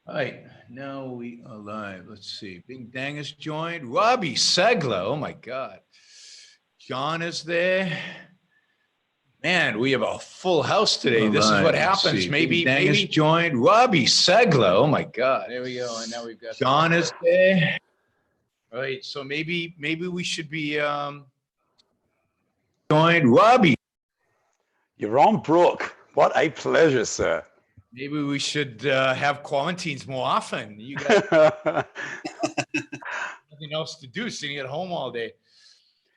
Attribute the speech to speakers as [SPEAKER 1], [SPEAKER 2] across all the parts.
[SPEAKER 1] All right, now we are live. Let's see. Bing Dang is joined. Robbie Segla. Oh my God. John is there. Man, we have a full house today. This is what happens. Maybe Bing Dang is joined. Robbie Segla. Oh my God.
[SPEAKER 2] There we go. And now we've got
[SPEAKER 1] John is there. All right. So maybe we should be joined. Robbie.
[SPEAKER 3] Yaron Brook. What a pleasure, sir.
[SPEAKER 1] Maybe we should have quarantines more often. You got nothing else to do, sitting at home all day.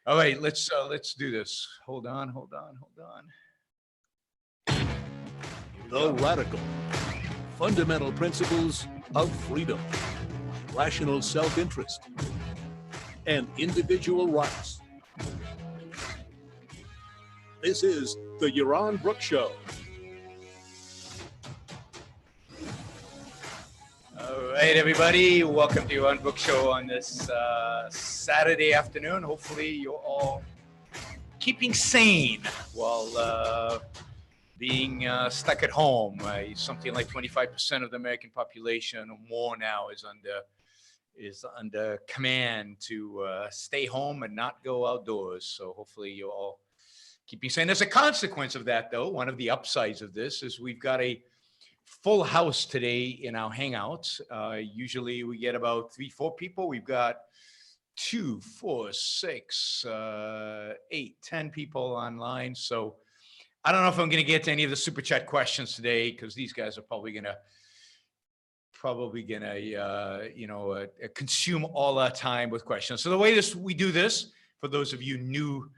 [SPEAKER 1] All right, let's do this. Hold on.
[SPEAKER 4] The radical, fundamental principles of freedom, rational self-interest, and individual rights. This is the Yaron Brook Show.
[SPEAKER 1] All right, everybody. Welcome to Yaron Brook Show on this Saturday afternoon. Hopefully, you're all keeping sane while being stuck at home. Something like 25% of the American population or more now is under command to stay home and not go outdoors. So hopefully, you're all keeping sane. As a consequence of that, though, one of the upsides of this is we've got a full house today in our hangouts. Usually we get about 3-4 people. We've got 2, 4, 6, 8, 10 people online. So I don't know if I'm going to get to any of the super chat questions today, because these guys are probably going to consume all our time with questions. So the way we do this, for those of you new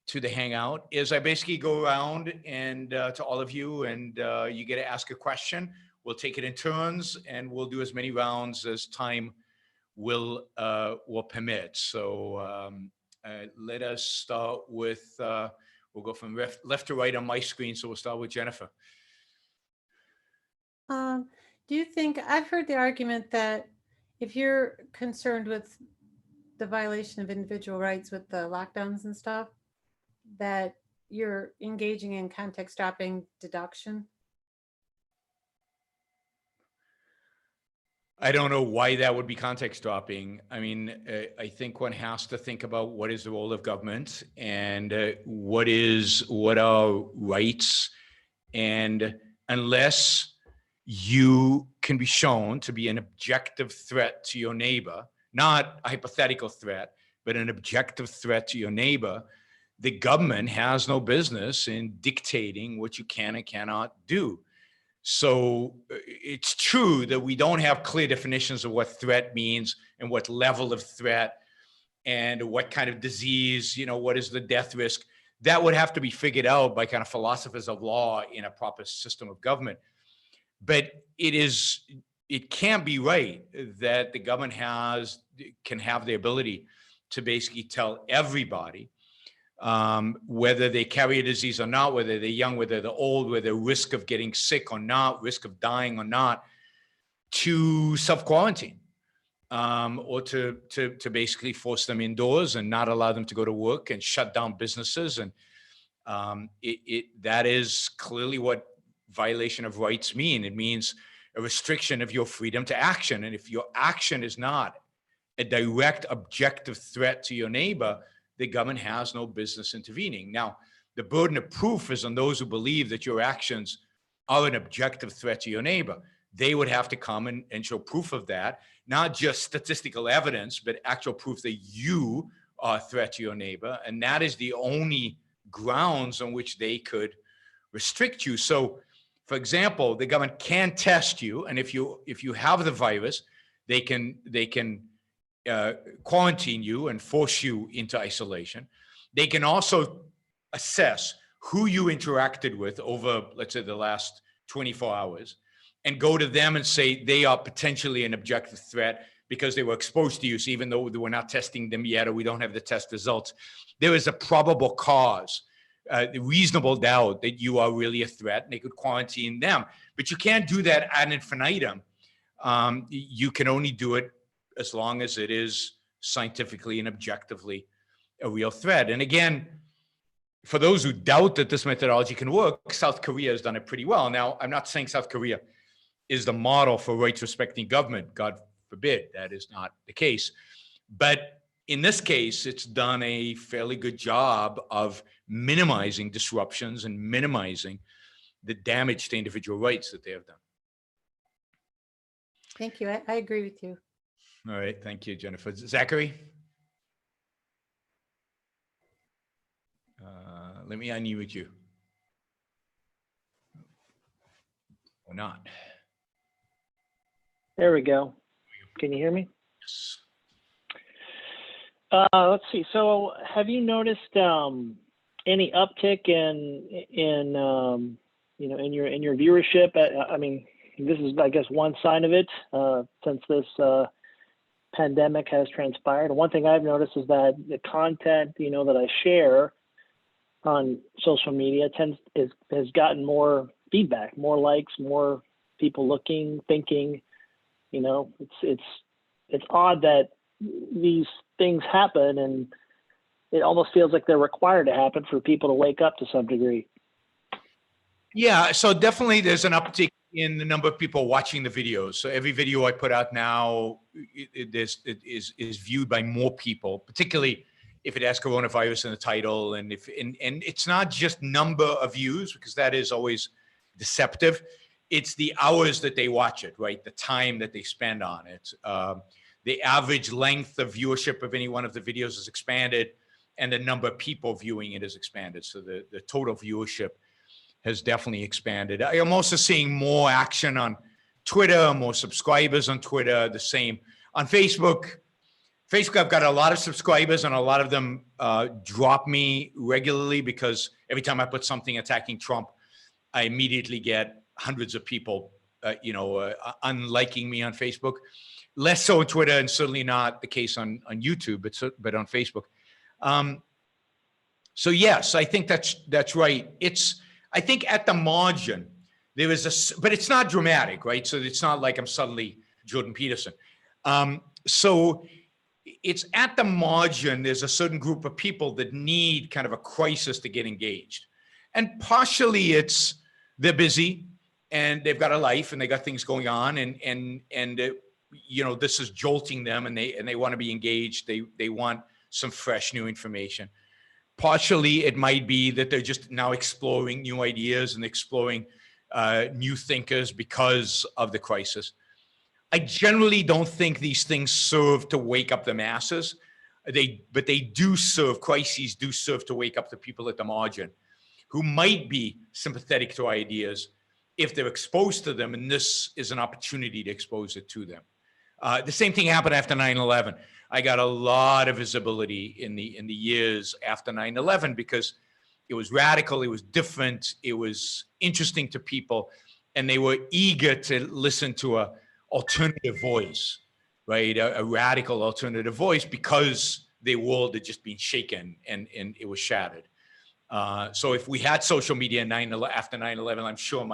[SPEAKER 1] to the hangout, is I basically go around and to all of you, and you get to ask a question. We'll take it in turns, and we'll do as many rounds as time will permit. So let us start with, we'll go from left to right on my screen. So we'll start with Jennifer.
[SPEAKER 5] Do you think, I've heard the argument that if you're concerned with the violation of individual rights with the lockdowns and stuff, that you're engaging in context dropping deduction?
[SPEAKER 1] I don't know why that would be context dropping. I mean, I think one has to think about what is the role of government and what are rights. And unless you can be shown to be an objective threat to your neighbor, not a hypothetical threat, but an objective threat to your neighbor, the government has no business in dictating what you can and cannot do. So it's true that we don't have clear definitions of what threat means and what level of threat and what kind of disease, what is the death risk. That would have to be figured out by kind of philosophers of law in a proper system of government. But it can't be right that the government can have the ability to basically tell everybody whether they carry a disease or not, whether they're young, whether they're old, whether risk of getting sick or not, risk of dying or not, to self-quarantine, or to basically force them indoors and not allow them to go to work and shut down businesses. And that is clearly what violation of rights mean. It means a restriction of your freedom to action. And if your action is not a direct objective threat to your neighbor, the government has no business intervening. Now, the burden of proof is on those who believe that your actions are an objective threat to your neighbor. They would have to come and show proof of that, not just statistical evidence, but actual proof that you are a threat to your neighbor. And that is the only grounds on which they could restrict you. So, for example, the government can test you, and if you have the virus, they can quarantine you and force you into isolation. They can also assess who you interacted with over, let's say, the last 24 hours and go to them and say they are potentially an objective threat because they were exposed to you. So even though we're not testing them yet, or we don't have the test results, there is a probable cause, reasonable doubt that you are really a threat, and they could quarantine them. But you can't do that ad infinitum. You can only do it as long as it is scientifically and objectively a real threat. And again, for those who doubt that this methodology can work, South Korea has done it pretty well. Now, I'm not saying South Korea is the model for rights respecting government. God forbid that is not the case. But in this case, it's done a fairly good job of minimizing disruptions and minimizing the damage to individual rights that they have done.
[SPEAKER 5] Thank you. I agree with you.
[SPEAKER 1] All right. Thank you, Jennifer. Zachary? Let me unmute you. Or not.
[SPEAKER 2] There we go. Can you hear me?
[SPEAKER 1] Yes.
[SPEAKER 2] Let's see. So, have you noticed any uptick in your viewership? I mean, this is, I guess, one sign of it since this pandemic has transpired. One thing I've noticed is that the content that I share on social media has gotten more feedback, more likes, more people looking, thinking. It's odd that these things happen, and it almost feels like they're required to happen for people to wake up to some degree.
[SPEAKER 1] Yeah, so definitely there's an uptick in the number of people watching the videos. So every video I put out now is viewed by more people, particularly if it has coronavirus in the title, and it's not just number of views, because that is always deceptive. It's the hours that they watch it, right? The time that they spend on it. The average length of viewership of any one of the videos is expanded, and the number of people viewing it is expanded. So the total viewership has definitely expanded. I am also seeing more action on Twitter, more subscribers on Twitter, the same on Facebook. Facebook, I've got a lot of subscribers, and a lot of them drop me regularly, because every time I put something attacking Trump, I immediately get hundreds of people, unliking me on Facebook. Less so on Twitter, and certainly not the case on YouTube, but on Facebook. So yes, I think that's right. I think at the margin there is but it's not dramatic, right? So it's not like I'm suddenly Jordan Peterson. So it's at the margin. There's a certain group of people that need kind of a crisis to get engaged, and partially they're busy and they've got a life and they got things going on, and this is jolting them, and they want to be engaged. They want some fresh new information. Partially, it might be that they're just now exploring new ideas and exploring new thinkers because of the crisis. I generally don't think these things serve to wake up the masses. But they do serve, crises do serve to wake up the people at the margin who might be sympathetic to ideas if they're exposed to them, and this is an opportunity to expose it to them. The same thing happened after 9/11. I got a lot of visibility in the years after 9/11 because it was radical, it was different, it was interesting to people, and they were eager to listen to a alternative voice, right? A radical alternative voice, because their world had just been shaken and it was shattered. So if we had social media after 9/11, I'm sure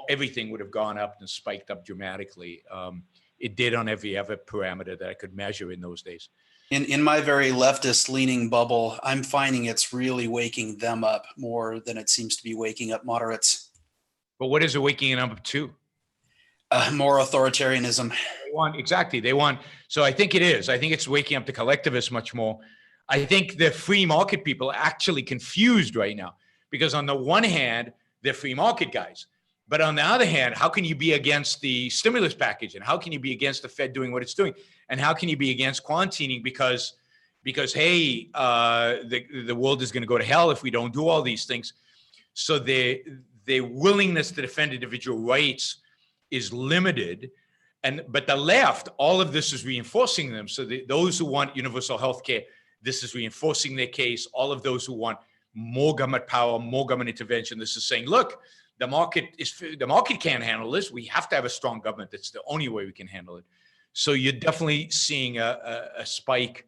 [SPEAKER 1] everything would have gone up and spiked up dramatically. It did on every other parameter that I could measure in those days.
[SPEAKER 6] In my very leftist leaning bubble, I'm finding it's really waking them up more than it seems to be waking up moderates.
[SPEAKER 1] But what is it waking them up to?
[SPEAKER 6] More authoritarianism.
[SPEAKER 1] So I think it is. I think it's waking up the collectivists much more. I think the free market people are actually confused right now, because on the one hand, they're free market guys. But on the other hand, how can you be against the stimulus package? And how can you be against the Fed doing what it's doing? And how can you be against quarantining because hey, the world is going to go to hell if we don't do all these things? So their willingness to defend individual rights is limited. But the left, all of this is reinforcing them. So those who want universal health care, this is reinforcing their case. All of those who want more government power, more government intervention, this is saying, look, the market can't handle this. We have to have a strong government. That's the only way we can handle it. So you're definitely seeing a spike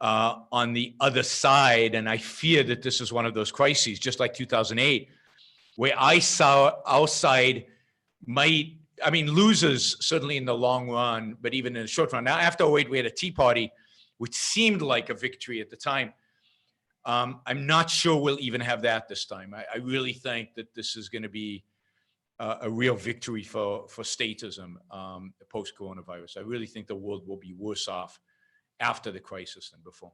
[SPEAKER 1] on the other side. And I fear that this is one of those crises, just like 2008, where I saw our side losers certainly in the long run, but even in the short run. Now, after 2008, we had a Tea Party, which seemed like a victory at the time. I'm not sure we'll even have that this time. I really think that this is going to be a real victory for statism post coronavirus. I really think the world will be worse off after the crisis than before.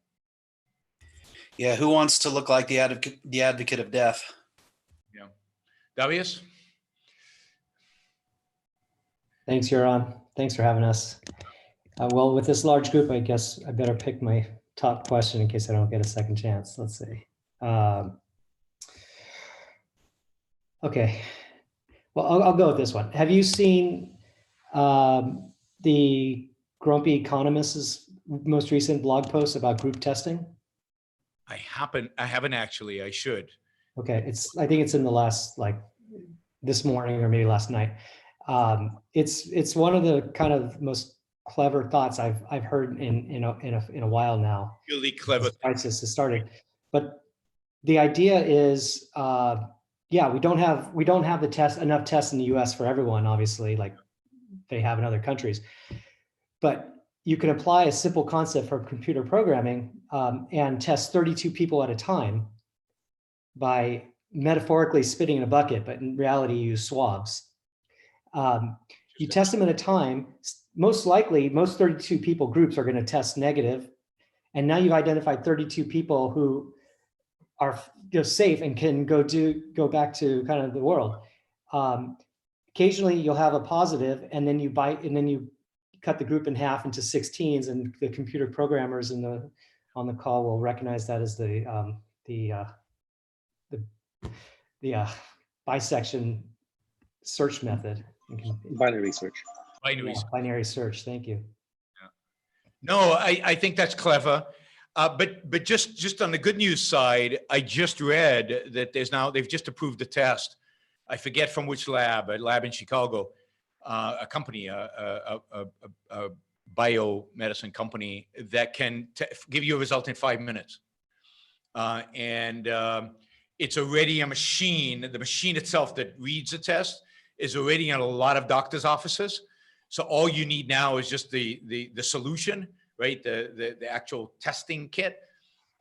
[SPEAKER 6] Yeah, who wants to look like the advocate of death?
[SPEAKER 1] Yeah, Darius.
[SPEAKER 7] Thanks, Yaron. Thanks for having us. Well, with this large group, I guess I better pick my top question in case I don't get a second chance. Let's see. Okay. Well, I'll go with this one. Have you seen the Grumpy Economist's most recent blog post about group testing?
[SPEAKER 1] I haven't actually. I should.
[SPEAKER 7] Okay, I think it's in the last, like, this morning or maybe last night. It's one of the kind of most clever thoughts I've heard in a while now.
[SPEAKER 1] Really clever.
[SPEAKER 7] This crisis has started, but the idea is, yeah, we don't have enough tests in the U.S. for everyone, obviously, like they have in other countries. But you can apply a simple concept for computer programming and test 32 people at a time by metaphorically spitting in a bucket, but in reality, you use swabs. You test them at a time. Most likely, most 32 people groups are going to test negative, and now you've identified 32 people who are safe and can go back to kind of the world. Occasionally, you'll have a positive, and then you cut the group in half into 16s, and the computer programmers on the call will recognize that as the bisection search method.
[SPEAKER 8] Binary search.
[SPEAKER 7] Binary search. Thank you.
[SPEAKER 1] Yeah. No, I think that's clever. But just on the good news side, I just read that they've just approved a test. I forget from which lab, a lab in Chicago, a company, a biomedicine company that can give you a result in 5 minutes. And it's already a machine. The machine itself that reads the test is already in a lot of doctors' offices. So all you need now is just the solution, right? The actual testing kit.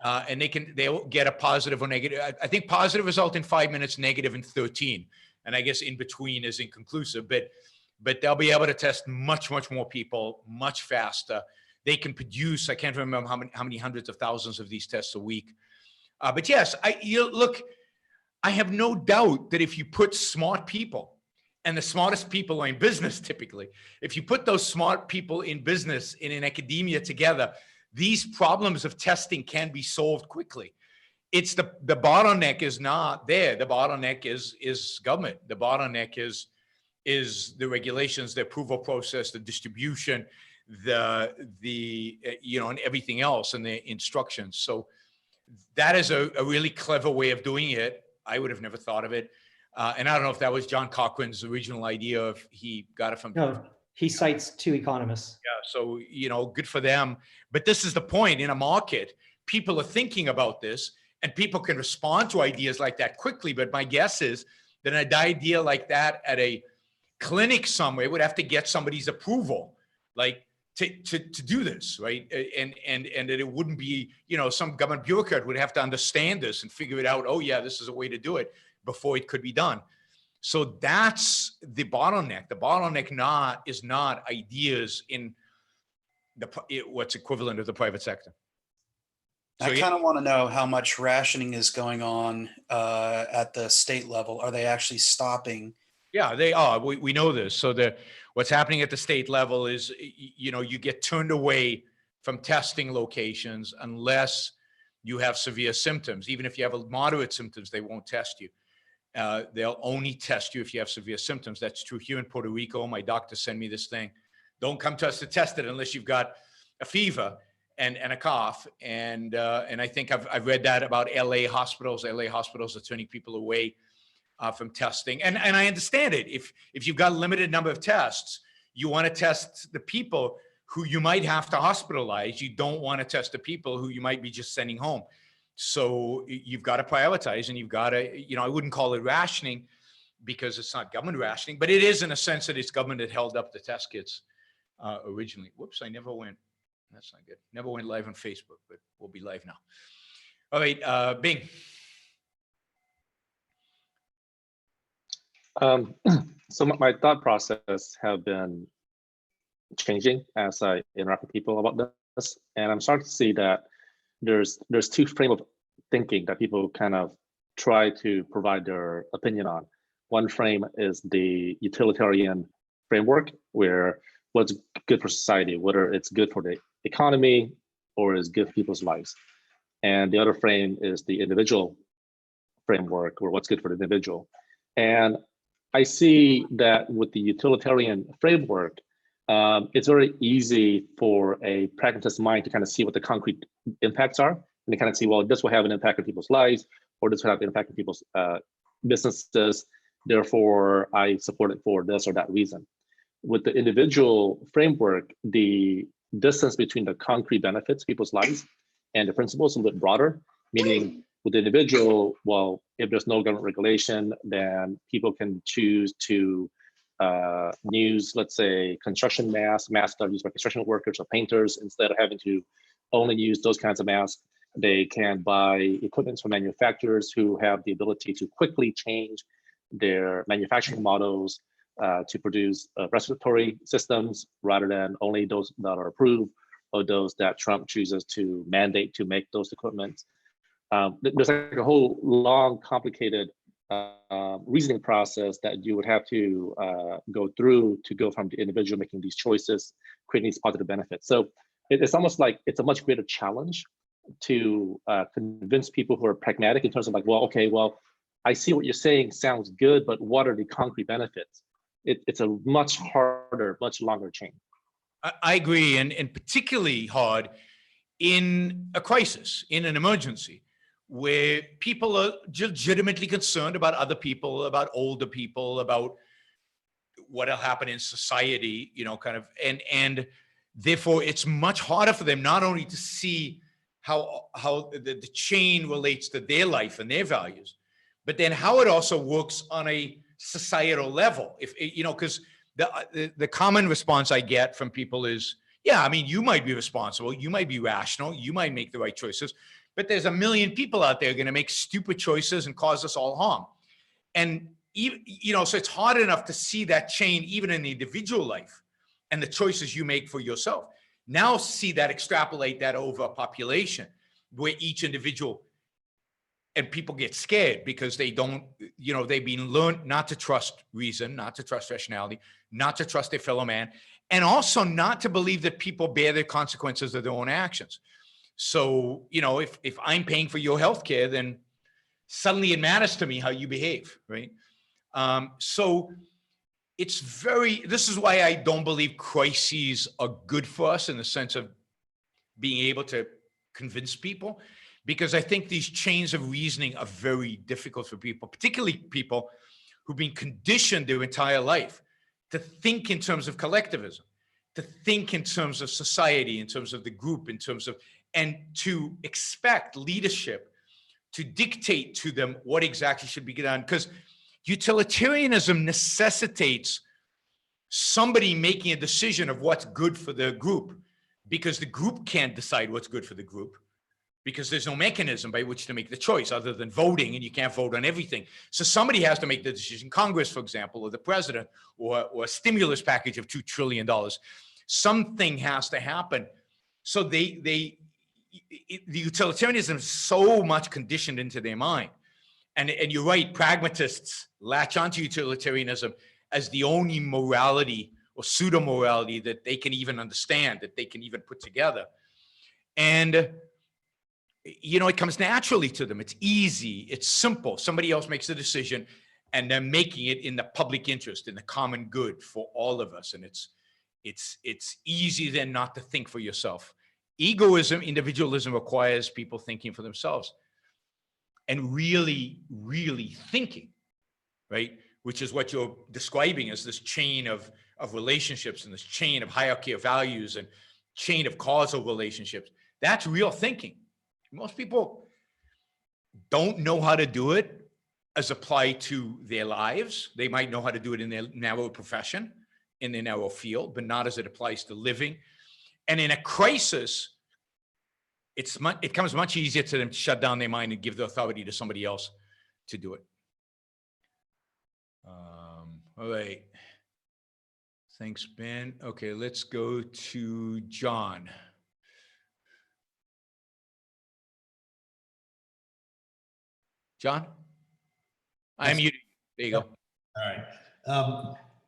[SPEAKER 1] And they'll get a positive or negative. I think positive result in 5 minutes, negative in 13. And I guess in between is inconclusive, but they'll be able to test much more people much faster. They can produce, I can't remember how many hundreds of thousands of these tests a week. But yes, look, I have no doubt that if you put smart people, and the smartest people are in business typically, if you put those smart people in business and in academia together, these problems of testing can be solved quickly. It's the bottleneck is not there. The bottleneck is government. The bottleneck is the regulations, the approval process, the distribution, and everything else, and the instructions. So that is a really clever way of doing it. I would have never thought of it. And I don't know if that was John Cochran's original idea, if he got it from.
[SPEAKER 7] No, he cites 2 economists.
[SPEAKER 1] Yeah, so, good for them. But this is the point. In a market, people are thinking about this, and people can respond to ideas like that quickly. But my guess is that an idea like that at a clinic somewhere would have to get somebody's approval, like to do this, right? And that it wouldn't be, some government bureaucrat would have to understand this and figure it out. Oh yeah, this is a way to do it before it could be done. So that's the bottleneck. The bottleneck is not ideas in what's equivalent of the private sector. So,
[SPEAKER 6] I kind of want to know how much rationing is going on at the state level. Are they actually stopping?
[SPEAKER 1] Yeah, they are. We know this. So what's happening at the state level is, you get turned away from testing locations unless you have severe symptoms. Even if you have moderate symptoms, they won't test you. They'll only test you if you have severe symptoms. That's true here in Puerto Rico. My doctor sent me this thing. Don't come to us to test it unless you've got a fever and a cough. And I think I've read that about LA hospitals. LA hospitals are turning people away from testing. And I understand it. If you've got a limited number of tests, you want to test the people who you might have to hospitalize. You don't want to test the people who you might be just sending home. So you've got to prioritize, and you've got to, I wouldn't call it rationing because it's not government rationing, but it is in a sense that it's government that held up the test kits originally. Whoops, I never went. That's not good. Never went live on Facebook, but we'll be live now. All right, Bing.
[SPEAKER 8] So my thought process have been changing as I interact with people about this, and I'm starting to see that there's two frame of thinking that people kind of try to provide their opinion on. One frame is the utilitarian framework, where what's good for society, whether it's good for the economy or is good for people's lives. And the other frame is the individual framework, or what's good for the individual. And I see that with the utilitarian framework, it's very easy for a pragmatist mind to kind of see what the concrete impacts are, and to kind of see, well, this will have an impact on people's lives, or this will have an impact on people's businesses. Therefore, I support it for this or that reason. With the individual framework, the distance between the concrete benefits of people's lives and the principles is a little bit broader, meaning with the individual, well, if there's no government regulation, then people can choose to use, let's say, construction masks that are used by construction workers or painters. Instead of having to only use those kinds of masks, they can buy equipment from manufacturers who have the ability to quickly change their manufacturing models to produce respiratory systems, rather than only those that are approved or those that Trump chooses to mandate to make those equipment. There's like a whole long, complicated reasoning process that you would have to go through to go from the individual making these choices, creating these positive benefits. So it's almost like it's a much greater challenge to convince people who are pragmatic in terms of like, well, okay, well, I see what you're saying sounds good, but what are the concrete benefits? It's a much harder, much longer chain.
[SPEAKER 1] I agree, and particularly hard in a crisis, in an emergency, where people are legitimately concerned about other people, about older people, about what'll happen in society, you know, kind of, and therefore it's much harder for them not only to see how the chain relates to their life and their values, but then how it also works on a societal level. If you know, because the common response I get from people is, yeah, I mean, you might be responsible, you might be rational, you might make the right choices, but there's a million people out there going to make stupid choices and cause us all harm. And even, you know, so it's hard enough to see that chain even in the individual life and the choices you make for yourself. Now see that, extrapolate that over a population where each individual, and people get scared because they don't, you know, they've been learned not to trust reason, not to trust rationality, not to trust their fellow man, and also not to believe that people bear the consequences of their own actions. So, you know, if I'm paying for your healthcare, then suddenly it matters to me how you behave, right? So it's this is why I don't believe crises are good for us in the sense of being able to convince people, because I think these chains of reasoning are very difficult for people, particularly people who've been conditioned their entire life to think in terms of collectivism, to think in terms of society, in terms of the group, in terms of, and to expect leadership to dictate to them what exactly should be done. Because utilitarianism necessitates somebody making a decision of what's good for the group, because the group can't decide what's good for the group, because there's no mechanism by which to make the choice other than voting, and you can't vote on everything. So somebody has to make the decision, Congress, for example, or the president, or a stimulus package of $2 trillion. Something has to happen. So the utilitarianism is so much conditioned into their mind. And you're right, pragmatists latch onto utilitarianism as the only morality or pseudo-morality that they can even understand, that they can even put together. And you know, it comes naturally to them. It's easy, it's simple. Somebody else makes the decision and they're making it in the public interest, in the common good for all of us. And it's easy then not to think for yourself. Egoism, individualism requires people thinking for themselves and really, really thinking, right? Which is what you're describing as this chain of relationships and this chain of hierarchy of values and chain of causal relationships. That's real thinking. Most people don't know how to do it as applied to their lives. They might know how to do it in their narrow profession, in their narrow field, but not as it applies to living. And in a crisis, it comes much easier to them to shut down their mind and give the authority to somebody else to do it. All right. Thanks, Ben. Okay, let's go to John. John? I'm muted. There you go.
[SPEAKER 9] All right.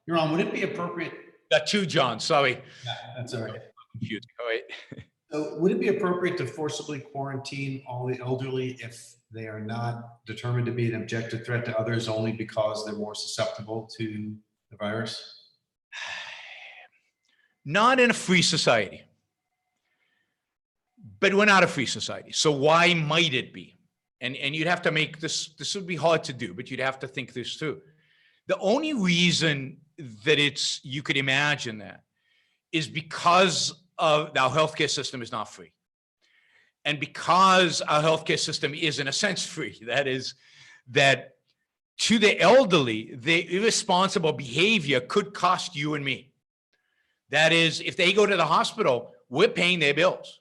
[SPEAKER 9] Yaron, would it be appropriate?
[SPEAKER 1] Got two John, sorry.
[SPEAKER 9] Yeah, that's all right.
[SPEAKER 1] Confused. All right.
[SPEAKER 9] So would it be appropriate to forcibly quarantine all the elderly if they are not determined to be an objective threat to others only because they're more susceptible to the virus?
[SPEAKER 1] Not in a free society. But we're not a free society. So why might it be? And you'd have to make this would be hard to do, but you'd have to think this through. The only reason that you could imagine that is because of our healthcare system is not free. And because our healthcare system is in a sense free, that is that to the elderly, the irresponsible behavior could cost you and me. That is, if they go to the hospital, we're paying their bills.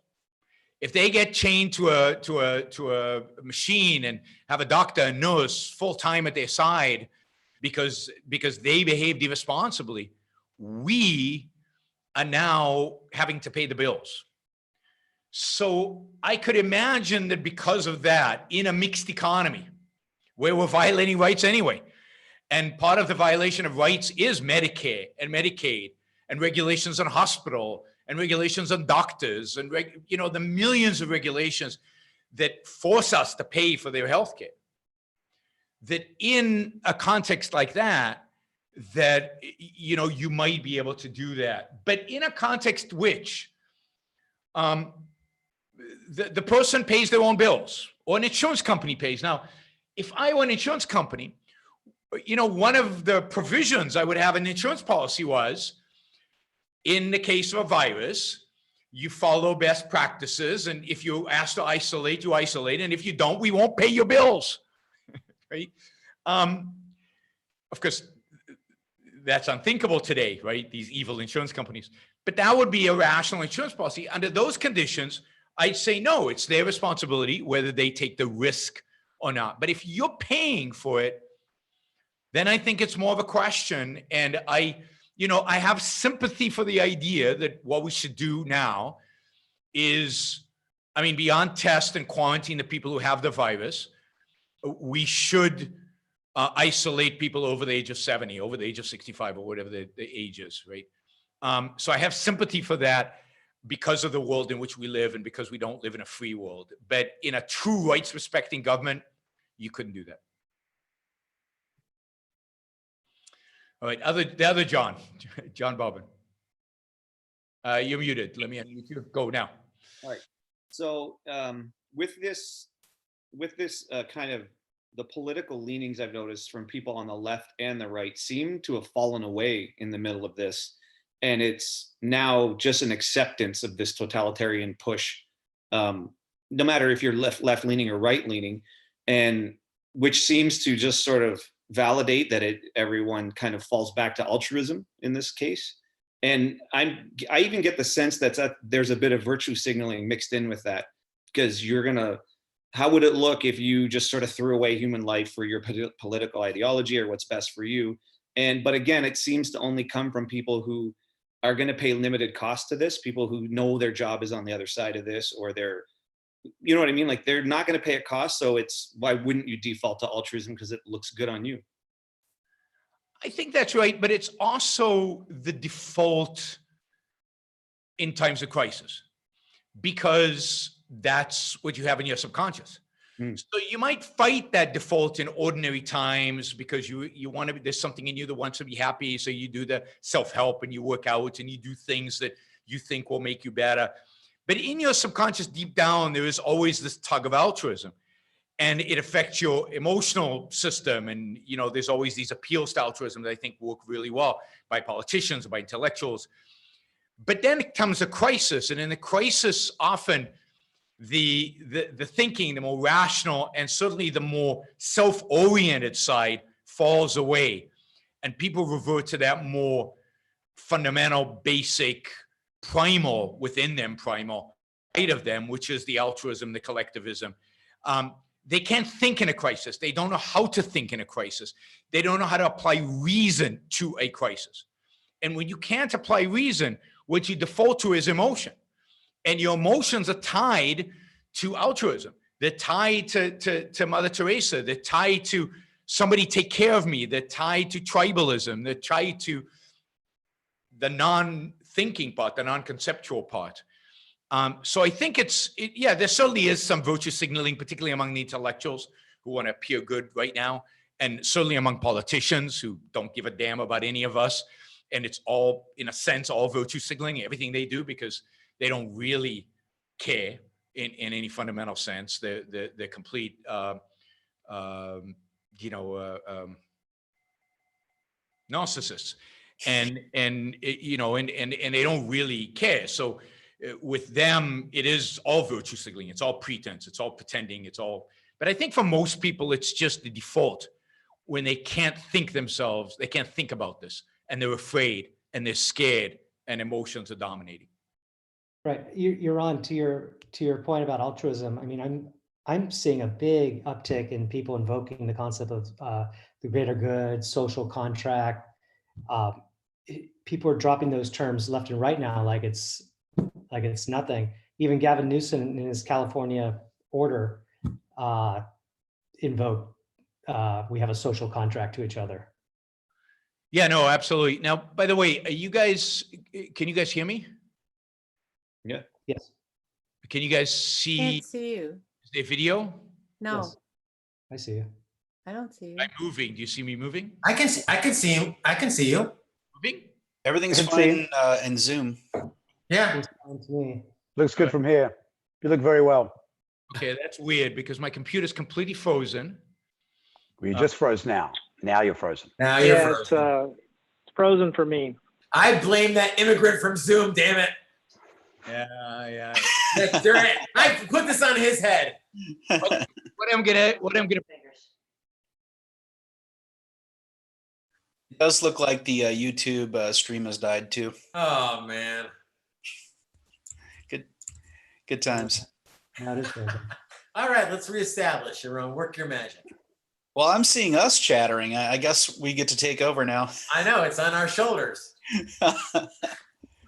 [SPEAKER 1] If they get chained to a machine and have a doctor and nurse full time at their side because they behaved irresponsibly, we are now having to pay the bills. So I could imagine that because of that, in a mixed economy where we're violating rights anyway, and part of the violation of rights is Medicare and Medicaid and regulations on hospital and regulations on doctors and the millions of regulations that force us to pay for their health care. That in a context like that you might be able to do that. But in a context which the person pays their own bills or an insurance company pays. Now, if I were an insurance company, one of the provisions I would have in the insurance policy was, in the case of a virus, you follow best practices. And if you're asked to isolate, you isolate. And if you don't, we won't pay your bills, right? Of course, that's unthinkable today, right? These evil insurance companies. But that would be a rational insurance policy. Under those conditions, I'd say, no, it's their responsibility whether they take the risk or not. But if you're paying for it, then I think it's more of a question. And I have sympathy for the idea that what we should do now is, beyond test and quarantine the people who have the virus, we should isolate people over the age of 70, over the age of 65, or whatever the age is, right? So I have sympathy for that because of the world in which we live and because we don't live in a free world. But in a true rights-respecting government, you couldn't do that. All right, the other John Bobbin. You're muted. Let me unmute you. Go now.
[SPEAKER 10] All right. So with this kind of the political leanings I've noticed from people on the left and the right seem to have fallen away in the middle of this. And it's now just an acceptance of this totalitarian push, no matter if you're left-leaning or right-leaning, and which seems to just sort of validate that everyone kind of falls back to altruism in this case. And I even get the sense that there's a bit of virtue signaling mixed in with that, because how would it look if you just sort of threw away human life for your political ideology or what's best for you? But again, it seems to only come from people who are going to pay limited cost to this, people who know their job is on the other side of this, or you know what I mean? Like, they're not going to pay a cost. So why wouldn't you default to altruism? Because it looks good on you.
[SPEAKER 1] I think that's right. But it's also the default in times of crisis, because that's what you have in your subconscious. So you might fight that default in ordinary times because you want to, there's something in you that wants to be happy. So you do the self-help and you work out and you do things that you think will make you better. But in your subconscious, deep down, there is always this tug of altruism, and it affects your emotional system. And, there's always these appeals to altruism that I think work really well by politicians, by intellectuals. But then it comes a crisis. And in the crisis, often the thinking, the more rational and certainly the more self-oriented side falls away. And people revert to that more fundamental, basic, primal within them, primal side of them, which is the altruism, the collectivism. they can't think in a crisis. They don't know how to think in a crisis. They don't know how to apply reason to a crisis. And when you can't apply reason, what you default to is emotion. And your emotions are tied to altruism. They're tied to Mother Teresa. They're tied to somebody take care of me. They're tied to tribalism. They're tied to the non-thinking part, the non-conceptual part. So I think yeah, there certainly is some virtue signaling, particularly among the intellectuals who want to appear good right now, and certainly among politicians who don't give a damn about any of us. And it's all, in a sense, all virtue signaling, everything they do, because they don't really care in any fundamental sense. They're complete, narcissists, and they don't really care. So with them, it is all virtue signaling. It's all pretense. It's all pretending. It's all. But I think for most people, it's just the default when they can't think themselves. They can't think about this, and they're afraid, and they're scared, and emotions are dominating. Right.
[SPEAKER 7] You're on to your point about altruism. I mean, I'm seeing a big uptick in people invoking the concept of the greater good, social contract. People are dropping those terms left and right now, like it's nothing. Even Gavin Newsom in his California order invoked we have a social contract to each other.
[SPEAKER 1] Yeah, no, absolutely. Now, by the way, can you guys hear me?
[SPEAKER 10] Yeah.
[SPEAKER 7] Yes.
[SPEAKER 1] Can you guys see?
[SPEAKER 5] Can't see you.
[SPEAKER 1] The video?
[SPEAKER 5] No,
[SPEAKER 7] Yes. I see you.
[SPEAKER 5] I don't see you.
[SPEAKER 1] I'm moving. Do you see me moving?
[SPEAKER 11] I can see you. I can see you.
[SPEAKER 1] Moving?
[SPEAKER 6] Everything's fine in Zoom.
[SPEAKER 11] Yeah.
[SPEAKER 7] Looks fine to me.
[SPEAKER 3] Looks good from here. You look very well.
[SPEAKER 1] Okay, that's weird because my computer's completely frozen.
[SPEAKER 3] Well, you just froze now. Now you're frozen.
[SPEAKER 11] Now you're
[SPEAKER 2] Yeah,
[SPEAKER 11] frozen.
[SPEAKER 2] it's frozen for me.
[SPEAKER 11] I blame that immigrant from Zoom, damn it.
[SPEAKER 1] Yeah.
[SPEAKER 11] I put this on his head.
[SPEAKER 1] What I'm gonna
[SPEAKER 6] It does look like the YouTube stream has died too.
[SPEAKER 11] Oh man.
[SPEAKER 6] Good times.
[SPEAKER 7] That is frozen.
[SPEAKER 11] All right, let's reestablish. Yaron, work your magic.
[SPEAKER 6] Well, I'm seeing us chattering. I guess we get to take over now.
[SPEAKER 11] I know, it's on our shoulders.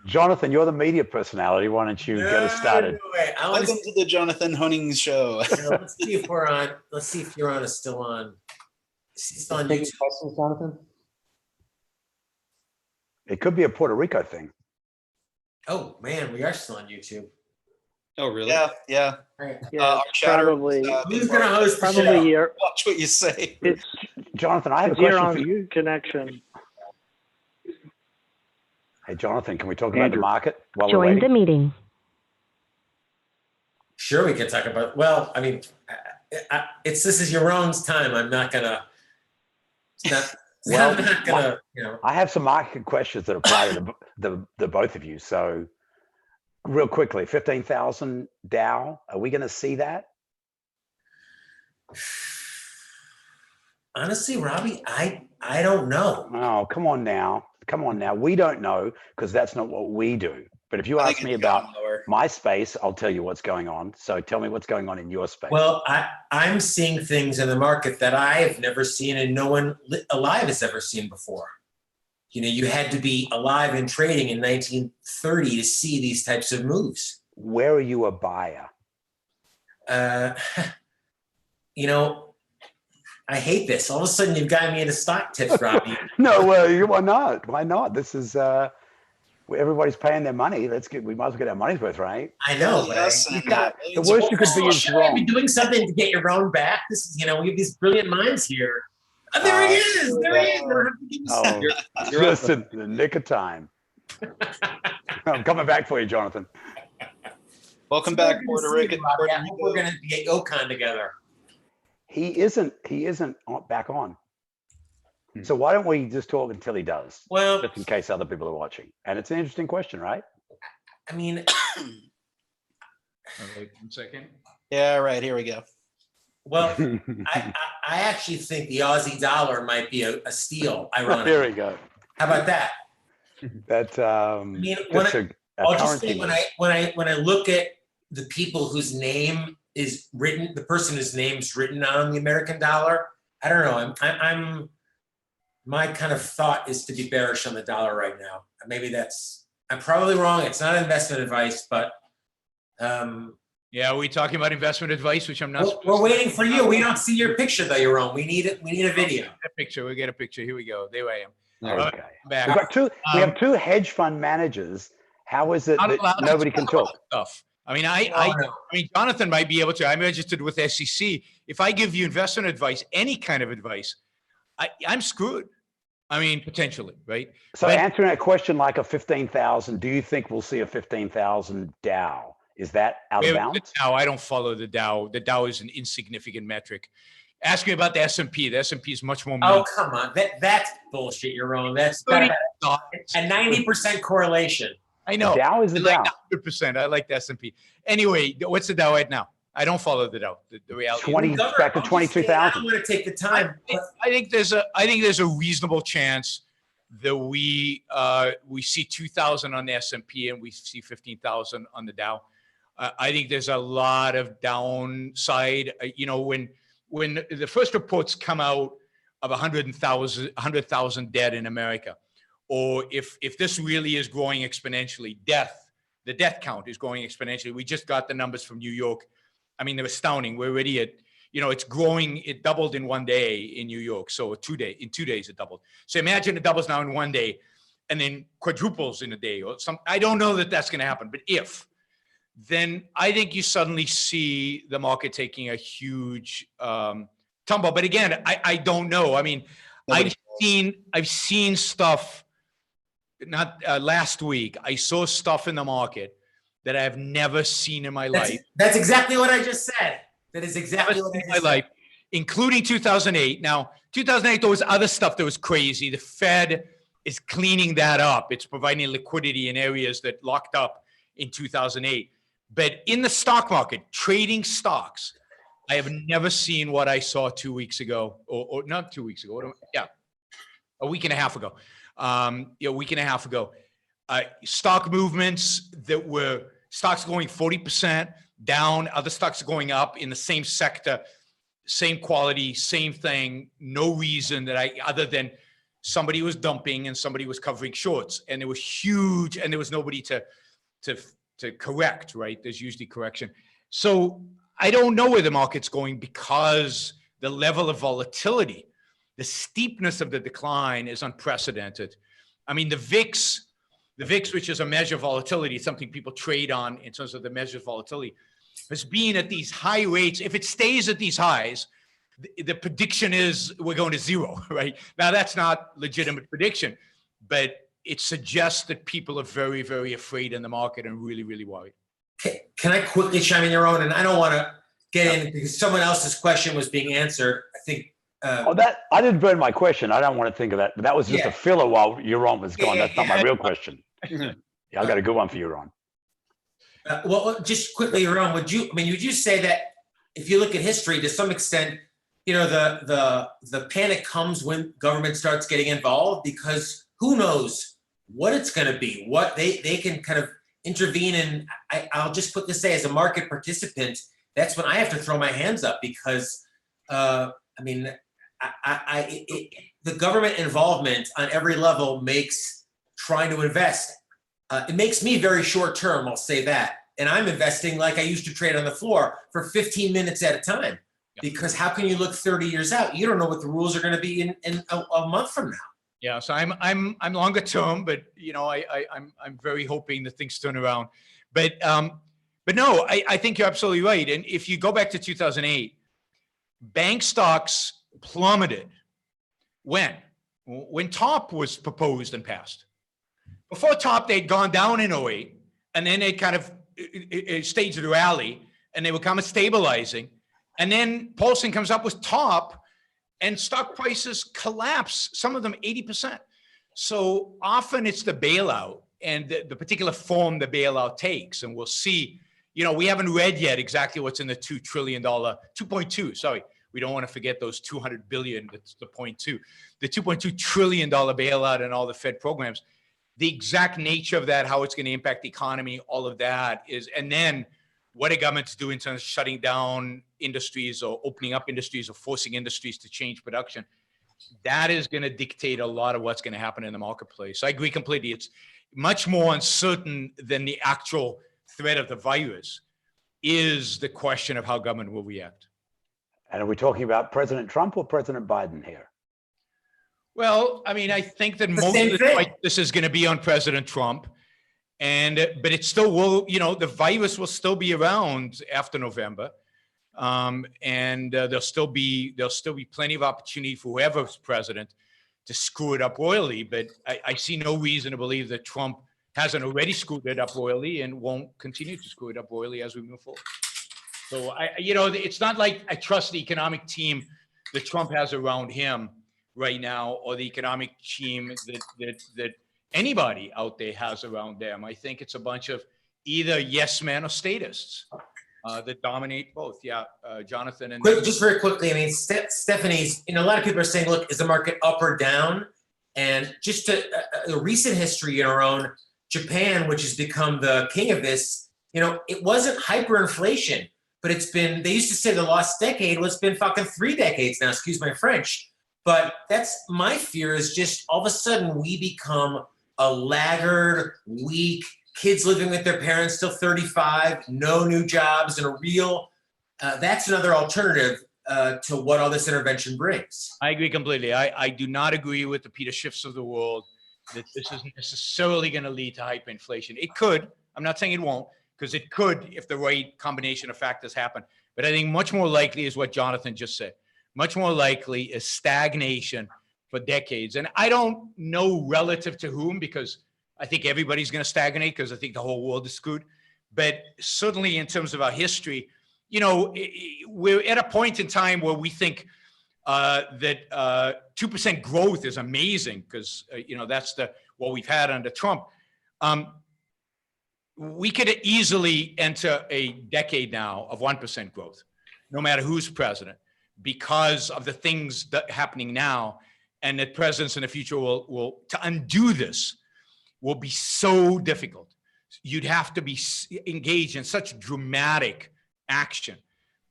[SPEAKER 3] Jonathan, you're the media personality. Why don't you get us started?
[SPEAKER 11] No, wait. I want
[SPEAKER 6] Welcome to the Jonathan Honing Show.
[SPEAKER 11] let's see if we're on. Let's see if Yaron is still on. Is he still on
[SPEAKER 7] Taking
[SPEAKER 11] YouTube?
[SPEAKER 7] questions, Jonathan?
[SPEAKER 3] It could be a Puerto Rico thing.
[SPEAKER 11] Oh man, we are still on YouTube.
[SPEAKER 10] Oh, really?
[SPEAKER 6] Yeah.
[SPEAKER 11] All right.
[SPEAKER 2] Yeah,
[SPEAKER 6] Our chatter,
[SPEAKER 2] probably.
[SPEAKER 11] Who's gonna host the
[SPEAKER 2] Probably
[SPEAKER 11] show?
[SPEAKER 2] your
[SPEAKER 6] watch what you say.
[SPEAKER 2] it's
[SPEAKER 3] Jonathan, I have a
[SPEAKER 2] it's
[SPEAKER 3] question for
[SPEAKER 2] Yaron's
[SPEAKER 3] you.
[SPEAKER 2] connection.
[SPEAKER 3] Hey, Jonathan, can we talk about the
[SPEAKER 2] Andrew.
[SPEAKER 3] market while we're
[SPEAKER 12] Join
[SPEAKER 3] waiting?
[SPEAKER 12] the meeting.
[SPEAKER 11] Sure, we can talk about. Well, I mean, this is Yaron's time. I'm not gonna. It's not.
[SPEAKER 3] Well,
[SPEAKER 11] I'm not gonna. You know.
[SPEAKER 3] I have some market questions that apply to the both of you. So, real quickly, 15,000 Dow. Are we going to see that?
[SPEAKER 11] Honestly, Robbie, I don't know.
[SPEAKER 3] Oh, come on now. We don't know because that's not what we do. But if you
[SPEAKER 6] I
[SPEAKER 3] ask
[SPEAKER 6] think
[SPEAKER 3] me
[SPEAKER 6] it's
[SPEAKER 3] about
[SPEAKER 6] going lower.
[SPEAKER 3] my space, I'll tell you what's going on. So tell me what's going on in your space.
[SPEAKER 11] Well, I'm seeing things in the market that I have never seen and no one alive has ever seen before. You know, you had to be alive and trading in 1930 to see these types of moves.
[SPEAKER 3] Where are you a buyer?
[SPEAKER 11] You know, I hate this. All of a sudden, you've got me into stock tips, Robbie.
[SPEAKER 3] No, why not? Why not? This is everybody's paying their money. We might as well get our money's worth, right?
[SPEAKER 11] I know, but
[SPEAKER 6] Yes,
[SPEAKER 3] You
[SPEAKER 6] and,
[SPEAKER 3] can't, the
[SPEAKER 6] millions
[SPEAKER 3] worst
[SPEAKER 6] of
[SPEAKER 3] you could be is
[SPEAKER 11] should I
[SPEAKER 3] wrong.
[SPEAKER 11] be doing something to get your own back? This is, you know, we have these brilliant minds here. Oh, there he is. There he is. I don't have to give you stuff.
[SPEAKER 3] Oh, just in the nick of time. I'm coming back for you, Jonathan.
[SPEAKER 6] Welcome
[SPEAKER 11] It's
[SPEAKER 6] back,
[SPEAKER 11] good to
[SPEAKER 6] Puerto
[SPEAKER 11] see
[SPEAKER 6] Rico.
[SPEAKER 11] you, Robbie. I hope we're going to get Ocon together.
[SPEAKER 3] He isn't back on. So why don't we just talk until he does?
[SPEAKER 11] Well,
[SPEAKER 3] Just in case other people are watching. And it's an interesting question, right?
[SPEAKER 11] I mean,
[SPEAKER 1] Wait 1 second.
[SPEAKER 6] Yeah, right. Here we go.
[SPEAKER 11] well, I actually think the Aussie dollar might be a steal. Ironically,
[SPEAKER 3] There we go.
[SPEAKER 11] how about that?
[SPEAKER 3] That's
[SPEAKER 11] mean, when
[SPEAKER 3] just a
[SPEAKER 11] I'll just say
[SPEAKER 3] currency.
[SPEAKER 11] when I look at the people whose name is written, the person's name's written on the American dollar. I don't know. I'm my kind of thought is to be bearish on the dollar right now. Maybe I'm probably wrong. It's not investment advice, but
[SPEAKER 1] yeah, are we talking about investment advice, which I'm not.
[SPEAKER 11] we're waiting for you. We don't see your picture though, Yaron. We need it. We need a video.
[SPEAKER 1] A picture. We get a picture. Here we go. There I am.
[SPEAKER 3] Okay.
[SPEAKER 1] Back.
[SPEAKER 3] We've got two. We have two hedge fund managers. How is it
[SPEAKER 1] Not
[SPEAKER 3] that
[SPEAKER 1] allowed to
[SPEAKER 3] nobody can
[SPEAKER 1] talk
[SPEAKER 3] talk?
[SPEAKER 1] about stuff. I mean,
[SPEAKER 11] No.
[SPEAKER 1] I mean, Jonathan might be able to. I'm registered with SEC. If I give you investment advice, any kind of advice, I'm screwed. I mean, potentially, right?
[SPEAKER 3] So
[SPEAKER 1] But-
[SPEAKER 3] answering that question like a 15,000, do you think we'll see a 15,000 Dow? Is that out of
[SPEAKER 1] The
[SPEAKER 3] bounds?
[SPEAKER 1] Dow, I don't follow the Dow. The Dow is an insignificant metric. Ask me about the S&P. The S&P is much more.
[SPEAKER 11] Oh, come on. That's bullshit, Yaron. That's a 90% correlation.
[SPEAKER 1] I know.
[SPEAKER 3] The Dow is the
[SPEAKER 1] I like
[SPEAKER 3] Dow.
[SPEAKER 1] 100%. I like the S&P. Anyway, what's the Dow at now? I don't follow the Dow. The reality.
[SPEAKER 3] 20 back to
[SPEAKER 11] I'm just saying, I
[SPEAKER 3] 22,000.
[SPEAKER 11] don't want to take the time.
[SPEAKER 1] I think there's a reasonable chance that we see 2,000 on the S&P and we see 15,000 on the Dow. I think there's a lot of downside. You know, when the first reports come out of 100,000 dead in America, or if this really is growing exponentially, the death count is growing exponentially. We just got the numbers from New York. I mean, they're astounding. We're already at, it's growing. It doubled in 1 day in New York. So in 2 days it doubled. So imagine it doubles now in 1 day and then quadruples in a day or some. I don't know that that's going to happen, but then I think you suddenly see the market taking a huge tumble. But again, I don't know. I mean, I've seen stuff. Not last week, I saw stuff in the market that I have never seen in my life.
[SPEAKER 11] That's exactly what I just said. That is exactly what I just said.
[SPEAKER 1] Life, including 2008. Now, 2008, there was other stuff that was crazy. The Fed is cleaning that up. It's providing liquidity in areas that locked up in 2008. But in the stock market, trading stocks, I have never seen what I saw 2 weeks ago, or not 2 weeks ago. Yeah, a week and a half ago. A week and a half ago, stock movements that were stocks going 40% down, other stocks going up in the same sector, same quality, same thing. No reason that other than somebody was dumping and somebody was covering shorts, and it was huge, and there was nobody to correct. Right? There's usually correction. So I don't know where the market's going because the level of volatility. The steepness of the decline is unprecedented. I mean, the VIX, which is a measure of volatility, something people trade on in terms of the measure of volatility, has been at these high rates. If it stays at these highs, the prediction is we're going to zero, right? Now, that's not legitimate prediction, but it suggests that people are very, very afraid in the market and really, really worried.
[SPEAKER 11] Can I quickly chime in, Yaron? And I don't want to get in because someone else's question was being answered. I think.
[SPEAKER 3] I didn't burn my question. I don't want to think of that. But that was just a filler while Yaron was gone. That's not my real question. Yeah, I got a good one for Yaron.
[SPEAKER 11] Well, just quickly, Yaron, would you say that if you look at history, to some extent, the panic comes when government starts getting involved because who knows what it's going to be, what they can kind of intervene. And I'll just put this, say, as a market participant, that's when I have to throw my hands up because, the government involvement on every level makes trying to invest. It makes me very short term, I'll say that. And I'm investing like I used to trade on the floor for 15 minutes at a time. Because how can you look 30 years out? You don't know what the rules are going to be in a month from now.
[SPEAKER 1] Yeah, so I'm longer term, but I'm very hoping that things turn around. But no, I think you're absolutely right. And if you go back to 2008, bank stocks plummeted. When TOP was proposed and passed. Before TOP, they'd gone down in 08, and then they kind of staged a rally, and they were kind of stabilizing. And then Paulson comes up with TOP, and stock prices collapse, some of them 80%. So often it's the bailout and the particular form the bailout takes. And we'll see, we haven't read yet exactly what's in the $2.2 sorry. We don't want to forget those 200 billion, that's the 0.2. The $2.2 trillion bailout and all the Fed programs. The exact nature of that, how it's going to impact the economy, all of that is, and then what a government's doing in terms of shutting down industries or opening up industries or forcing industries to change production, that is going to dictate a lot of what's going to happen in the marketplace. I agree completely. It's much more uncertain than the actual threat of the virus is the question of how government will react.
[SPEAKER 3] And are we talking about President Trump or President Biden here?
[SPEAKER 1] Well, I mean, I think that
[SPEAKER 11] The
[SPEAKER 1] most
[SPEAKER 11] same
[SPEAKER 1] of the
[SPEAKER 11] thing.
[SPEAKER 1] fight, this is going to be on President Trump. But it still will, the virus will still be around after November. There'll still be plenty of opportunity for whoever's president to screw it up royally. But I see no reason to believe that Trump hasn't already screwed it up royally and won't continue to screw it up royally as we move forward. So it's not like I trust the economic team that Trump has around him right now, or the economic team that anybody out there has around them. I think it's a bunch of either yes men or statists that dominate both. Yeah, Jonathan. And
[SPEAKER 11] Just very quickly, I mean, Stephanie's, a lot of people are saying, look, is the market up or down? And just a recent history in our own, Japan, which has become the king of this, it wasn't hyperinflation, but they used to say the lost decade, well, it's been fucking 3 decades now, excuse my French. But that's my fear, is just all of a sudden we become a laggard, weak, kids living with their parents till 35, no new jobs, and a real, that's another alternative to what all this intervention brings.
[SPEAKER 1] I agree completely. I do not agree with the Peter Schiffs of the world that this is necessarily going to lead to hyperinflation. It could. I'm not saying it won't, because it could if the right combination of factors happen. But I think much more likely is what Jonathan just said. Much more likely is stagnation for decades. And I don't know relative to whom, because I think everybody's going to stagnate, because I think the whole world is screwed. But certainly in terms of our history, we're at a point in time where we think that 2% growth is amazing, because, that's what we've had under Trump. We could easily enter a decade now of 1% growth, no matter who's president, because of the things that are happening now. And that presidents in the future will to undo this will be so difficult. You'd have to be engaged in such dramatic action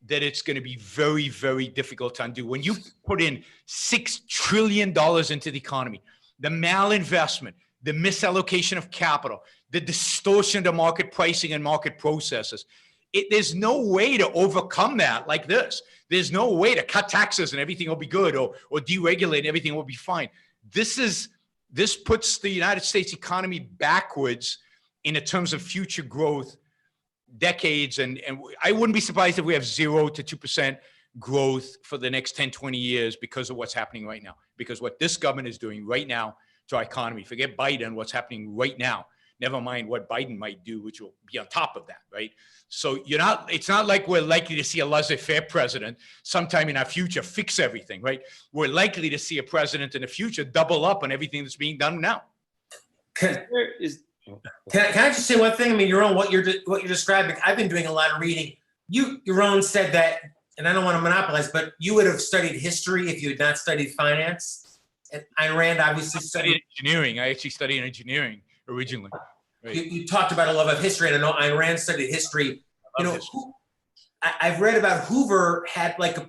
[SPEAKER 1] that it's going to be very, very difficult to undo. When you put in $6 trillion into the economy, the malinvestment, the misallocation of capital, the distortion of market pricing and market processes, there's no way to overcome that like this. There's no way to cut taxes and everything will be good, or deregulate and everything will be fine. This puts the United States economy backwards in terms of future growth decades. And I wouldn't be surprised if we have 0 to 2% growth for the next 10, 20 years because of what's happening right now. Because what this government is doing right now to our economy, forget Biden, what's happening right now, never mind what Biden might do, which will be on top of that, right? So it's not like we're likely to see a laissez-faire president sometime in our future fix everything, right? We're likely to see a president in the future double up on everything that's being done now.
[SPEAKER 11] Can I just say one thing? I mean, Yaron, what you're describing, I've been doing a lot of reading. Yaron said that, and I don't want to monopolize, but you would have studied history if you had not studied finance. And Ayn Rand obviously studied
[SPEAKER 1] engineering. I actually studied engineering originally. Right.
[SPEAKER 11] You talked about a love of history, and I know Ayn Rand studied history. I've read about Hoover had like a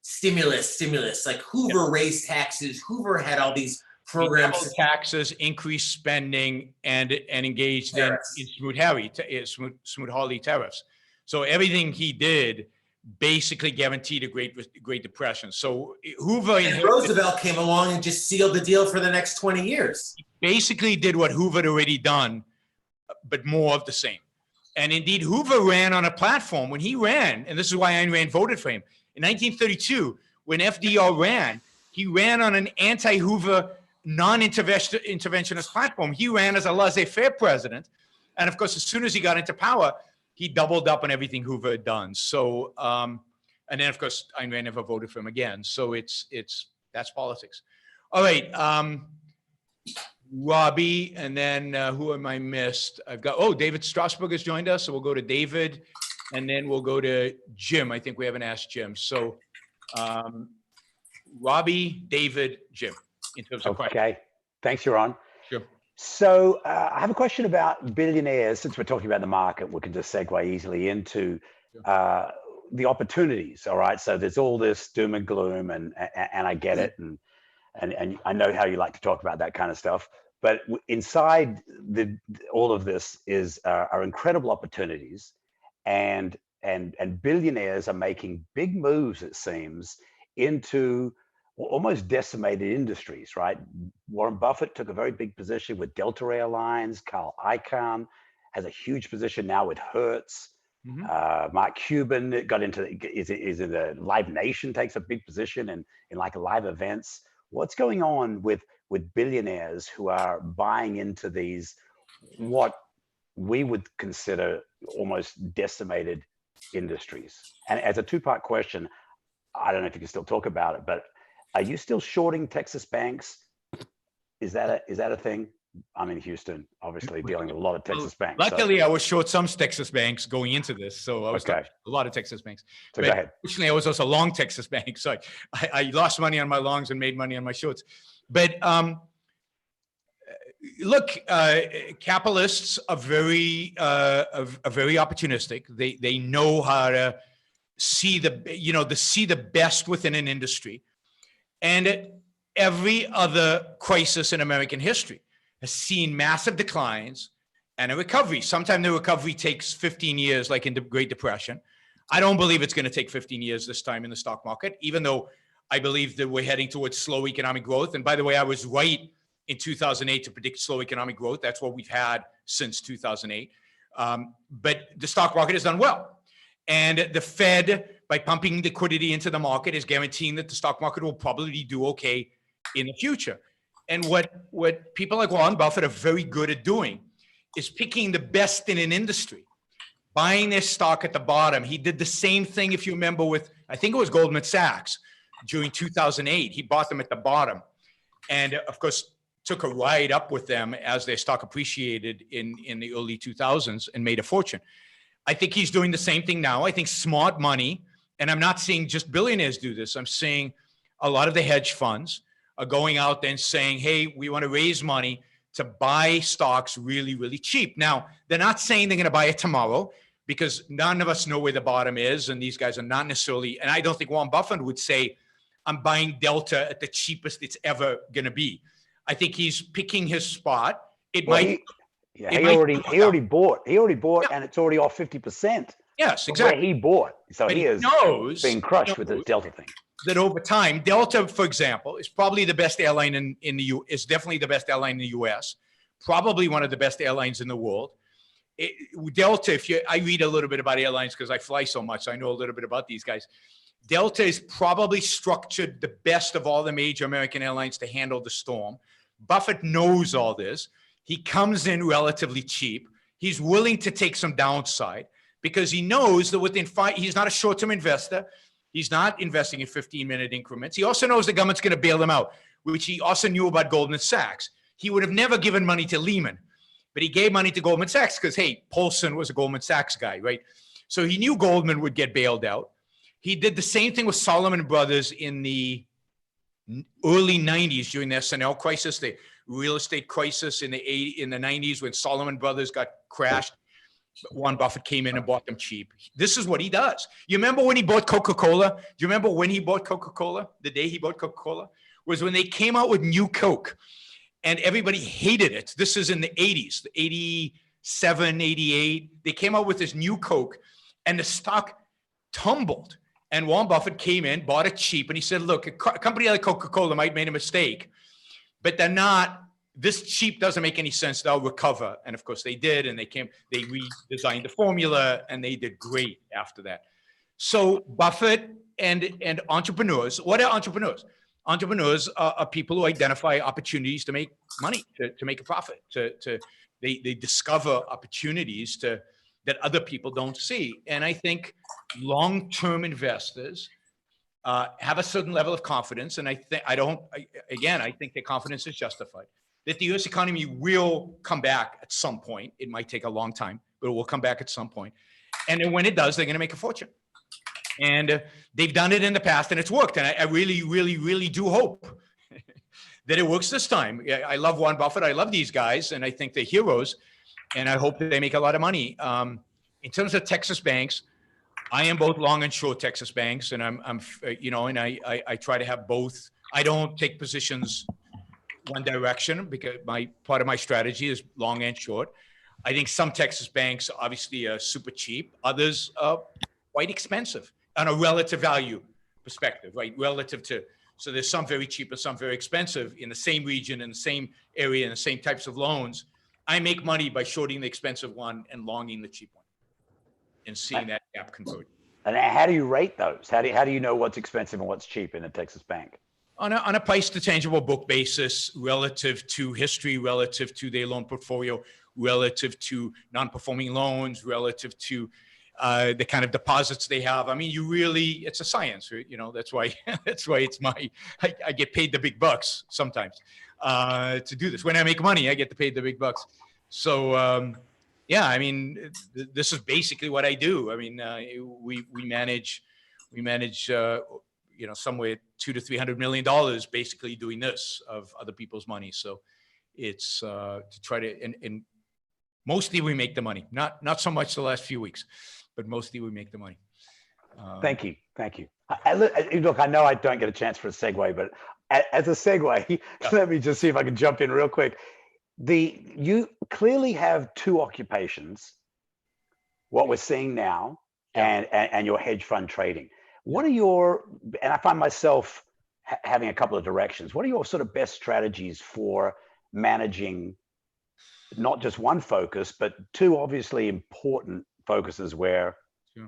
[SPEAKER 11] stimulus. Like Hoover raised taxes. Hoover had all these programs.
[SPEAKER 1] Taxes, increased spending, and engaged in Smoot-Hawley tariffs. So everything he did basically guaranteed a Great Depression. So Hoover
[SPEAKER 11] and Roosevelt came along and just sealed the deal for the next 20 years.
[SPEAKER 1] He basically did what Hoover had already done, but more of the same. And indeed, Hoover ran on a platform. When he ran, and this is why Ayn Rand voted for him, in 1932, when FDR ran, he ran on an anti-Hoover, non-interventionist platform. He ran as a laissez-faire president. And of course, as soon as he got into power, he doubled up on everything Hoover had done. So, and then of course, Ayn Rand never voted for him again. So that's politics. All right, Robbie, and then who am I missed? I've got, David Strasberg has joined us. So we'll go to David, and then we'll go to Jim. I think we haven't asked Jim. So Robbie, David, Jim, in terms of questions.
[SPEAKER 3] Okay, thanks, Yaron.
[SPEAKER 1] Sure.
[SPEAKER 3] So I have a question about billionaires. Since we're talking about the market, we can just segue easily into the opportunities. All right. So there's all this doom and gloom, and I get it, and I know how you like to talk about that kind of stuff. But inside all of this are incredible opportunities, and billionaires are making big moves, it seems, into almost decimated industries, right? Warren Buffett took a very big position with Delta Airlines. Carl Icahn has a huge position now with Hertz. Mark Cuban got into is in the Live Nation, takes a big position in like live events. What's going on with billionaires who are buying into these what we would consider almost decimated industries? And as a two-part question, I don't know if you can still talk about it, but are you still shorting Texas banks? Is that a thing? I'm in Houston, obviously dealing with a lot of Texas banks.
[SPEAKER 1] Luckily, I was short some Texas banks going into this, so I was a lot of Texas banks.
[SPEAKER 3] So go ahead.
[SPEAKER 1] Fortunately, I was also long Texas banks, so I lost money on my longs and made money on my shorts. But look, capitalists are very opportunistic. They know how to see the best within an industry. And every other crisis in American history has seen massive declines and a recovery. Sometimes the recovery takes 15 years, like in the Great Depression. I don't believe it's going to take 15 years this time in the stock market, even though I believe that we're heading towards slow economic growth. And by the way, I was right in 2008 to predict slow economic growth. That's what we've had since 2008. But the stock market has done well. And the Fed, by pumping liquidity into the market, is guaranteeing that the stock market will probably do okay in the future. And what people like Warren Buffett are very good at doing is picking the best in an industry, buying their stock at the bottom. He did the same thing, if you remember, with, I think it was Goldman Sachs during 2008. He bought them at the bottom. And of course, took a ride up with them as their stock appreciated in the early 2000s and made a fortune. I think he's doing the same thing now. I think smart money, and I'm not seeing just billionaires do this. I'm seeing a lot of the hedge funds are going out there and saying, hey, we want to raise money to buy stocks really, really cheap. Now, they're not saying they're going to buy it tomorrow because none of us know where the bottom is. And these guys are not necessarily, and I don't think Warren Buffett would say, I'm buying Delta at the cheapest it's ever going to be. I think he's picking his spot. He
[SPEAKER 3] already bought, and it's already off 50%.
[SPEAKER 1] Yes, exactly.
[SPEAKER 3] Where he bought. So
[SPEAKER 1] but
[SPEAKER 3] he is being crushed with the Delta thing.
[SPEAKER 1] That over time, Delta, for example, is probably the best airline in the U. Is definitely the best airline in the U.S. Probably one of the best airlines in the world. Delta, I read a little bit about airlines because I fly so much. So I know a little bit about these guys. Delta is probably structured the best of all the major American airlines to handle the storm. Buffett knows all this. He comes in relatively cheap. He's willing to take some downside because he knows that he's not a short-term investor. He's not investing in 15-minute increments. He also knows the government's going to bail them out, which he also knew about Goldman Sachs. He would have never given money to Lehman, but he gave money to Goldman Sachs because, hey, Paulson was a Goldman Sachs guy, right? So he knew Goldman would get bailed out. He did the same thing with Salomon Brothers in the early 90s during the S&L crisis, the real estate crisis in the 90s when Salomon Brothers got crashed. Warren Buffett came in and bought them cheap. This is what he does. You remember when he bought Coca-Cola? Do you remember when he bought Coca-Cola? The day he bought Coca-Cola was when they came out with new Coke and everybody hated it. This is in the 80s, 87, 88. They came out with this new Coke and the stock tumbled. And Warren Buffett came in, bought it cheap, and he said, look, a company like Coca-Cola might have made a mistake, but they're not, this cheap doesn't make any sense. They'll recover. And of course they did. And they redesigned the formula and they did great after that. So Buffett and entrepreneurs, what are entrepreneurs? Entrepreneurs are people who identify opportunities to make money, to make a profit, they discover opportunities that other people don't see. And I think long-term investors have a certain level of confidence. And I think their confidence is justified. That the U.S. economy will come back at some point. It might take a long time, but it will come back at some point. And then when it does, they're going to make a fortune. And they've done it in the past and it's worked. And I really, really, really do hope that it works this time. Yeah, I love Warren Buffett. I love these guys, and I think they're heroes, and I hope that they make a lot of money. In terms of Texas banks, I am both long and short Texas banks, and I'm you know, and I try to have both. I don't take positions one direction because part of my strategy is long and short. I think some Texas banks obviously are super cheap. Others are quite expensive on a relative value perspective, right? Relative to, so there's some very cheap and some very expensive in the same region, in the same area, in the same types of loans. I make money by shorting the expensive one and longing the cheap one and seeing that gap convert.
[SPEAKER 3] And how do you rate those? How do you know what's expensive and what's cheap in a Texas bank?
[SPEAKER 1] On a price to tangible book basis, relative to history, relative to their loan portfolio, relative to non-performing loans, relative to the kind of deposits they have. I mean, it's a science, right? You know, that's why I get paid the big bucks sometimes to do this. When I make money, I get paid the big bucks. So yeah, I mean, this is basically what I do. I mean, we manage you know, somewhere $200 to $300 million basically doing this of other people's money. So it's to try to, and mostly we make the money, not so much the last few weeks, but mostly we make the money.
[SPEAKER 3] Thank you. Look, I know I don't get a chance for a segue, but as a segue, let me just see if I can jump in real quick. You clearly have two occupations, what we're seeing now, and your hedge fund trading. What are and I find myself having a couple of directions. What are your sort of best strategies for managing not just one focus, but two obviously important focuses where,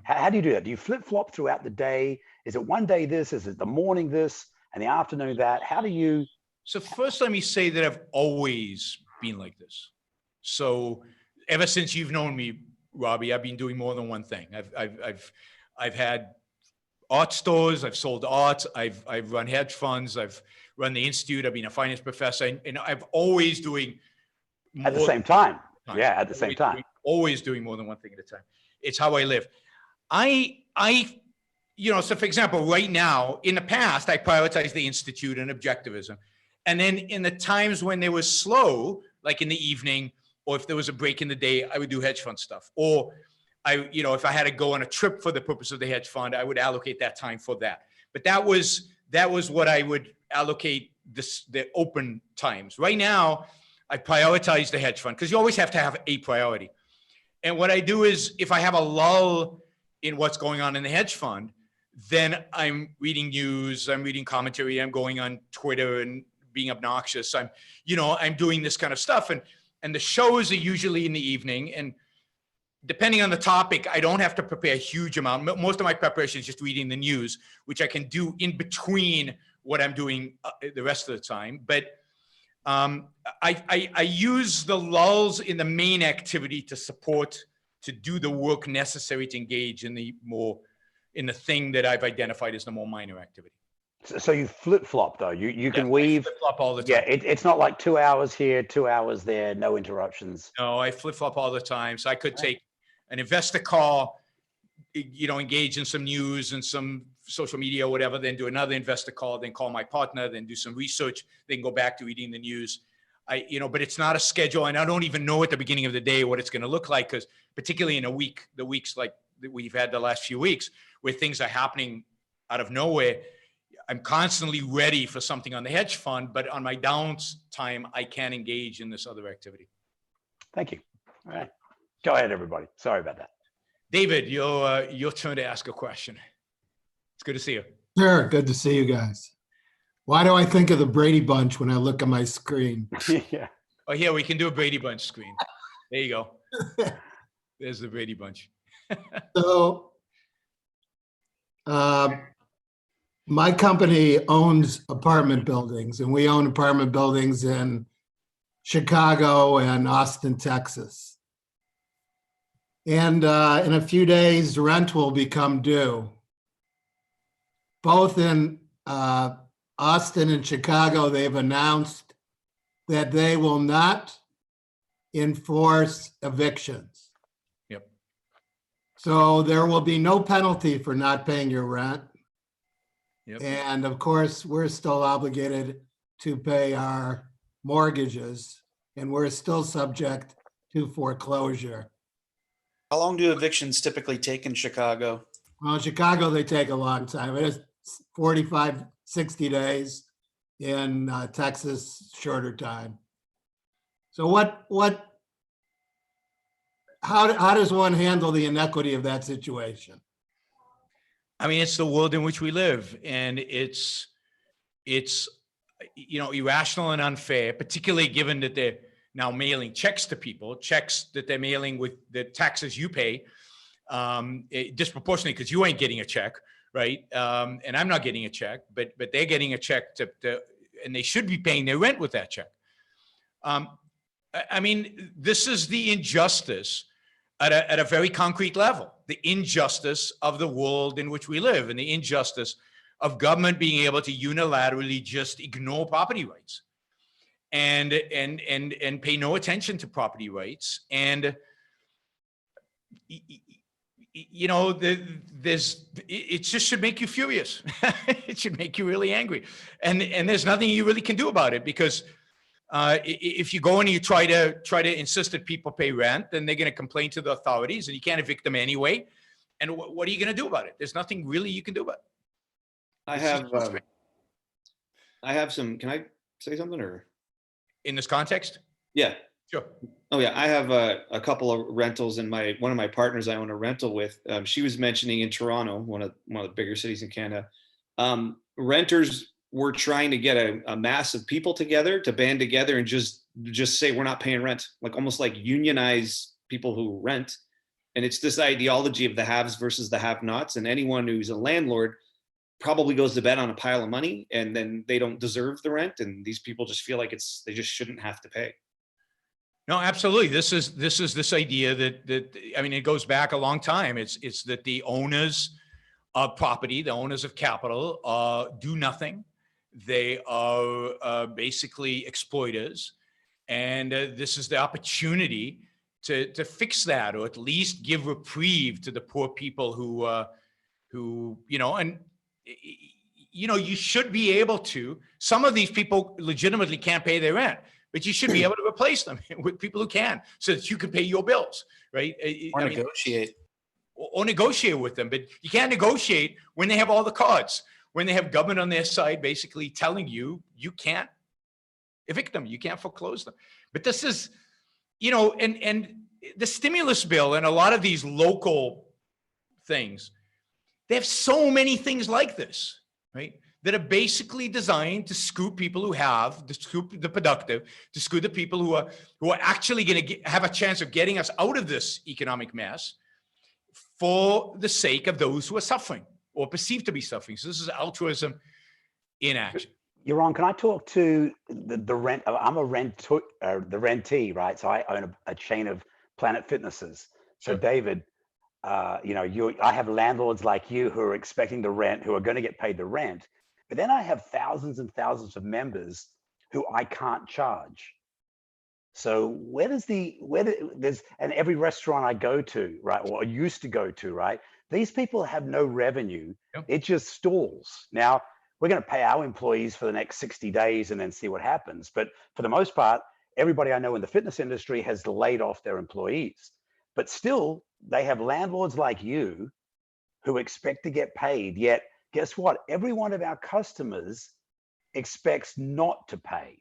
[SPEAKER 3] how do you do that? Do you flip flop throughout the day? Is it one day this, is it the morning this, and the afternoon that? How do you?
[SPEAKER 1] So first, let me say that I've always been like this. So ever since you've known me, Robbie, I've been doing more than one thing. I've had art stores, I've sold art, I've run hedge funds, I've run the institute, I've been a finance professor, and I've always doing more
[SPEAKER 3] at the same time. Yeah, at the same time.
[SPEAKER 1] Always doing more than one thing at a time. It's how I live. You know, so for example, right now, in the past, I prioritized the institute and objectivism. And then in the times when they were slow, like in the evening, or if there was a break in the day, I would do hedge fund stuff. Or you know, if I had to go on a trip for the purpose of the hedge fund, I would allocate that time for that. But that was what I would allocate the open times. Right now, I prioritize the hedge fund because you always have to have a priority. And what I do is if I have a lull in what's going on in the hedge fund, then I'm reading news, I'm reading commentary, I'm going on Twitter and being obnoxious. I'm doing this kind of stuff. And the shows are usually in the evening. And depending on the topic, I don't have to prepare a huge amount. Most of my preparation is just reading the news, which I can do in between what I'm doing the rest of the time. But I use the lulls in the main activity to do the work necessary to engage in the thing that I've identified as the more minor activity.
[SPEAKER 3] So you flip flop though. You can weave.
[SPEAKER 1] Flip flop all the time.
[SPEAKER 3] Yeah, it's not like 2 hours here, 2 hours there, no interruptions.
[SPEAKER 1] No, I flip flop all the time. So I could take an investor call, you know, engage in some news and some social media or whatever, then do another investor call, then call my partner, then do some research, then go back to reading the news. But it's not a schedule, and I don't even know at the beginning of the day what it's going to look like, because particularly in the weeks like that we've had the last few weeks, where things are happening out of nowhere, I'm constantly ready for something on the hedge fund, but on my downtime, I can engage in this other activity.
[SPEAKER 3] Thank you. All right. Go ahead, everybody. Sorry about that.
[SPEAKER 1] David, your turn to ask a question. It's good to see you.
[SPEAKER 12] Sure, good to see you guys. Why do I think of the Brady Bunch when I look at my screen?
[SPEAKER 3] Yeah.
[SPEAKER 1] Oh, yeah, we can do a Brady Bunch screen. There you go. There's the Brady Bunch.
[SPEAKER 12] So, my company owns apartment buildings, and we own apartment buildings in Chicago and Austin, Texas. And in a few days, rent will become due. Both in Austin and Chicago, they've announced that they will not enforce evictions.
[SPEAKER 1] Yep.
[SPEAKER 12] So there will be no penalty for not paying your rent.
[SPEAKER 1] Yep.
[SPEAKER 12] And of course, we're still obligated to pay our mortgages, and we're still subject to foreclosure.
[SPEAKER 6] How long do evictions typically take in Chicago?
[SPEAKER 12] Well, in Chicago, they take a long time. It is 45, 60 days. In Texas, shorter time. So how does one handle the inequity of that situation?
[SPEAKER 1] I mean, it's the world in which we live, and it's irrational and unfair, particularly given that they're now mailing checks to people, checks that they're mailing with the taxes you pay, disproportionately because you ain't getting a check, right? And I'm not getting a check, but they're getting a check and they should be paying their rent with that check. I mean, this is the injustice at a very concrete level, the injustice of the world in which we live, and the injustice of government being able to unilaterally just ignore property rights and pay no attention to property rights. And it just should make you furious. It should make you really angry. And there's nothing you really can do about it, because if you go and you try to insist that people pay rent, then they're going to complain to the authorities, and you can't evict them anyway. And what are you going to do about it? There's nothing really you can do about it.
[SPEAKER 10] I have some, can I say something, or?
[SPEAKER 1] In this context?
[SPEAKER 10] Yeah.
[SPEAKER 1] Sure.
[SPEAKER 10] Oh yeah, I have a couple of rentals, and one of my partners I own a rental with. She was mentioning in Toronto, one of the bigger cities in Canada, renters were trying to get a mass of people together to band together and just say we're not paying rent, like almost like unionize people who rent. And it's this ideology of the haves versus the have-nots, and anyone who's a landlord probably goes to bed on a pile of money, and then they don't deserve the rent, and these people just feel like they just shouldn't have to pay.
[SPEAKER 1] No, absolutely. This is this idea that I mean, it goes back a long time. It's that the owners of property, the owners of capital, do nothing. They are basically exploiters, and this is the opportunity to fix that, or at least give reprieve to the poor people who you should be able to. Some of these people legitimately can't pay their rent, but you should be able to replace them with people who can, so that you can pay your bills, right?
[SPEAKER 6] Or negotiate.
[SPEAKER 1] Or negotiate with them, but you can't negotiate when they have all the cards, when they have government on their side basically telling you you can't evict them, you can't foreclose them. But this is, and the stimulus bill and a lot of these local things, they have so many things like this, right? That are basically designed to scoop people who have, to scoop the productive, to scoop the people who are actually going to have a chance of getting us out of this economic mess, for the sake of those who are suffering or perceived to be suffering. So this is altruism in action.
[SPEAKER 3] Yaron, can I talk to the rent? I'm the rentee, right? So I own a chain of Planet Fitnesses. So
[SPEAKER 1] Sure.
[SPEAKER 3] David, I have landlords like you who are expecting the rent, who are going to get paid the rent. But then I have thousands and thousands of members who I can't charge. So and every restaurant I go to, right, or used to go to, right, these people have no revenue.
[SPEAKER 1] Yep.
[SPEAKER 3] It just stalls. Now, we're going to pay our employees for the next 60 days and then see what happens. But for the most part, everybody I know in the fitness industry has laid off their employees. But still, they have landlords like you who expect to get paid. Yet, guess what? Every one of our customers expects not to pay.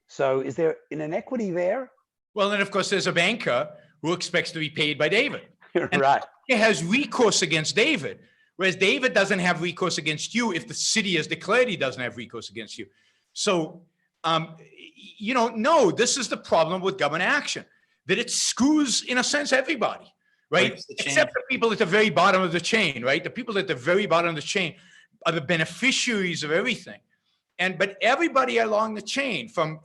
[SPEAKER 3] So is there an inequity there?
[SPEAKER 1] Well, then of course there's a banker who expects to be paid by David.
[SPEAKER 3] Right.
[SPEAKER 1] He has recourse against David, whereas David doesn't have recourse against you if the city has declared he doesn't have recourse against you. So, no, this is the problem with government action, that it screws, in a sense, everybody, right? Except the people at the very bottom of the chain, right? The people at the very bottom of the chain are the beneficiaries of everything. But everybody along the chain, from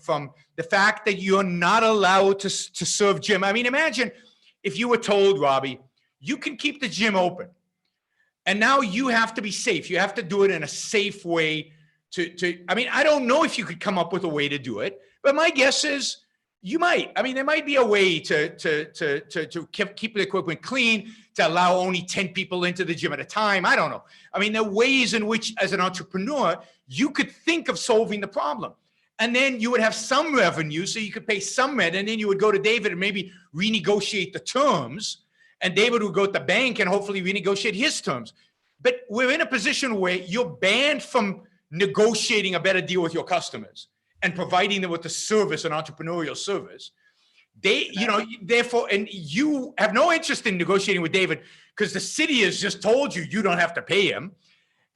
[SPEAKER 1] the fact that you're not allowed to serve gym. I mean, imagine if you were told, Robbie, you can keep the gym open, and now you have to be safe. You have to do it in a safe way. I mean, I don't know if you could come up with a way to do it, but my guess is you might. I mean, there might be a way to keep the equipment clean, to allow only 10 people into the gym at a time. I don't know. I mean, there are ways in which, as an entrepreneur, you could think of solving the problem. And then you would have some revenue, so you could pay some rent, and then you would go to David and maybe renegotiate the terms, and David would go to the bank and hopefully renegotiate his terms. But we're in a position where you're banned from negotiating a better deal with your customers and providing them with a service, an entrepreneurial service. Therefore, and you have no interest in negotiating with David because the city has just told you you don't have to pay him.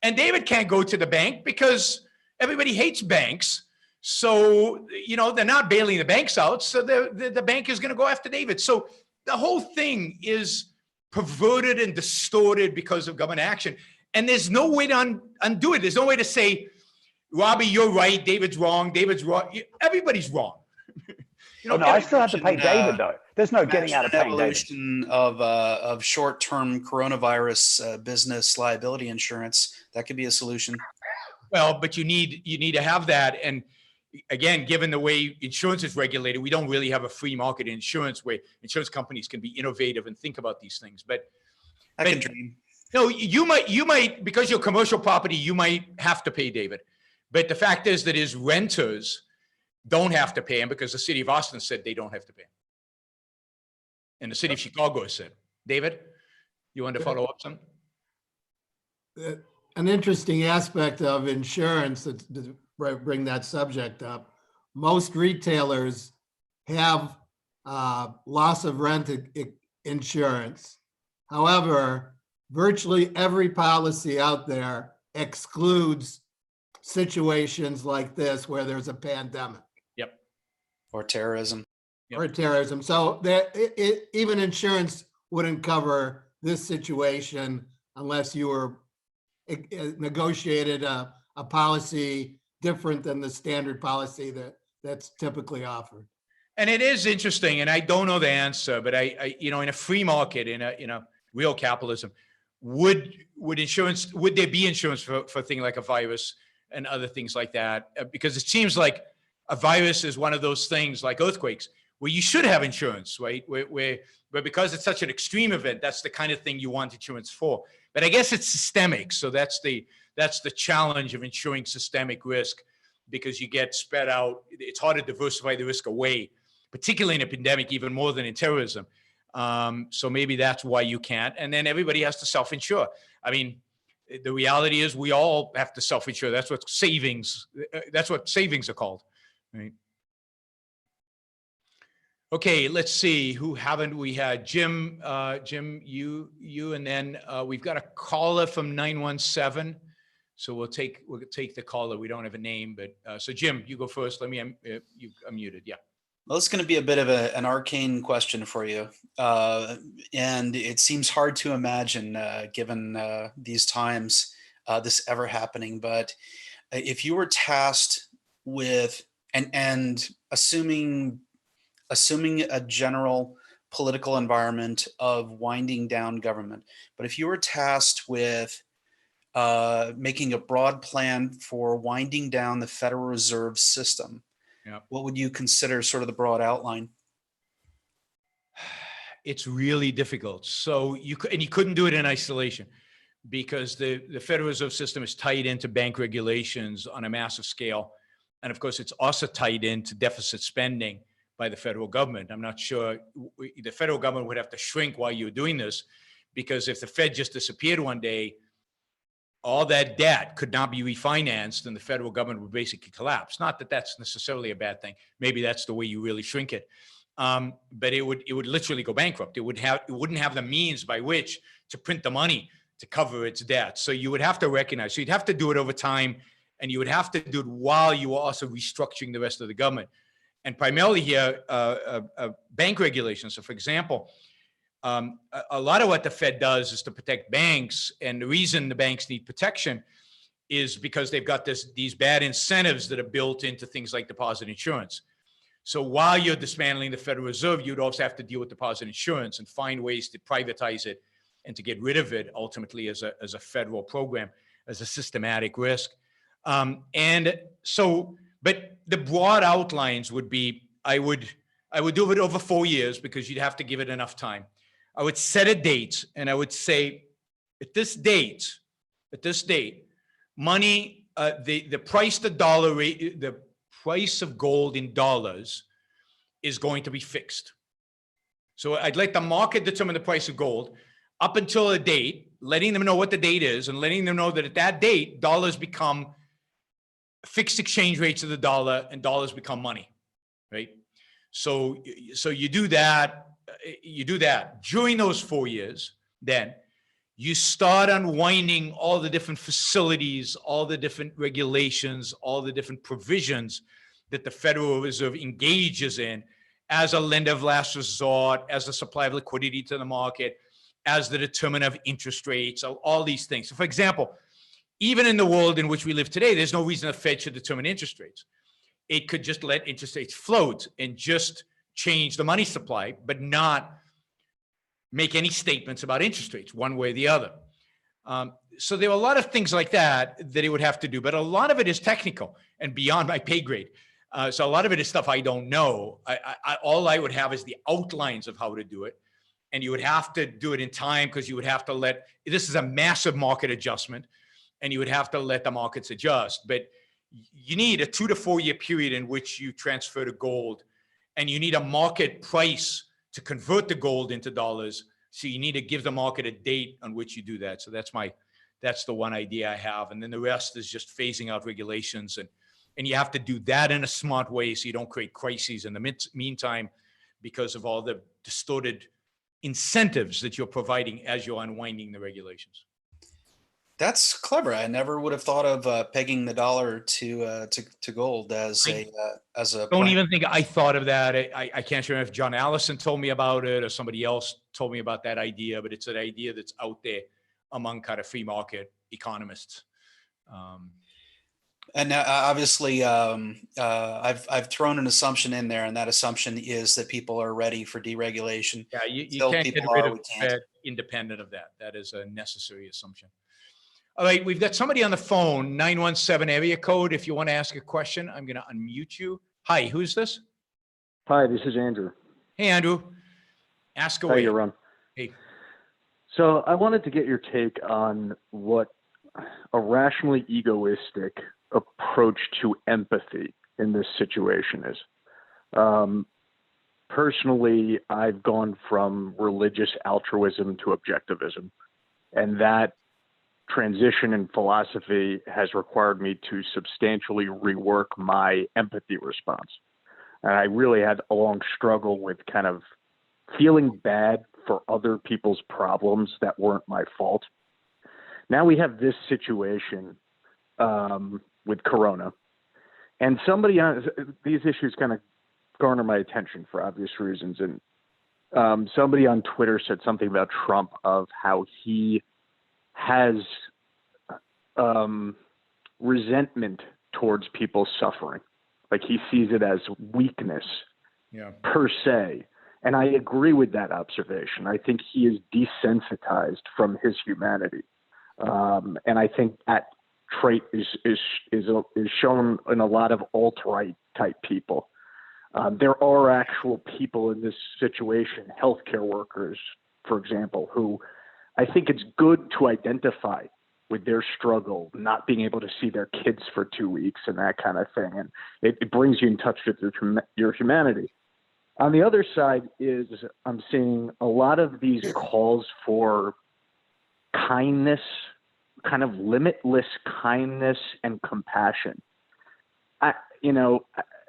[SPEAKER 1] And David can't go to the bank because everybody hates banks. So, they're not bailing the banks out. So the bank is going to go after David. So the whole thing is perverted and distorted because of government action. And there's no way to undo it. There's no way to say, Robbie, you're right. David's wrong. David's wrong. Everybody's wrong.
[SPEAKER 3] No, I still have to pay David, though. There's no getting out of paying David.
[SPEAKER 6] Evolution of short-term coronavirus business liability insurance. That could be a solution.
[SPEAKER 1] Well, but you need to have that. And again, given the way insurance is regulated, we don't really have a free market in insurance where insurance companies can be innovative and think about these things. But
[SPEAKER 6] I can dream.
[SPEAKER 1] No, you might, because you're commercial property, you might have to pay David. But the fact is that his renters don't have to pay him because the city of Austin said they don't have to pay him. And the city of Chicago said. David, you want to follow up some?
[SPEAKER 12] An interesting aspect of insurance, to bring that subject up, most retailers have loss of rent insurance. However, virtually every policy out there excludes situations like this where there's a pandemic.
[SPEAKER 1] Yep.
[SPEAKER 6] Or terrorism.
[SPEAKER 1] Yep.
[SPEAKER 12] Or terrorism. So even insurance wouldn't cover this situation unless you were negotiated a policy different than the standard policy that's typically offered.
[SPEAKER 1] And it is interesting, and I don't know the answer, but I in a free market, in a real capitalism, would there be insurance for a thing like a virus and other things like that? Because it seems like a virus is one of those things like earthquakes where you should have insurance, right? Where because it's such an extreme event, that's the kind of thing you want insurance for. But I guess it's systemic, so that's the challenge of insuring systemic risk, because you get spread out. It's hard to diversify the risk away, particularly in a pandemic, even more than in terrorism. So maybe that's why you can't. And then everybody has to self-insure. I mean, the reality is we all have to self-insure. That's what savings are called, right? Okay, let's see. Who haven't we had? Jim, you, and then we've got a caller from 917. So we'll take the caller. We don't have a name, but so Jim, you go first. Let me, you unmuted. Yeah.
[SPEAKER 6] Well, it's going to be a bit of an arcane question for you. And it seems hard to imagine, given these times, this ever happening. But if you were tasked with, and assuming a general political environment of winding down government, but if you were tasked with making a broad plan for winding down the Federal Reserve System, what would you consider sort of the broad outline?
[SPEAKER 1] It's really difficult. So you couldn't do it in isolation, because the Federal Reserve System is tied into bank regulations on a massive scale. And of course, it's also tied into deficit spending by the federal government. I'm not sure the federal government would have to shrink while you're doing this, because if the Fed just disappeared one day, all that debt could not be refinanced and the federal government would basically collapse. Not that that's necessarily a bad thing. Maybe that's the way you really shrink it. But it would literally go bankrupt. It wouldn't have the means by which to print the money to cover its debt. So you would have to recognize, so you'd have to do it over time, and you would have to do it while you were also restructuring the rest of the government. And primarily here, bank regulations. So for example, a lot of what the Fed does is to protect banks. And the reason the banks need protection is because they've got these bad incentives that are built into things like deposit insurance. So while you're dismantling the Federal Reserve, you'd also have to deal with deposit insurance and find ways to privatize it and to get rid of it ultimately as a federal program, as a systematic risk. But the broad outlines would be, I would do it over 4 years, because you'd have to give it enough time. I would set a date, and I would say, at this date, money, the price to dollar rate, the price of gold in dollars is going to be fixed. So I'd let the market determine the price of gold up until a date, letting them know what the date is and letting them know that at that date, dollars become fixed exchange rates of the dollar and dollars become money, right? So you do that during those 4 years. Then you start unwinding all the different facilities, all the different regulations, all the different provisions that the Federal Reserve engages in as a lender of last resort, as a supply of liquidity to the market, as the determiner of interest rates, all these things. So for example, even in the world in which we live today, there's no reason the Fed should determine interest rates. It could just let interest rates float and just change the money supply, but not make any statements about interest rates one way or the other. So there are a lot of things like that it would have to do, but a lot of it is technical and beyond my pay grade. So a lot of it is stuff I don't know. All I would have is the outlines of how to do it. And you would have to do it in time because you would have to this is a massive market adjustment and you would have to let the markets adjust. But you need a 2 to 4 year period in which you transfer to gold, and you need a market price to convert the gold into dollars. So you need to give the market a date on which you do that. So that's the one idea I have. And then the rest is just phasing out regulations. And you have to do that in a smart way so you don't create crises in the meantime because of all the distorted incentives that you're providing as you're unwinding the regulations.
[SPEAKER 6] That's clever. I never would have thought of pegging the dollar to gold as a
[SPEAKER 1] Don't
[SPEAKER 6] plan.
[SPEAKER 1] even think I thought of that. I can't remember if John Allison told me about it or somebody else told me about that idea, but it's an idea that's out there among kind of free market economists.
[SPEAKER 6] And obviously, I've thrown an assumption in there, and that assumption is that people are ready for deregulation.
[SPEAKER 1] Yeah, you
[SPEAKER 6] Until
[SPEAKER 1] can't get
[SPEAKER 6] people
[SPEAKER 1] rid
[SPEAKER 6] are,
[SPEAKER 1] of
[SPEAKER 6] we
[SPEAKER 1] the
[SPEAKER 6] can't.
[SPEAKER 1] Fed independent of that. That is a necessary assumption. All right, we've got somebody on the phone, 917 area code. If you want to ask a question, I'm going to unmute you. Hi, who's this?
[SPEAKER 13] Hi, this is Andrew.
[SPEAKER 1] Hey, Andrew. Ask away.
[SPEAKER 13] Hi, Yaron.
[SPEAKER 1] Hey.
[SPEAKER 13] So I wanted to get your take on what a rationally egoistic approach to empathy in this situation is. Personally, I've gone from religious altruism to objectivism, and that transition in philosophy has required me to substantially rework my empathy response. And I really had a long struggle with kind of feeling bad for other people's problems that weren't my fault. Now we have this situation with Corona, and these issues kind of garner my attention for obvious reasons. And somebody on Twitter said something about Trump of how he has resentment towards people suffering. Like he sees it as weakness per se. And I agree with that observation. I think he is desensitized from his humanity. And I think that trait is shown in a lot of alt-right type people. There are actual people in this situation, healthcare workers, for example, who I think it's good to identify with their struggle, not being able to see their kids for 2 weeks and that kind of thing. And it brings you in touch with your humanity. On the other side is I'm seeing a lot of these calls for kindness, kind of limitless kindness and compassion.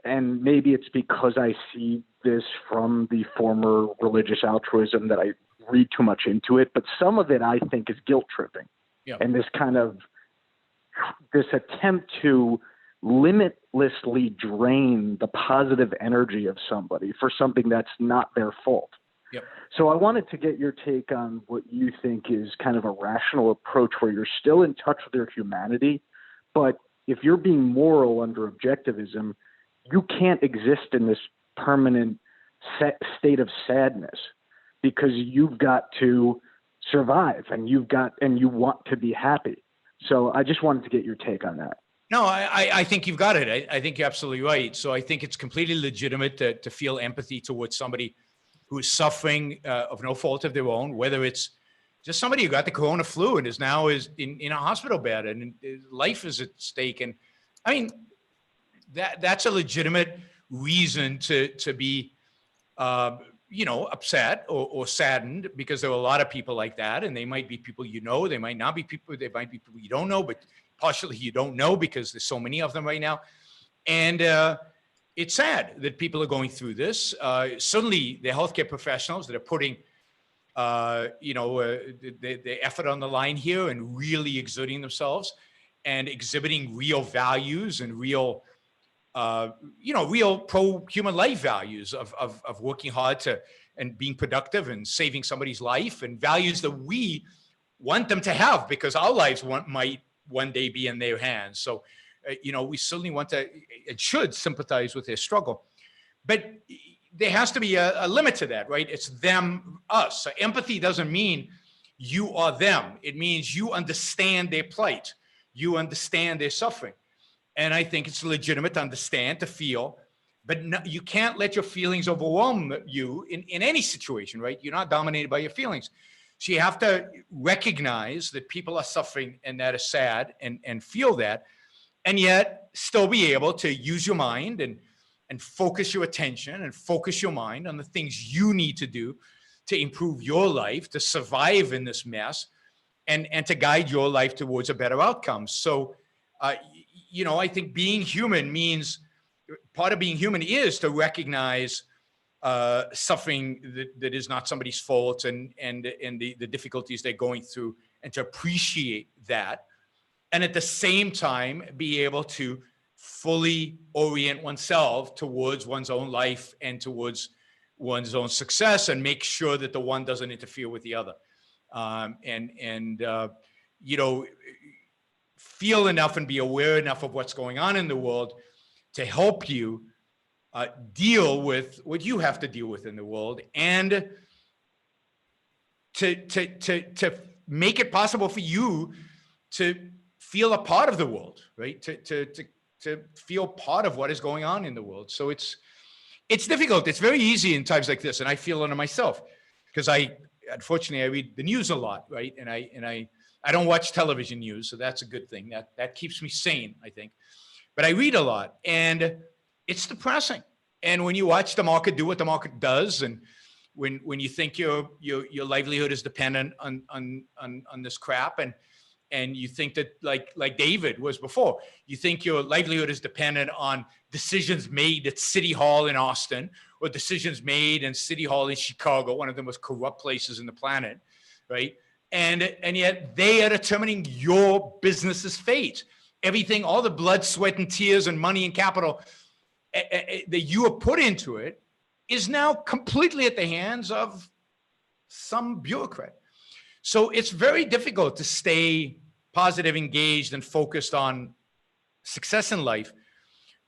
[SPEAKER 13] And maybe it's because I see this from the former religious altruism that I read too much into it, but some of it I think is guilt tripping.
[SPEAKER 1] Yeah.
[SPEAKER 13] And this attempt to limitlessly drain the positive energy of somebody for something that's not their fault.
[SPEAKER 1] Yep.
[SPEAKER 13] So I wanted to get your take on what you think is kind of a rational approach where you're still in touch with your humanity, but if you're being moral under objectivism, you can't exist in this permanent state of sadness because you've got to survive and you want to be happy. So I just wanted to get your take on that.
[SPEAKER 1] No, I think you've got it. I think you're absolutely right. So I think it's completely legitimate to feel empathy towards somebody who is suffering of no fault of their own, whether it's just somebody who got the corona flu and is now in a hospital bed and his life is at stake. And I mean, that's a legitimate reason to be, upset or saddened, because there are a lot of people like that, and they might be people you know, they might not be people, they might be people you don't know, but partially you don't know because there's so many of them right now. And it's sad that people are going through this. Certainly the healthcare professionals that are putting the effort on the line here and really exerting themselves and exhibiting real values and real real pro-human life values of working hard and being productive and saving somebody's life, and values that we want them to have because our lives might one day be in their hands. So, we certainly want to and should sympathize with their struggle. But there has to be a limit to that, right? It's them, us. So empathy doesn't mean you are them. It means you understand their plight. You understand their suffering. And I think it's legitimate to understand, to feel, but no, you can't let your feelings overwhelm you in any situation, right? You're not dominated by your feelings. So you have to recognize that people are suffering and that is sad, and feel that, and yet still be able to use your mind and focus your attention and focus your mind on the things you need to do to improve your life, to survive in this mess, and to guide your life towards a better outcome. So, I think being human means, part of being human is to recognize suffering that is not somebody's fault, and the difficulties they're going through, and to appreciate that. And at the same time, be able to fully orient oneself towards one's own life and towards one's own success, and make sure that the one doesn't interfere with the other. Feel enough and be aware enough of what's going on in the world to help you deal with what you have to deal with in the world, and to make it possible for you to feel a part of the world, right? To feel part of what is going on in the world. So it's difficult. It's very easy in times like this, and I feel it myself, because unfortunately I read the news a lot, right? And I don't watch television news, so that's a good thing. That keeps me sane, I think. But I read a lot, and it's depressing. And when you watch the market do what the market does, and when you think your livelihood is dependent on this crap, and you think that like David was before, you think your livelihood is dependent on decisions made at City Hall in Austin, or decisions made in City Hall in Chicago, one of the most corrupt places in the planet, right? And yet they are determining your business's fate. Everything, all the blood, sweat, and tears, and money and capital that you have put into it is now completely at the hands of some bureaucrat. So it's very difficult to stay positive, engaged, and focused on success in life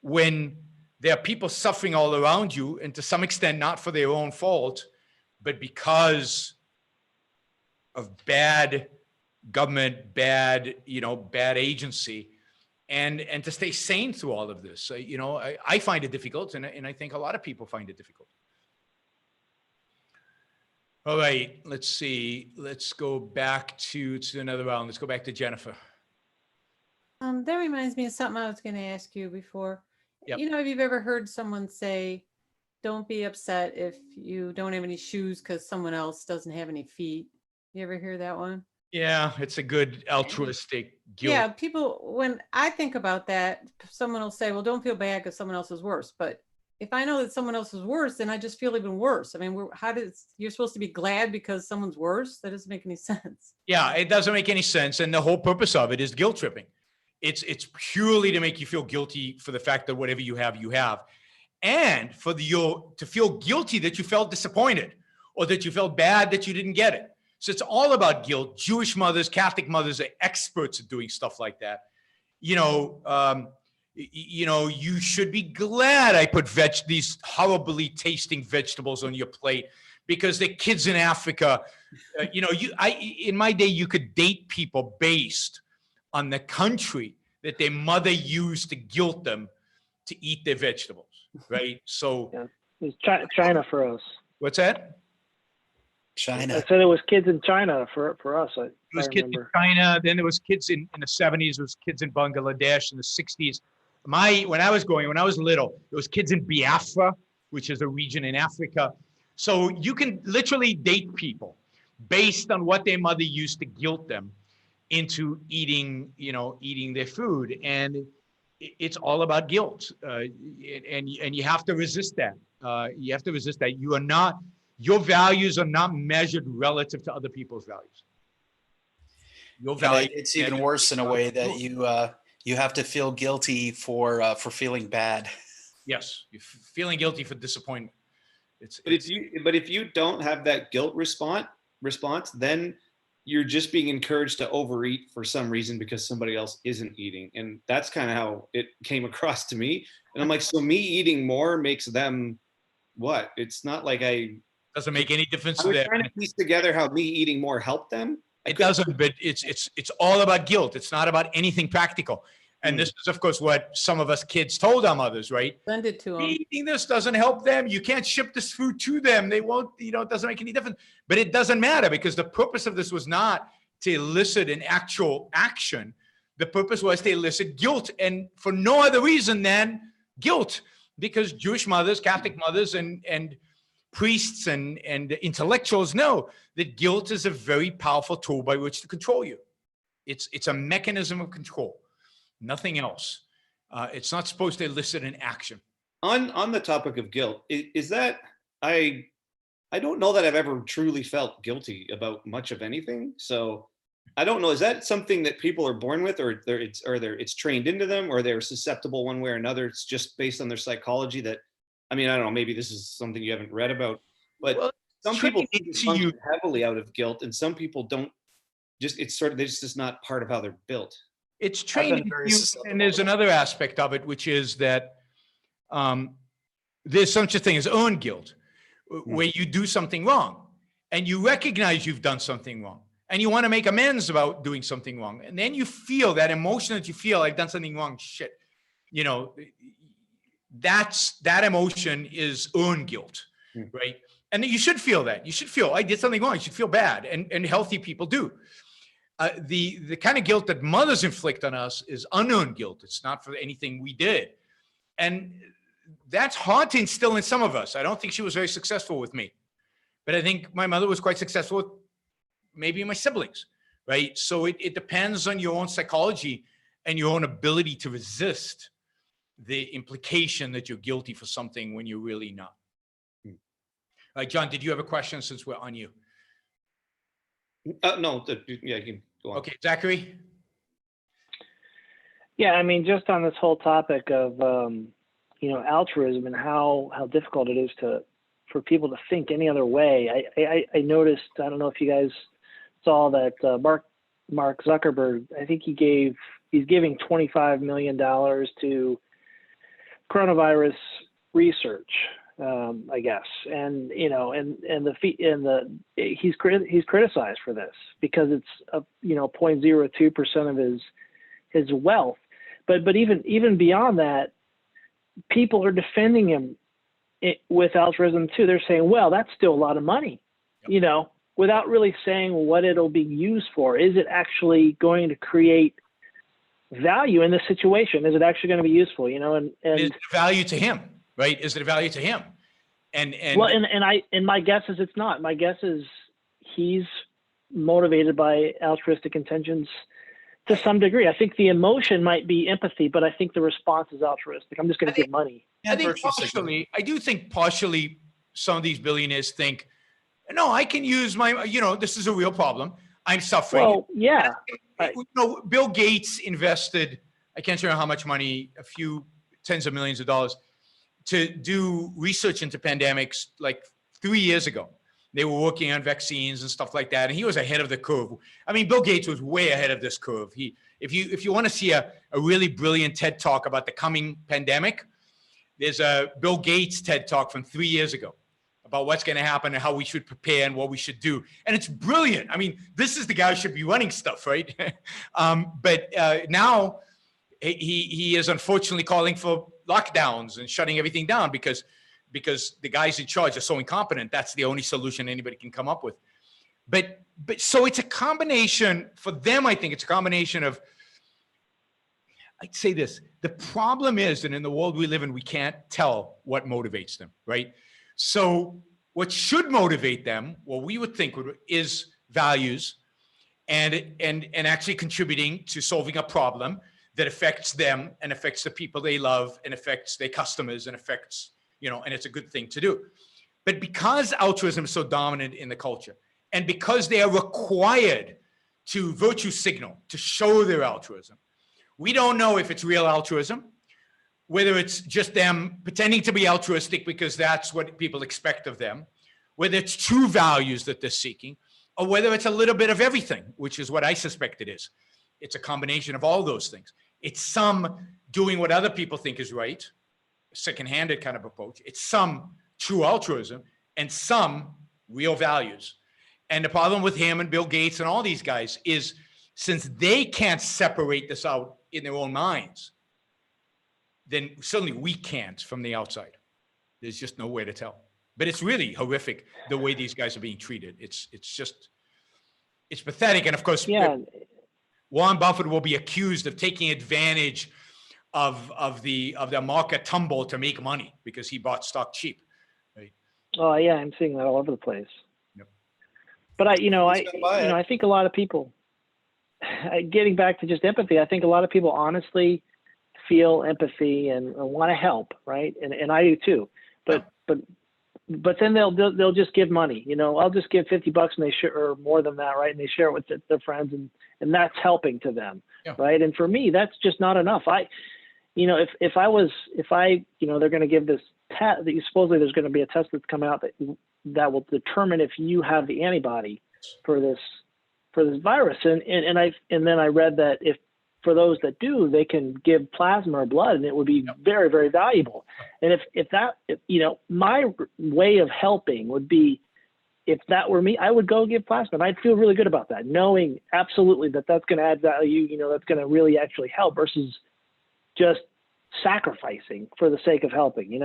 [SPEAKER 1] when there are people suffering all around you, and to some extent not for their own fault, but because of bad government, bad agency, and to stay sane through all of this. I find it difficult, and I think a lot of people find it difficult. All right, let's see. Let's go back to another round. Let's go back to Jennifer.
[SPEAKER 5] That reminds me of something I was going to ask you before.
[SPEAKER 1] Yep.
[SPEAKER 5] If you've ever heard someone say, don't be upset if you don't have any shoes because someone else doesn't have any feet. You ever hear that one?
[SPEAKER 1] Yeah, it's a good altruistic guilt.
[SPEAKER 5] Yeah, people, when I think about that, someone will say, well, don't feel bad because someone else is worse. But if I know that someone else is worse, then I just feel even worse. I mean, you're supposed to be glad because someone's worse? That doesn't make any sense.
[SPEAKER 1] Yeah, it doesn't make any sense. And the whole purpose of it is guilt tripping. It's purely to make you feel guilty for the fact that whatever you have, and to feel guilty that you felt disappointed, or that you felt bad that you didn't get it. So it's all about guilt. Jewish mothers, Catholic mothers are experts at doing stuff like that. You should be glad I put these horribly tasting vegetables on your plate because they're kids in Africa. In my day, you could date people based on the country that their mother used to guilt them to eat their vegetables, right? So
[SPEAKER 2] yeah, it's China for us.
[SPEAKER 1] What's that?
[SPEAKER 6] China.
[SPEAKER 2] I said it was kids in China for us.
[SPEAKER 1] It was kids in China. Then there was kids in the 70s. There was kids in Bangladesh in the 60s. when I was little, there was kids in Biafra, which is a region in Africa. So you can literally date people based on what their mother used to guilt them into eating their food. And it's all about guilt. And you have to resist that. You have to resist that. Your values are not measured relative to other people's values. Your value.
[SPEAKER 6] It's even worse in a way that you have to feel guilty for feeling bad.
[SPEAKER 1] Yes, you're feeling guilty for disappointment.
[SPEAKER 10] But if you don't have that guilt response, then you're just being encouraged to overeat for some reason because somebody else isn't eating, and that's kind of how it came across to me. And I'm like, so me eating more makes them what? It's not like
[SPEAKER 1] doesn't make any difference
[SPEAKER 10] I
[SPEAKER 1] to
[SPEAKER 10] was
[SPEAKER 1] them.
[SPEAKER 10] trying to piece together how me eating more helped them.
[SPEAKER 1] It doesn't, but it's all about guilt. It's not about anything practical. And this is, of course, what some of us kids told our mothers, right?
[SPEAKER 5] Send it to them.
[SPEAKER 1] Eating this doesn't help them. You can't ship this food to them. They won't, it doesn't make any difference. But it doesn't matter because the purpose of this was not to elicit an actual action. The purpose was to elicit guilt, and for no other reason than guilt, because Jewish mothers, Catholic mothers, and priests and intellectuals know that guilt is a very powerful tool by which to control you. It's a mechanism of control. Nothing else. It's not supposed to elicit an action.
[SPEAKER 10] On the topic of guilt, is that I don't know that I've ever truly felt guilty about much of anything. So I don't know. Is that something that people are born with, or it's trained into them, or they're susceptible one way or another? It's just based on their psychology. That, I mean, I don't know. Maybe this is something you haven't read about, but some people function heavily out of guilt, and some people don't. It's just not part of how they're built.
[SPEAKER 1] It's training you, and there's another aspect of it, which is that there's such a thing as earned guilt, where you do something wrong, and you recognize you've done something wrong, and you want to make amends about doing something wrong, and then you feel that emotion that you feel, I've done something wrong, shit, that emotion is earned guilt, right? And you should feel that. You should feel, I did something wrong. You should feel bad, and healthy people do. The kind of guilt that mothers inflict on us is unearned guilt. It's not for anything we did. And that's hard to instill in some of us. I don't think she was very successful with me, but I think my mother was quite successful with maybe my siblings, right? So it depends on your own psychology and your own ability to resist the implication that you're guilty for something when you're really not. John, did you have a question since we're on you?
[SPEAKER 10] No, yeah, you can go on.
[SPEAKER 1] Okay, Zachary?
[SPEAKER 2] Yeah, I mean, just on this whole topic of, altruism and how difficult it is for people to think any other way. I noticed, I don't know if you guys saw that Mark Zuckerberg, I think he's giving $25 million to coronavirus research. I guess, and he's criticized for this because it's 0.02% of his wealth, but even beyond that, people are defending him with altruism too. They're saying, well, that's still a lot of money, without really saying what it'll be used for. Is it actually going to create value in this situation? Is it actually going to be useful? And
[SPEAKER 1] is it value to him? Right? Is it a value to him? And
[SPEAKER 2] my guess is it's not. My guess is he's motivated by altruistic intentions to some degree. I think the emotion might be empathy, but I think the response is altruistic. I'm just going to give money.
[SPEAKER 1] I do think partially some of these billionaires think, no, I can use my, this is a real problem. I'm suffering.
[SPEAKER 2] Well, yeah.
[SPEAKER 1] Bill Gates invested, I can't remember how much money, a few tens of millions of dollars, to do research into pandemics like 3 years ago. They were working on vaccines and stuff like that, and he was ahead of the curve. I mean, Bill Gates was way ahead of this curve. If you want to see a really brilliant TED Talk about the coming pandemic, there's a Bill Gates TED Talk from 3 years ago about what's going to happen and how we should prepare and what we should do. And it's brilliant. I mean, this is the guy who should be running stuff, right? But now he is unfortunately calling for lockdowns and shutting everything down because the guys in charge are so incompetent. That's the only solution anybody can come up with. But so it's a combination for them. I think it's a combination of I'd say this, the problem is that in the world we live in, we can't tell what motivates them, right? So what should motivate them, what we would think is values and actually contributing to solving a problem that affects them and affects the people they love and affects their customers and affects, and it's a good thing to do. But because altruism is so dominant in the culture, and because they are required to virtue signal, to show their altruism, we don't know if it's real altruism, whether it's just them pretending to be altruistic because that's what people expect of them, whether it's true values that they're seeking, or whether it's a little bit of everything, which is what I suspect it is. It's a combination of all those things. It's some doing what other people think is right, second-handed kind of approach. It's some true altruism and some real values. And the problem with him and Bill Gates and all these guys is, since they can't separate this out in their own minds, then certainly we can't from the outside. There's just no way to tell. But it's really horrific the way these guys are being treated. It's pathetic. And of course, Warren Buffett will be accused of taking advantage of the market tumble to make money because he bought stock cheap. Right?
[SPEAKER 2] Oh yeah, I'm seeing that all over the place.
[SPEAKER 1] Yep.
[SPEAKER 2] But I think a lot of people, getting back to just empathy, I think a lot of people honestly feel empathy and want to help, right? And I do too. But then they'll just give money. I'll just give $50 and they share, or more than that, right? And they share it with their friends, and that's helping to them, right? And for me, that's just not enough. If they're going to give this test, supposedly there's going to be a test that's come out that will determine if you have the antibody for this virus, and then I read that if for those that do, they can give plasma or blood, and it would be very, very valuable. And if my way of helping would be, if that were me, I would go give plasma, and I'd feel really good about that, knowing absolutely that that's going to add value, that's going to really actually help versus just sacrificing for the sake of helping,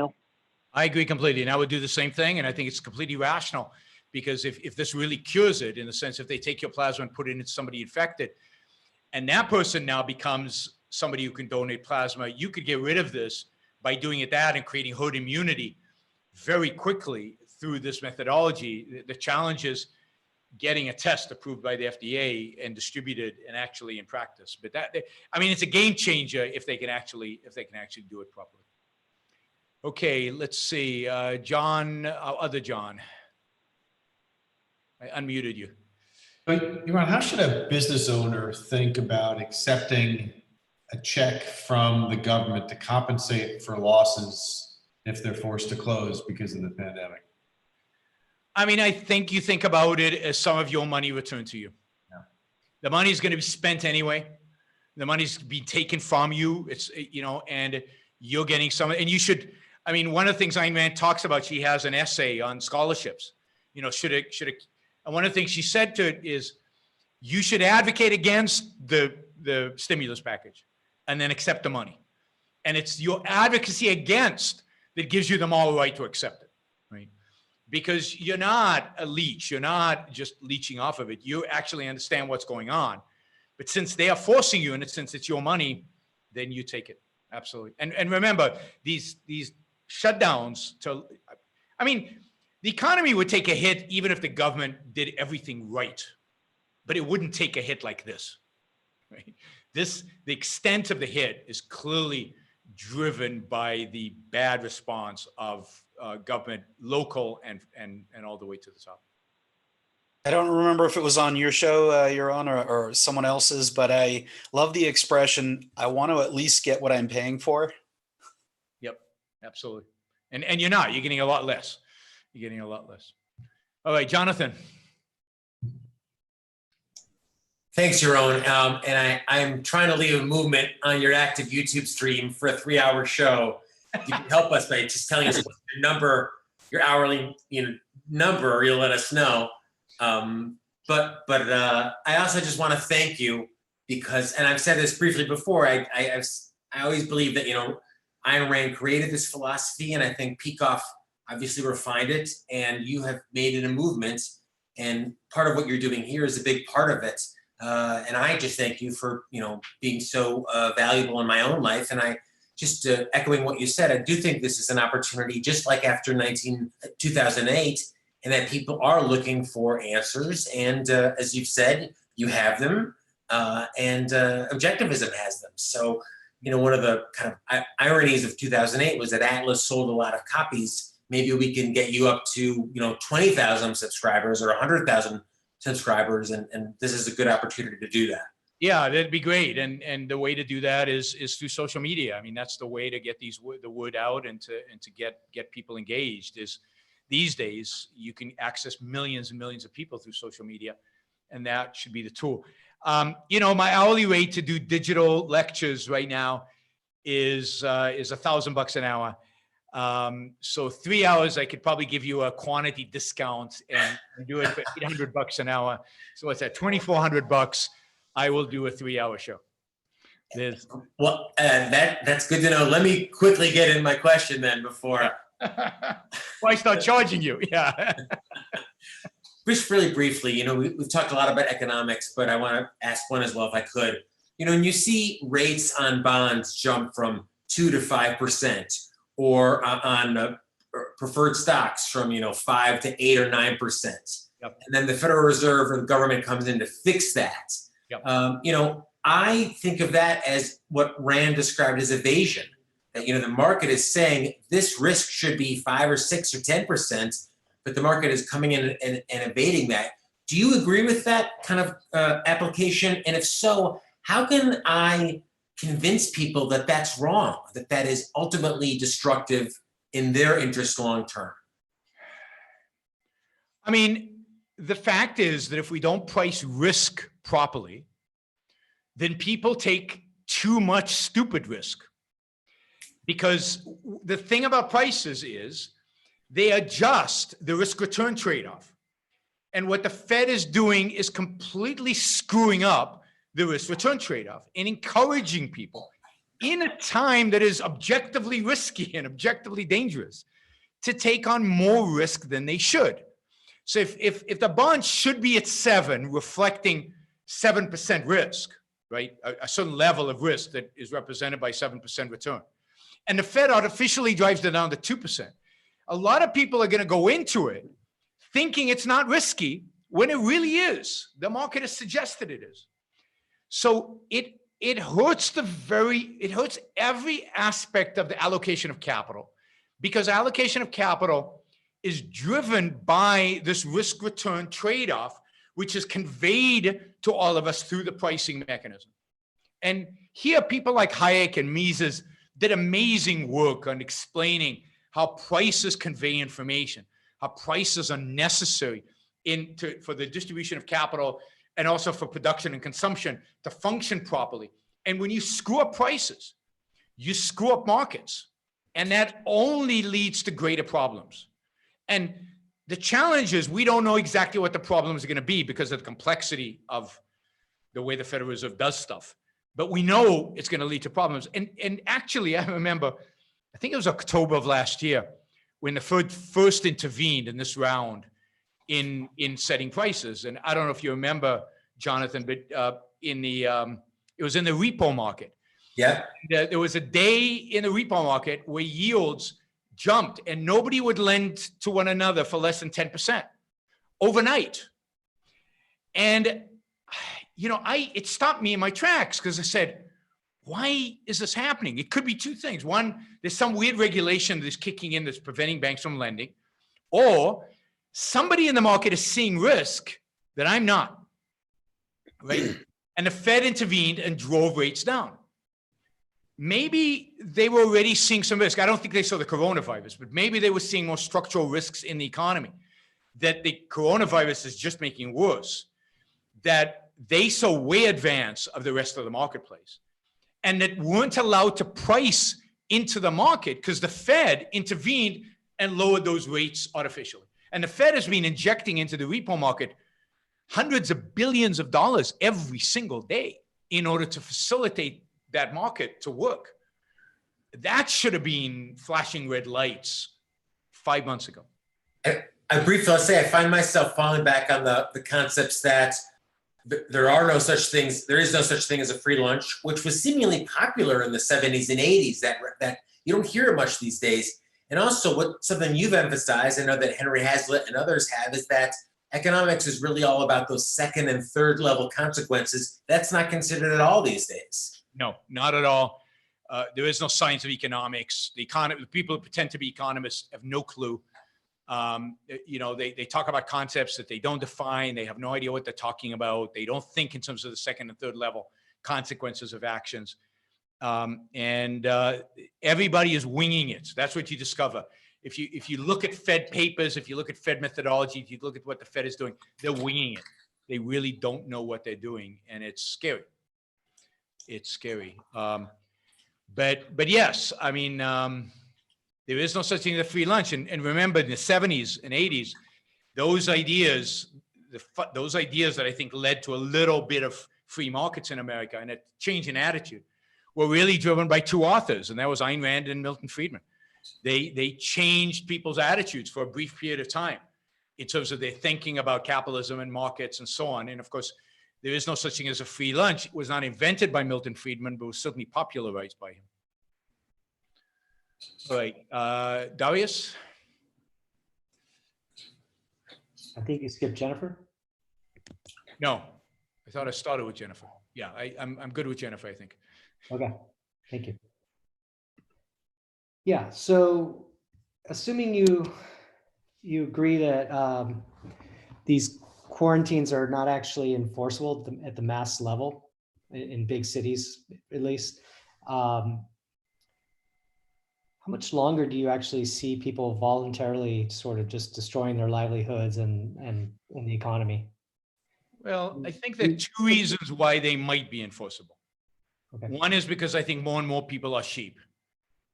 [SPEAKER 1] I agree completely. And I would do the same thing. And I think it's completely rational, because if this really cures it, in the sense, if they take your plasma and put it into somebody infected, and that person now becomes somebody who can donate plasma, you could get rid of this by doing it and creating herd immunity very quickly through this methodology. The challenge is getting a test approved by the FDA and distributed and actually in practice. But it's a game changer if they can actually do it properly. Okay, let's see, John, other John. I unmuted you.
[SPEAKER 9] Yaron, how should a business owner think about accepting a check from the government to compensate for losses if they're forced to close because of the pandemic?
[SPEAKER 1] I think you think about it as some of your money returned to you. Yeah. The money is going to be spent anyway. The money's being taken from you. It's, and you're getting some, and you should, one of the things Ayn Rand talks about, she has an essay on scholarships, and one of the things she said to it is, you should advocate against the stimulus package and then accept the money. And it's your advocacy against that gives you the moral right to accept it, right? Because you're not a leech. You're not just leeching off of it. You actually understand what's going on. But since they are forcing you, and since it's your money, then you take it. Absolutely. And remember, these shutdowns, the economy would take a hit even if the government did everything right, but it wouldn't take a hit like this, right? The extent of the hit is clearly driven by the bad response of government, local and all the way to the top.
[SPEAKER 6] I don't remember if it was on your show, Yaron, or someone else's, but I love the expression, I want to at least get what I'm paying for.
[SPEAKER 1] Yep, absolutely. And you're getting a lot less. You're getting a lot less. All right, Jonathan.
[SPEAKER 11] Thanks, Yaron. And I'm trying to leave a movement on your active YouTube stream for a 3-hour show. You can help us by just telling us what your number, your hourly number, or you'll let us know. But I also just want to thank you because, and I've said this briefly before, I always believe that, Ayn Rand created this philosophy, and I think Peikoff obviously refined it, and you have made it a movement, and part of what you're doing here is a big part of it. And I just thank you for, being so valuable in my own life. And I just echoing what you said, I do think this is an opportunity, just like after 2008, and that people are looking for answers. And as you've said, you have them, and Objectivism has them. So, one of the kind of ironies of 2008 was that Atlas sold a lot of copies. Maybe we can get you up to, 20,000 subscribers or 100,000 subscribers, and this is a good opportunity to do that.
[SPEAKER 1] Yeah, that'd be great. And the way to do that is through social media. I mean, that's the way to get the word out and to get people engaged. Is these days you can access millions and millions of people through social media, and that should be the tool. My hourly rate to do digital lectures right now is $1,000 an hour. So 3 hours, I could probably give you a quantity discount and do it for $800 an hour. So what's that? $2,400. I will do a 3-hour show.
[SPEAKER 11] Well, that's good to know. Let me quickly get in my question then before.
[SPEAKER 1] Why start charging you? Yeah.
[SPEAKER 11] Just really briefly, we've talked a lot about economics, but I want to ask one as well, if I could. When you see rates on bonds jump from 2 to 5%, or on preferred stocks from 5 to 8 or 9%,
[SPEAKER 1] Yep.
[SPEAKER 11] and then the Federal Reserve or the government comes in to fix that.
[SPEAKER 1] Yep.
[SPEAKER 11] I think of that as what Rand described as evasion. That the market is saying this risk should be 5 or 6 or 10%, but the market is coming in and evading that. Do you agree with that kind of application? And if so, how can I convince people that that's wrong, that is ultimately destructive in their interest long term?
[SPEAKER 1] I mean, the fact is that if we don't price risk properly, then people take too much stupid risk. Because the thing about prices is they adjust the risk return trade-off. And what the Fed is doing is completely screwing up the risk return trade-off and encouraging people in a time that is objectively risky and objectively dangerous to take on more risk than they should. So if the bond should be at 7, reflecting 7% risk, right? A certain level of risk that is represented by 7% return. And the Fed artificially drives it down to 2%. A lot of people are going to go into it thinking it's not risky when it really is. The market has suggested it is. So it hurts every aspect of the allocation of capital, because allocation of capital is driven by this risk return trade-off, which is conveyed to all of us through the pricing mechanism. And here people like Hayek and Mises did amazing work on explaining how prices convey information, how prices are necessary for the distribution of capital and also for production and consumption to function properly. And when you screw up prices, you screw up markets, and that only leads to greater problems. And the challenge is we don't know exactly what the problems are going to be because of the complexity of the way the Federal Reserve does stuff. But we know it's going to lead to problems. And actually, I remember, I think it was October of last year, when the Fed first intervened in this round in setting prices. And I don't know if you remember, Jonathan, but it was in the repo market.
[SPEAKER 11] Yeah.
[SPEAKER 1] There was a day in the repo market where yields jumped and nobody would lend to one another for less than 10% overnight. And, it stopped me in my tracks because I said, why is this happening? It could be two things. One, there's some weird regulation that's kicking in that's preventing banks from lending, or somebody in the market is seeing risk that I'm not, right? And the Fed intervened and drove rates down. Maybe they were already seeing some risk. I don't think they saw the coronavirus, but maybe they were seeing more structural risks in the economy that the coronavirus is just making worse, that they saw way advance of the rest of the marketplace, and that weren't allowed to price into the market because the Fed intervened and lowered those rates artificially. And the Fed has been injecting into the repo market hundreds of billions of dollars every single day in order to facilitate that market to work. That should have been flashing red lights 5 months ago.
[SPEAKER 11] I briefly, I'll say I find myself falling back on the concepts that there are no such things. There is no such thing as a free lunch, which was seemingly popular in the 70s and 80s. That you don't hear it much these days. And also, what something you've emphasized, I know that Henry Hazlitt and others have, is that economics is really all about those second and third level consequences. That's not considered at all these days.
[SPEAKER 1] No, not at all. There is no science of economics. The people who pretend to be economists have no clue. They talk about concepts that they don't define. They have no idea what they're talking about. They don't think in terms of the second and third level consequences of actions. Everybody is winging it. That's what you discover. If you look at Fed papers, if you look at Fed methodology, if you look at what the Fed is doing, they're winging it. They really don't know what they're doing, and it's scary. It's scary. But yes, I mean, there is no such thing as a free lunch. And remember, in the 70s and 80s, those ideas that I think led to a little bit of free markets in America and a change in attitude were really driven by two authors, and that was Ayn Rand and Milton Friedman. They changed people's attitudes for a brief period of time in terms of their thinking about capitalism and markets and so on. And of course, there is no such thing as a free lunch. It was not invented by Milton Friedman, but was certainly popularized by him. All right, Darius?
[SPEAKER 7] I think you skipped Jennifer.
[SPEAKER 1] No, I thought I started with Jennifer. Yeah, I'm good with Jennifer, I think.
[SPEAKER 7] Okay, thank you. Yeah, so assuming you agree that these quarantines are not actually enforceable at the mass level in big cities, at least, how much longer do you actually see people voluntarily sort of just destroying their livelihoods and the economy?
[SPEAKER 1] Well, I think there are two reasons why they might be enforceable.
[SPEAKER 7] Okay.
[SPEAKER 1] One is because I think more and more people are sheep,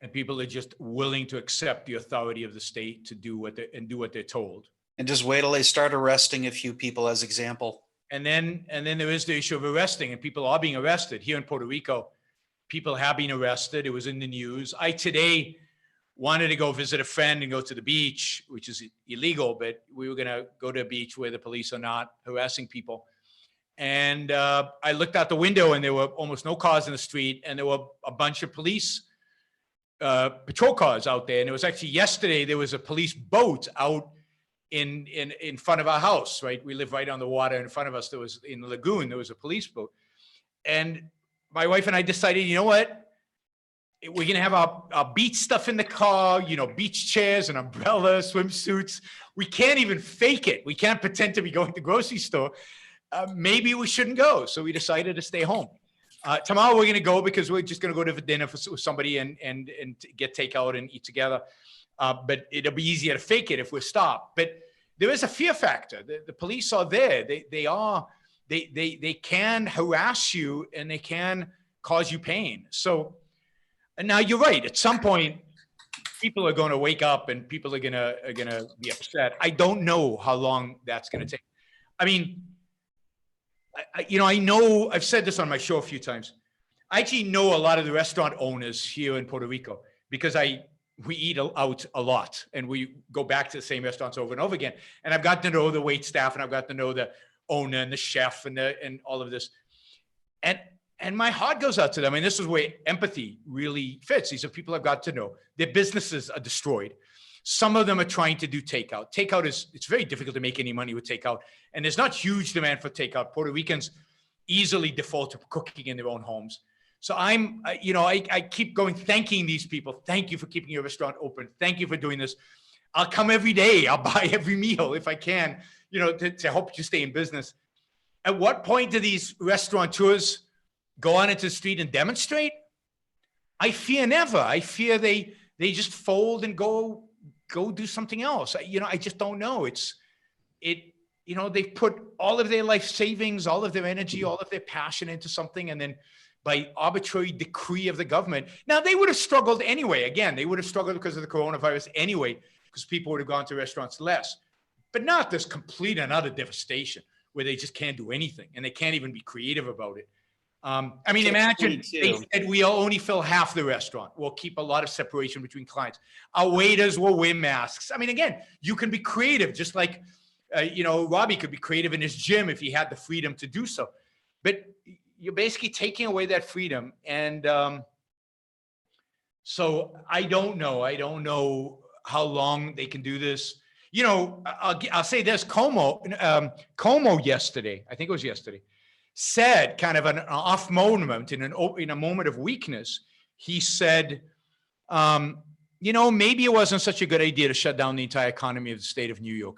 [SPEAKER 1] and people are just willing to accept the authority of the state to do what they're told.
[SPEAKER 6] And just wait till they start arresting a few people as example.
[SPEAKER 1] And then there is the issue of arresting, and people are being arrested. Here in Puerto Rico, people have been arrested. It was in the news. I today wanted to go visit a friend and go to the beach, which is illegal, but we were going to go to a beach where the police are not harassing people. And I looked out the window, and there were almost no cars in the street, and there were a bunch of police patrol cars out there. And it was actually yesterday, there was a police boat out in front of our house, right? We live right on the water. In front of us, there was, in the lagoon, there was a police boat. And my wife and I decided, you know what? We're going to have our beach stuff in the car, beach chairs and umbrellas, swimsuits. We can't even fake it. We can't pretend to be going to the grocery store. Maybe we shouldn't go. So we decided to stay home. Tomorrow we're going to go because we're just going to go to dinner with somebody and get takeout and eat together. But it'll be easier to fake it if we're stopped. But there is a fear factor. The police are there. They can harass you, and they can cause you pain. So now you're right. At some point, people are going to wake up and people are going to be upset. I don't know how long that's going to take. I mean, I know I've said this on my show a few times. I actually know a lot of the restaurant owners here in Puerto Rico because we eat out a lot, and we go back to the same restaurants over and over again. And I've gotten to know the wait staff, and I've gotten to know the owner and the chef and all of this. And my heart goes out to them. I mean, this is where empathy really fits. These are people I've got to know. Their businesses are destroyed. Some of them are trying to do takeout. It's very difficult to make any money with takeout. And there's not huge demand for takeout. Puerto Ricans easily default to cooking in their own homes. So I keep going, thanking these people. Thank you for keeping your restaurant open. Thank you for doing this. I'll come every day. I'll buy every meal if I can, to help you stay in business. At what point do these restaurateurs go on into the street and demonstrate? I fear never. I fear they just fold and go do something else. I just don't know. They've put all of their life savings, all of their energy, all of their passion into something, and then by arbitrary decree of the government. Now, they would have struggled anyway. Again, they would have struggled because of the coronavirus anyway, because people would have gone to restaurants less. But not this complete and utter devastation where they just can't do anything and they can't even be creative about it. Imagine they said we'll only fill half the restaurant. We'll keep a lot of separation between clients. Our waiters will wear masks. Again, you can be creative, just like Robbie could be creative in his gym if he had the freedom to do so. But you're basically taking away that freedom. And so I don't know. I don't know how long they can do this. I'll say this, Como yesterday, I think it was yesterday, said kind of an off moment in a moment of weakness. He said, maybe it wasn't such a good idea to shut down the entire economy of the state of New York.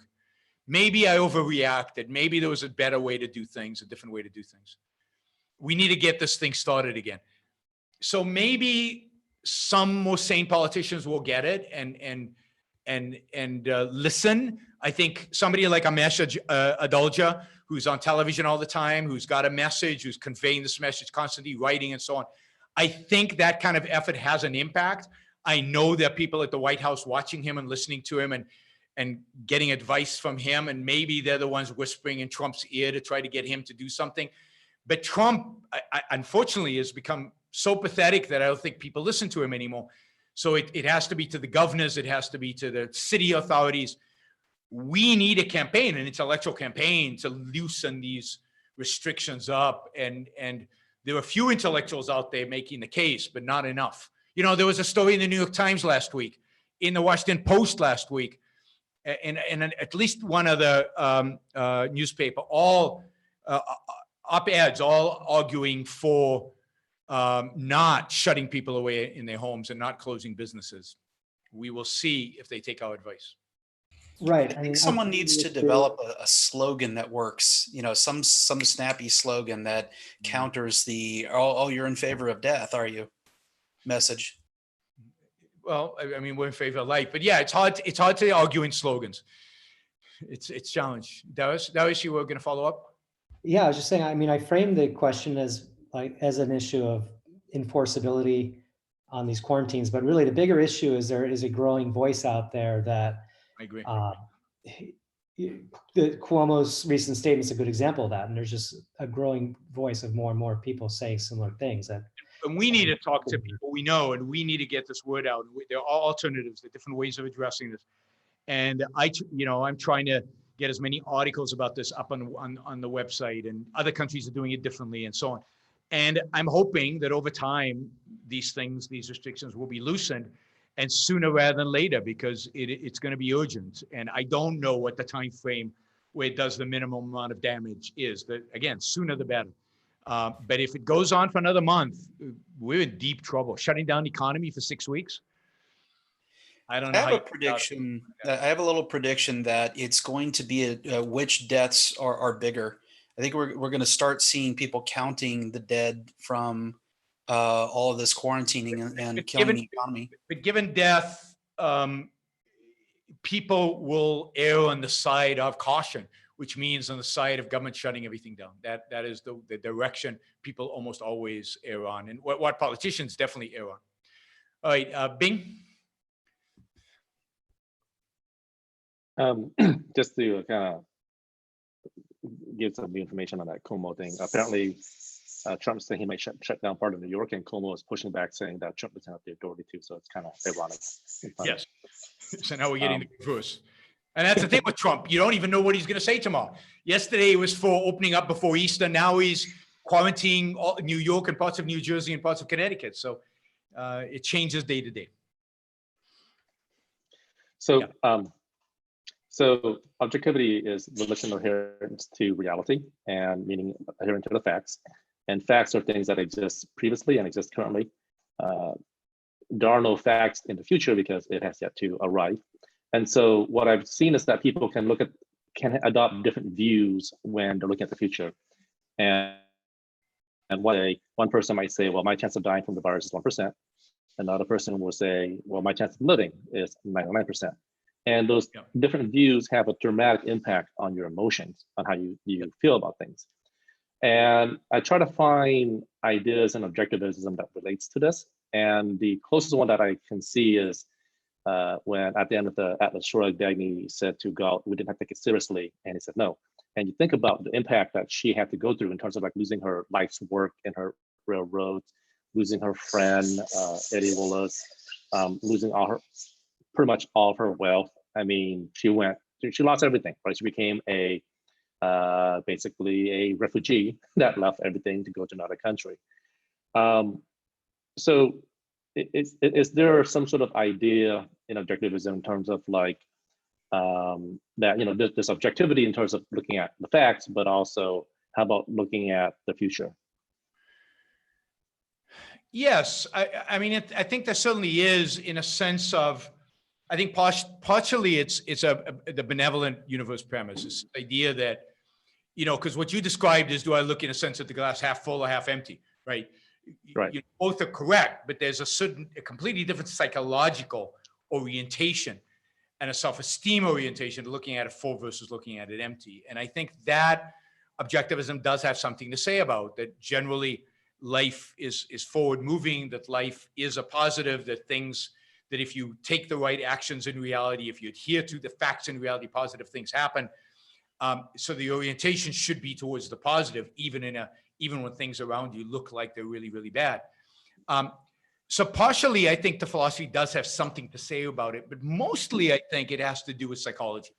[SPEAKER 1] Maybe I overreacted. Maybe there was a better way to do things, a different way to do things. We need to get this thing started again. So maybe some more sane politicians will get it and listen. I think somebody like Amesh Adalja, who's on television all the time, who's got a message, who's conveying this message constantly, writing and so on. I think that kind of effort has an impact. I know there are people at the White House watching him and listening to him and getting advice from him. And maybe they're the ones whispering in Trump's ear to try to get him to do something. But Trump, unfortunately, has become so pathetic that I don't think people listen to him anymore. So it has to be to the governors. It has to be to the city authorities. We need a campaign, an intellectual campaign, to loosen these restrictions up. And there are a few intellectuals out there making the case, but not enough. There was a story in the New York Times last week, in the Washington Post last week, and at least one other newspaper, all op-eds, all arguing for not shutting people away in their homes and not closing businesses. We will see if they take our advice.
[SPEAKER 7] Right.
[SPEAKER 6] I think someone needs to develop a slogan that works, some snappy slogan that counters the, oh, you're in favor of death, are you? Message.
[SPEAKER 1] Well, I mean, we're in favor of life, but yeah, it's hard to argue in slogans. It's challenge. Darius, you were going to follow up?
[SPEAKER 7] Yeah, I was just saying, I framed the question as an issue of enforceability on these quarantines, but really the bigger issue is there is a growing voice out there that
[SPEAKER 1] I agree.
[SPEAKER 7] Cuomo's recent statement is a good example of that. And there's just a growing voice of more and more people saying similar things.
[SPEAKER 1] And we need to talk to people we know, and we need to get this word out. There are alternatives, there are different ways of addressing this. And I'm trying to get as many articles about this up on the website, and other countries are doing it differently and so on. And I'm hoping that over time, these restrictions will be loosened, and sooner rather than later, because it's going to be urgent. And I don't know what the time frame where it does the minimum amount of damage is. But again, sooner the better. But if it goes on for another month, we're in deep trouble. Shutting down the economy for 6 weeks. I don't know.
[SPEAKER 6] I have a prediction. I have a little prediction that it's going to be which deaths are bigger. I think we're going to start seeing people counting the dead from all of this quarantining and killing the economy. But
[SPEAKER 1] given death, people will err on the side of caution, which means on the side of government shutting everything down. That is the direction people almost always err on, and what politicians definitely err on. All right, Bing.
[SPEAKER 8] Just to kind of give some new information on that Como thing. Apparently, Trump saying he might shut down part of New York, and Como is pushing back, saying that Trump doesn't have the authority to. So it's kind of ironic.
[SPEAKER 1] Yes. So now we're getting the reverse. And that's the thing with Trump. You don't even know what he's going to say tomorrow. Yesterday it was for opening up before Easter. Now he's quarantining New York and parts of New Jersey and parts of Connecticut. So it changes day to day.
[SPEAKER 8] So, yeah. So objectivity is relational adherence to reality, and meaning adhering to the facts. And facts are things that exist previously and exist currently. There are no facts in the future because it has yet to arrive. And so what I've seen is that people can adopt different views when they're looking at the future. And one person might say, well, my chance of dying from the virus is 1%. Another person will say, well, my chance of living is 99%. And those different views have a dramatic impact on your emotions, on how you feel about things. And I try to find ideas and objectivism that relates to this. And the closest one that I can see is when at the end of the Atlas Shrugged, Dagny said to God, we didn't have to take it seriously. And he said, no. And you think about the impact that she had to go through in terms of like losing her life's work in her railroads, losing her friend, Eddie Wallace, losing pretty much all of her wealth. I mean, she went she lost everything, right? She became basically a refugee that left everything to go to another country. So is there some sort of idea in objectivism in terms of like that, there's objectivity in terms of looking at the facts, but also how about looking at the future?
[SPEAKER 1] Yes, I mean, I think there certainly is, in a sense of, I think partially it's the benevolent universe premise, this idea that, because what you described is, do I look in a sense at the glass half full or half empty, right?
[SPEAKER 8] Right.
[SPEAKER 1] Both are correct, but there's a completely different psychological orientation and a self-esteem orientation to looking at it full versus looking at it empty. And I think that objectivism does have something to say about that. Generally, life is forward moving, that life is a positive, that if you take the right actions in reality, if you adhere to the facts in reality, positive things happen. So the orientation should be towards the positive, even when things around you look like they're really, really bad. So partially, I think the philosophy does have something to say about it, but mostly I think it has to do with psychology.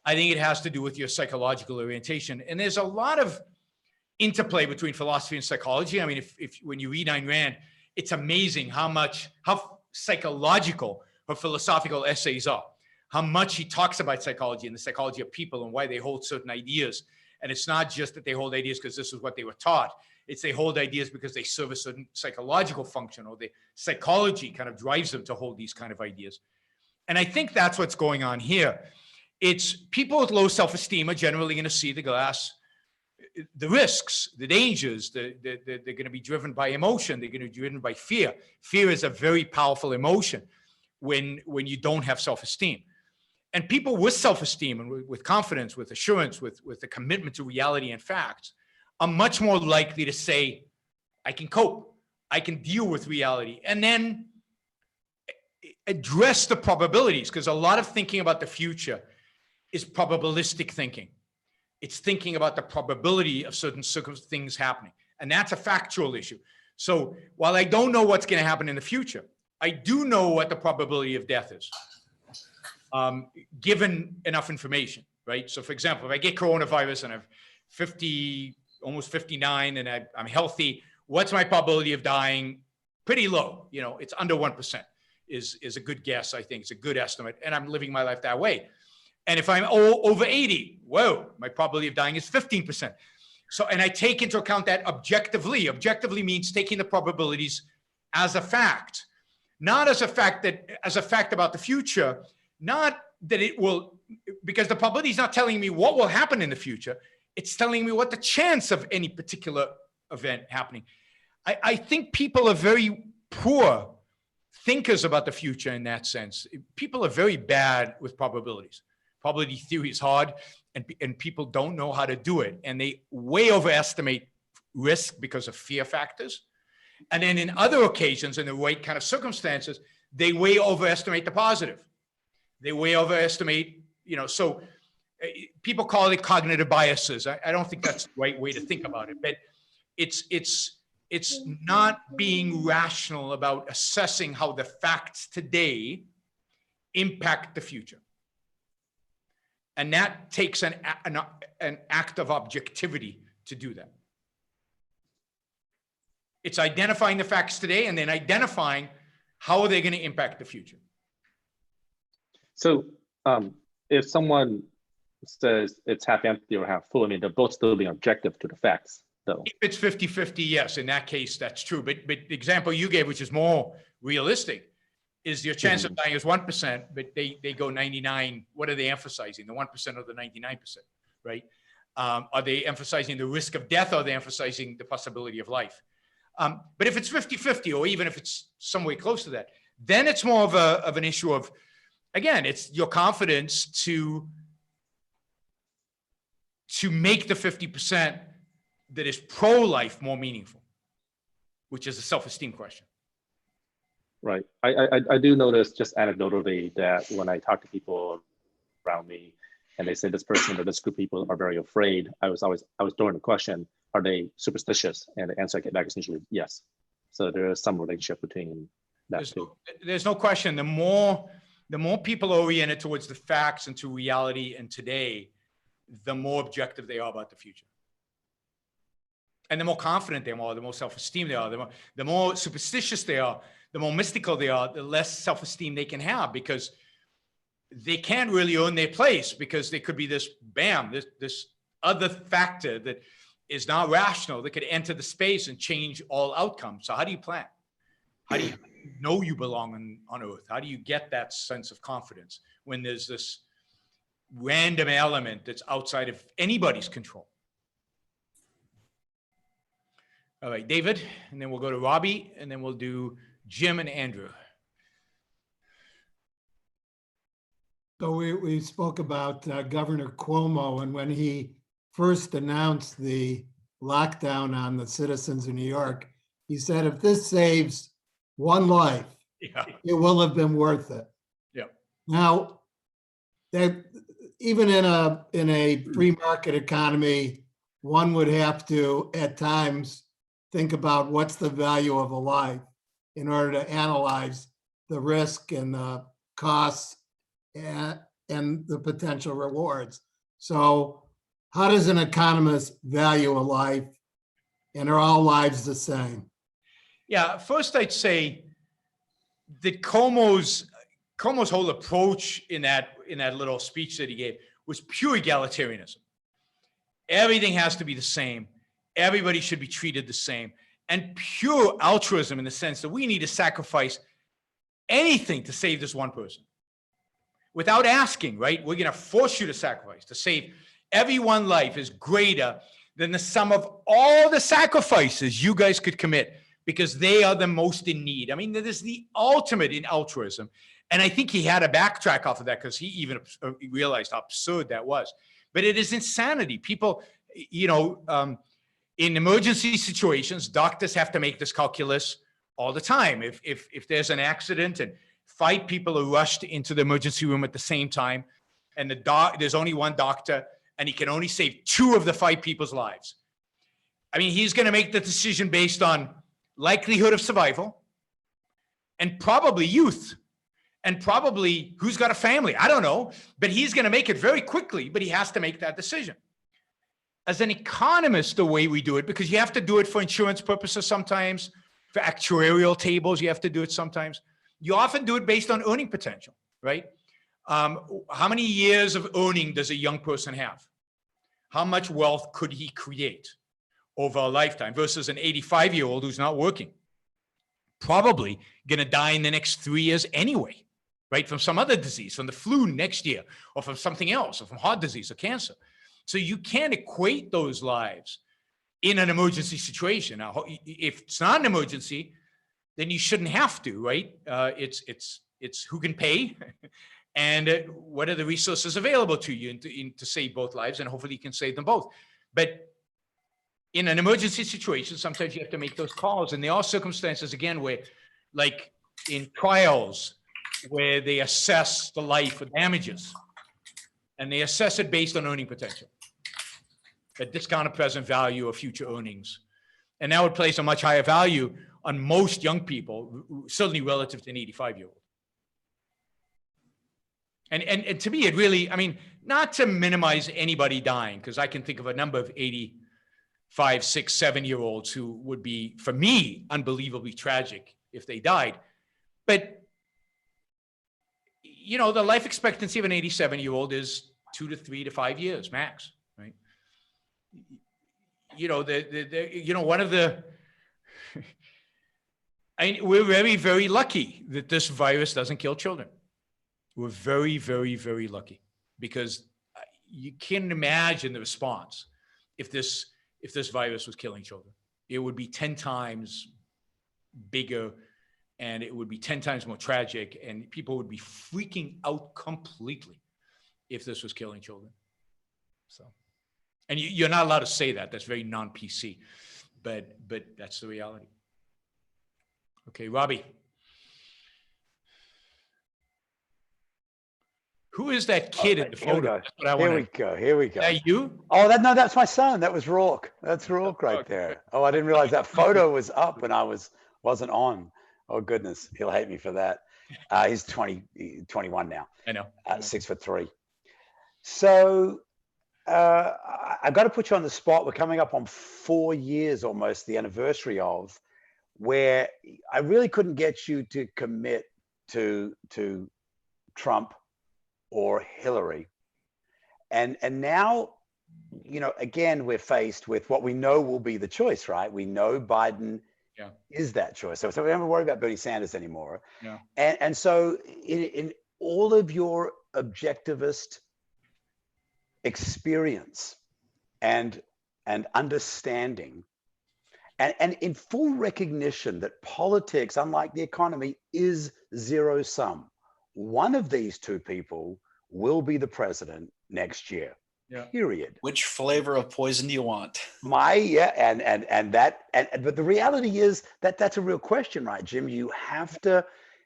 [SPEAKER 1] I think it has to do with your psychological orientation. And there's a lot of interplay between philosophy and psychology. I mean, if when you read Ayn Rand, it's amazing how psychological her philosophical essays are, how much he talks about psychology and the psychology of people and why they hold certain ideas. And it's not just that they hold ideas because this is what they were taught. It's they hold ideas because they serve a certain psychological function, or the psychology kind of drives them to hold these kind of ideas. And I think that's what's going on here. It's people with low self-esteem are generally going to see the glass, the risks, the dangers. They're going to be driven by emotion. They're going to be driven by fear. Fear is a very powerful emotion when you don't have self-esteem. And people with self-esteem and with confidence, with assurance, with a commitment to reality and facts are much more likely to say, I can cope, I can deal with reality, and then address the probabilities, because a lot of thinking about the future is probabilistic thinking. It's thinking about the probability of certain things happening, and that's a factual issue. So while I don't know what's going to happen in the future, I do know what the probability of death is, given enough information, right? So for example, if I get coronavirus and I'm 50, almost 59, and I'm healthy, what's my probability of dying? Pretty low. It's under 1% is a good guess. I think it's a good estimate, and I'm living my life that way. And if I'm over 80, whoa, my probability of dying is 15%. So, and I take into account that objectively. Objectively means taking the probabilities as a fact, not as a fact about the future, not that it will, because the probability is not telling me what will happen in the future. It's telling me what the chance of any particular event happening. I think people are very poor thinkers about the future in that sense. People are very bad with probabilities. Probability theory is hard, and people don't know how to do it. And they way overestimate risk because of fear factors. And then in other occasions, in the right kind of circumstances, they way overestimate the positive. They way overestimate, so people call it cognitive biases. I don't think that's the right way to think about it, but it's not being rational about assessing how the facts today impact the future. And that takes an act of objectivity to do that. It's identifying the facts today and then identifying how are they going to impact the future.
[SPEAKER 8] So if someone says it's half empty or half full, I mean, they're both still being objective to the facts, though.
[SPEAKER 1] If it's 50-50, yes, in that case, that's true. But the example you gave, which is more realistic, is your chance of dying is 1%, but they go 99. What are they emphasizing? The 1% or the 99%, right? Are they emphasizing the risk of death, or are they emphasizing the possibility of life? But if it's 50-50, or even if it's some way close to that, then it's more of an issue of, again, it's your confidence to make the 50% that is pro-life more meaningful, which is a self-esteem question.
[SPEAKER 8] Right. I do notice just anecdotally that when I talk to people around me and they say this person or this group of people are very afraid, I was throwing the question, are they superstitious? And the answer I get back is usually yes. So there is some relationship between that too.
[SPEAKER 1] There's no question. The more the more people are oriented towards the facts and to reality and today, the more objective they are about the future. And the more confident they are, the more self-esteem they are, the more superstitious they are, the more mystical they are, the less self-esteem they can have, because they can't really own their place, because there could be this other factor that is not rational that could enter the space and change all outcomes. So how do you plan? How do you know you belong on Earth? How do you get that sense of confidence when there's this random element that's outside of anybody's control? All right, David, and then we'll go to Robbie, and then we'll do Jim and Andrew.
[SPEAKER 12] So we spoke about Governor Cuomo, and when he first announced the lockdown on the citizens of New York, he said, if this saves one life, it will have been worth it.
[SPEAKER 1] Yeah.
[SPEAKER 12] Now, that even in a free market economy, one would have to at times think about what's the value of a life in order to analyze the risk and the costs and the potential rewards. So how does an economist value a life, and are all lives the same?
[SPEAKER 1] Yeah, first I'd say that Cuomo's whole approach in that little speech that he gave was pure egalitarianism. Everything has to be the same. Everybody should be treated the same, and pure altruism in the sense that we need to sacrifice anything to save this one person. Without asking, right? We're going to force you to sacrifice. To save every one life is greater than the sum of all the sacrifices you guys could commit, because they are the most in need. I mean, that is the ultimate in altruism. And I think he had to backtrack off of that, because he even realized how absurd that was. But it is insanity. People, in emergency situations, doctors have to make this calculus all the time. If there's an accident and 5 people are rushed into the emergency room at the same time, and there's only one doctor, and he can only save 2 of the 5 people's lives. I mean, he's going to make the decision based on likelihood of survival, and probably youth, and probably who's got a family. I don't know, but he's going to make it very quickly, but he has to make that decision. As an economist, the way we do it, because you have to do it for insurance purposes sometimes, for actuarial tables, you have to do it sometimes. You often do it based on earning potential, right? How many years of earning does a young person have? How much wealth could he create over a lifetime versus an 85-year-old who's not working? Probably going to die in the next 3 years anyway, right? From some other disease, from the flu next year, or from something else, or from heart disease or cancer. So you can't equate those lives in an emergency situation. Now, if it's not an emergency, then you shouldn't have to, right? It's who can pay and what are the resources available to you to save both lives, and hopefully you can save them both. But in an emergency situation, sometimes you have to make those calls. And there are circumstances, again, where, like in trials, where they assess the life for damages, and they assess it based on earning potential, a discounted present value of future earnings. And that would place a much higher value on most young people, certainly relative to an 85-year-old. And to me, it really, I mean, not to minimize anybody dying, because I can think of a number of 85, 6, 7-year-olds who would be, for me, unbelievably tragic if they died. But, the life expectancy of an 87-year-old is 2 to 3 to 5 years max, right? One of the, we're very, very lucky that this virus doesn't kill children. We're very, very, very lucky, because you can't imagine the response if this virus was killing children. It would be 10 times bigger, and it would be 10 times more tragic, and people would be freaking out completely if this was killing children. So, and you're not allowed to say that. That's very non-PC, but that's the reality. Okay, Robbie. Who is that kid in the photo?
[SPEAKER 3] Here we go.
[SPEAKER 1] Is that you?
[SPEAKER 3] Oh, that's my son. That was Rourke. That's Rourke right there. Oh, I didn't realize that photo was up and I wasn't on. Oh goodness, he'll hate me for that. He's 21 now.
[SPEAKER 1] I know.
[SPEAKER 3] 6'3". So I've got to put you on the spot. We're coming up on 4 years almost, the anniversary of, where I really couldn't get you to commit to Trump or Hillary. And now, again, we're faced with what we know will be the choice, right? We know Biden is that choice. So we don't worry about Bernie Sanders anymore.
[SPEAKER 1] Yeah.
[SPEAKER 3] And so in all of your objectivist experience and understanding, and in full recognition that politics, unlike the economy, is zero sum, one of these two people will be the president next year.
[SPEAKER 1] Yeah.
[SPEAKER 3] Period.
[SPEAKER 6] Which flavor of poison do you want?
[SPEAKER 3] But the reality is that that's a real question, right, Jim? You have to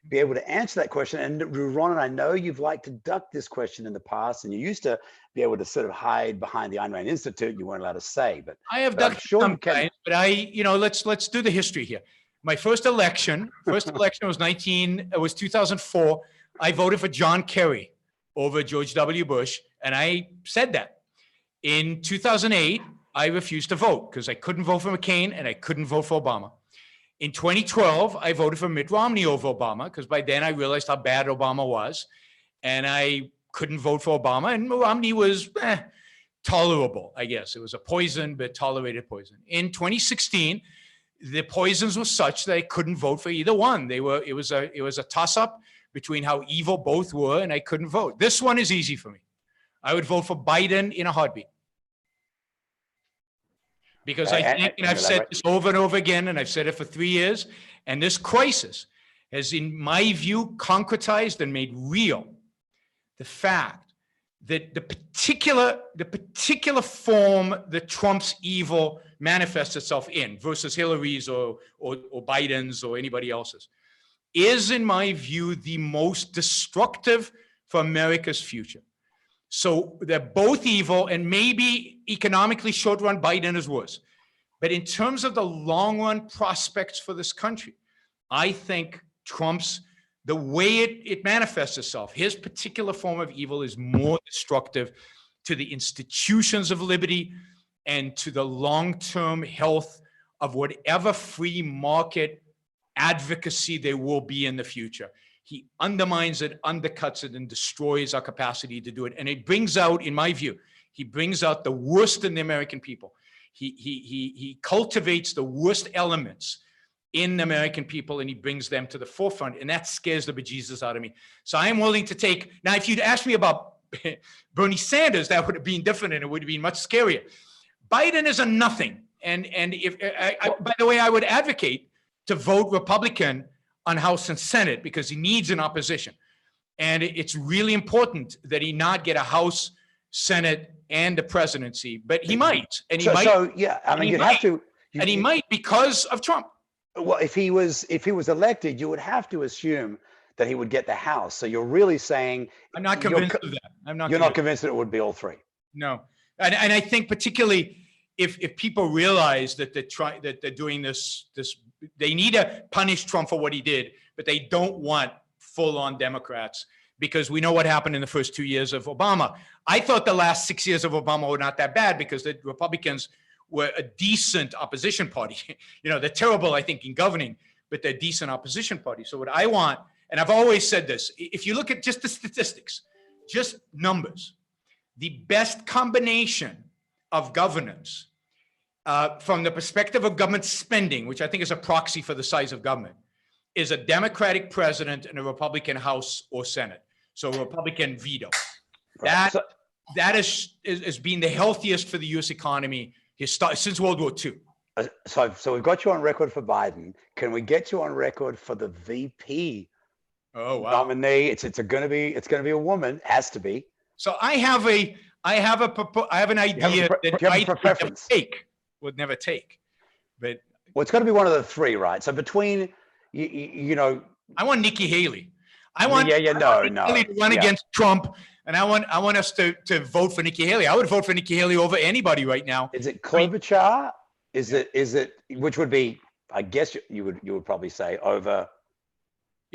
[SPEAKER 3] be able to answer that question. And Ron, I know you've liked to duck this question in the past, and you used to be able to sort of hide behind the Ayn Rand Institute. You weren't allowed to say, but
[SPEAKER 1] I have ducked sometimes, but let's do the history here. My first election was 2004. I voted for John Kerry over George W. Bush, and I said that. In 2008, I refused to vote because I couldn't vote for McCain and I couldn't vote for Obama. In 2012, I voted for Mitt Romney over Obama because by then I realized how bad Obama was, and I couldn't vote for Obama, and Romney was tolerable, I guess. It was a poison, but tolerated poison. In 2016, the poisons were such that I couldn't vote for either one. It was a toss-up between how evil both were, and I couldn't vote. This one is easy for me. I would vote for Biden in a heartbeat. Because I think, and I've said this over and over again, and I've said it for 3 years, and this crisis has, in my view, concretized and made real the fact that the particular form that Trump's evil manifests itself in versus Hillary's or Biden's or anybody else's is, in my view, the most destructive for America's future. So they're both evil, and maybe economically short run Biden is worse. But in terms of the long run prospects for this country, I think Trump's, the way it manifests itself, his particular form of evil is more destructive to the institutions of liberty and to the long-term health of whatever free market advocacy there will be in the future. He undermines it, undercuts it, and destroys our capacity to do it. And it brings out, in my view, he brings out the worst in the American people. He cultivates the worst elements in the American people, and he brings them to the forefront. And that scares the bejesus out of me. So I am willing to take, now if you'd asked me about Bernie Sanders, that would have been different and it would have been much scarier. Biden is a nothing. And if by the way, I would advocate to vote Republican on House and Senate because he needs an opposition. And it's really important that he not get a House, Senate, and the presidency, but he might. And he might.
[SPEAKER 3] So yeah, I mean, you'd have to.
[SPEAKER 1] And he might because of Trump.
[SPEAKER 3] Well, if he was elected, you would have to assume that he would get the House. So you're really saying
[SPEAKER 1] I'm not convinced of that.
[SPEAKER 3] You're not convinced that it would be all three.
[SPEAKER 1] No, and I think particularly if people realize that they're doing this, they need to punish Trump for what he did, but they don't want full-on Democrats because we know what happened in the first 2 years of Obama. I thought the last 6 years of Obama were not that bad because the Republicans were a decent opposition party. They're terrible, I think, in governing, but they're a decent opposition party. So what I want, and I've always said this, if you look at just the statistics, just numbers, the best combination of governance from the perspective of government spending, which I think is a proxy for the size of government, is a Democratic president and a Republican House or Senate. So a Republican veto. Right. That has been the healthiest for the U.S. economy since World War II.
[SPEAKER 3] So we've got you on record for Biden. Can we get you on record for the VP nominee? It's going to be a woman. Has to be.
[SPEAKER 1] So I have an idea that Biden would never take. But
[SPEAKER 3] it's got to be one of the three, right? So between
[SPEAKER 1] I want Nikki Haley. I want
[SPEAKER 3] Haley
[SPEAKER 1] to run against Trump, and I want us to vote for Nikki Haley. I would vote for Nikki Haley over anybody right now.
[SPEAKER 3] Is it Klobuchar? Is it which would be, I guess you would probably say over.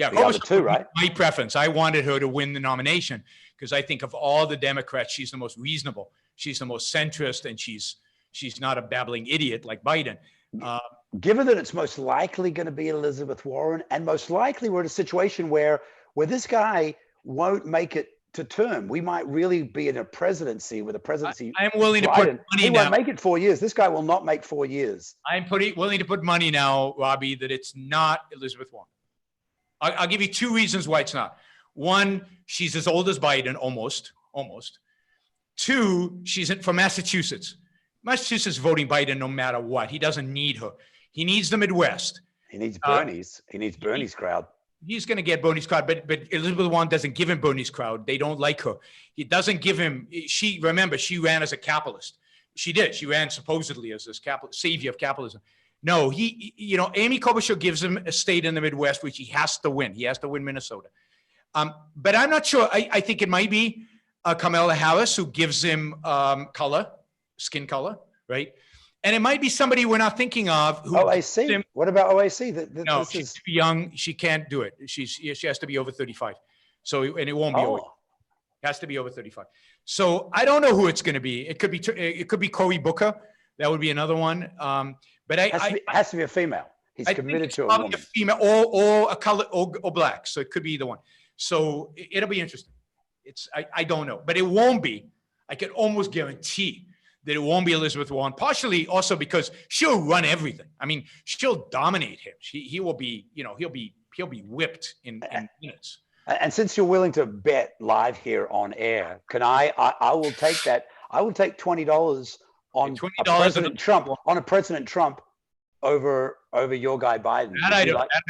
[SPEAKER 1] Yeah,
[SPEAKER 3] the other two, right?
[SPEAKER 1] My preference. I wanted her to win the nomination because I think of all the Democrats, she's the most reasonable. She's the most centrist, and she's not a babbling idiot like Biden.
[SPEAKER 3] Given that it's most likely going to be Elizabeth Warren, and most likely we're in a situation where this guy won't make it to term. We might really be in a presidency with a presidency.
[SPEAKER 1] I'm willing to put money now.
[SPEAKER 3] He won't make it 4 years. This guy will not make 4 years.
[SPEAKER 1] I'm willing to put money now, Robbie, that it's not Elizabeth Warren. I'll give you two reasons why it's not. One, she's as old as Biden, almost. Two, she's from Massachusetts. Massachusetts voting Biden no matter what. He doesn't need her. He needs the Midwest.
[SPEAKER 3] He needs Bernie's. He needs Bernie's crowd.
[SPEAKER 1] He's going to get Bernie's crowd, but Elizabeth Warren doesn't give him Bernie's crowd. They don't like her. He doesn't give him. She ran as a capitalist. She did. She ran supposedly as this savior of capitalism. No, Amy Klobuchar gives him a state in the Midwest which he has to win. He has to win Minnesota. But I'm not sure. I think it might be Kamala Harris who gives him skin color, right? And it might be somebody we're not thinking of.
[SPEAKER 3] OAC. What about OAC?
[SPEAKER 1] No, she's too young. She can't do it. She has to be over 35. And it won't be over. It has to be over 35. So I don't know who it's going to be. It could be Cory Booker. That would be another one. But it
[SPEAKER 3] has to be a female. He's committed to a woman.
[SPEAKER 1] A female or a color or black. So it could be either one. So it'll be interesting. I don't know, but it won't be. I can almost guarantee that it won't be Elizabeth Warren, partially also because she'll run everything. I mean, she'll dominate him. He will be, he'll be whipped in minutes.
[SPEAKER 3] And since you're willing to bet live here on air, can I will take that. I will take $20 on President Trump over your guy Biden.
[SPEAKER 1] That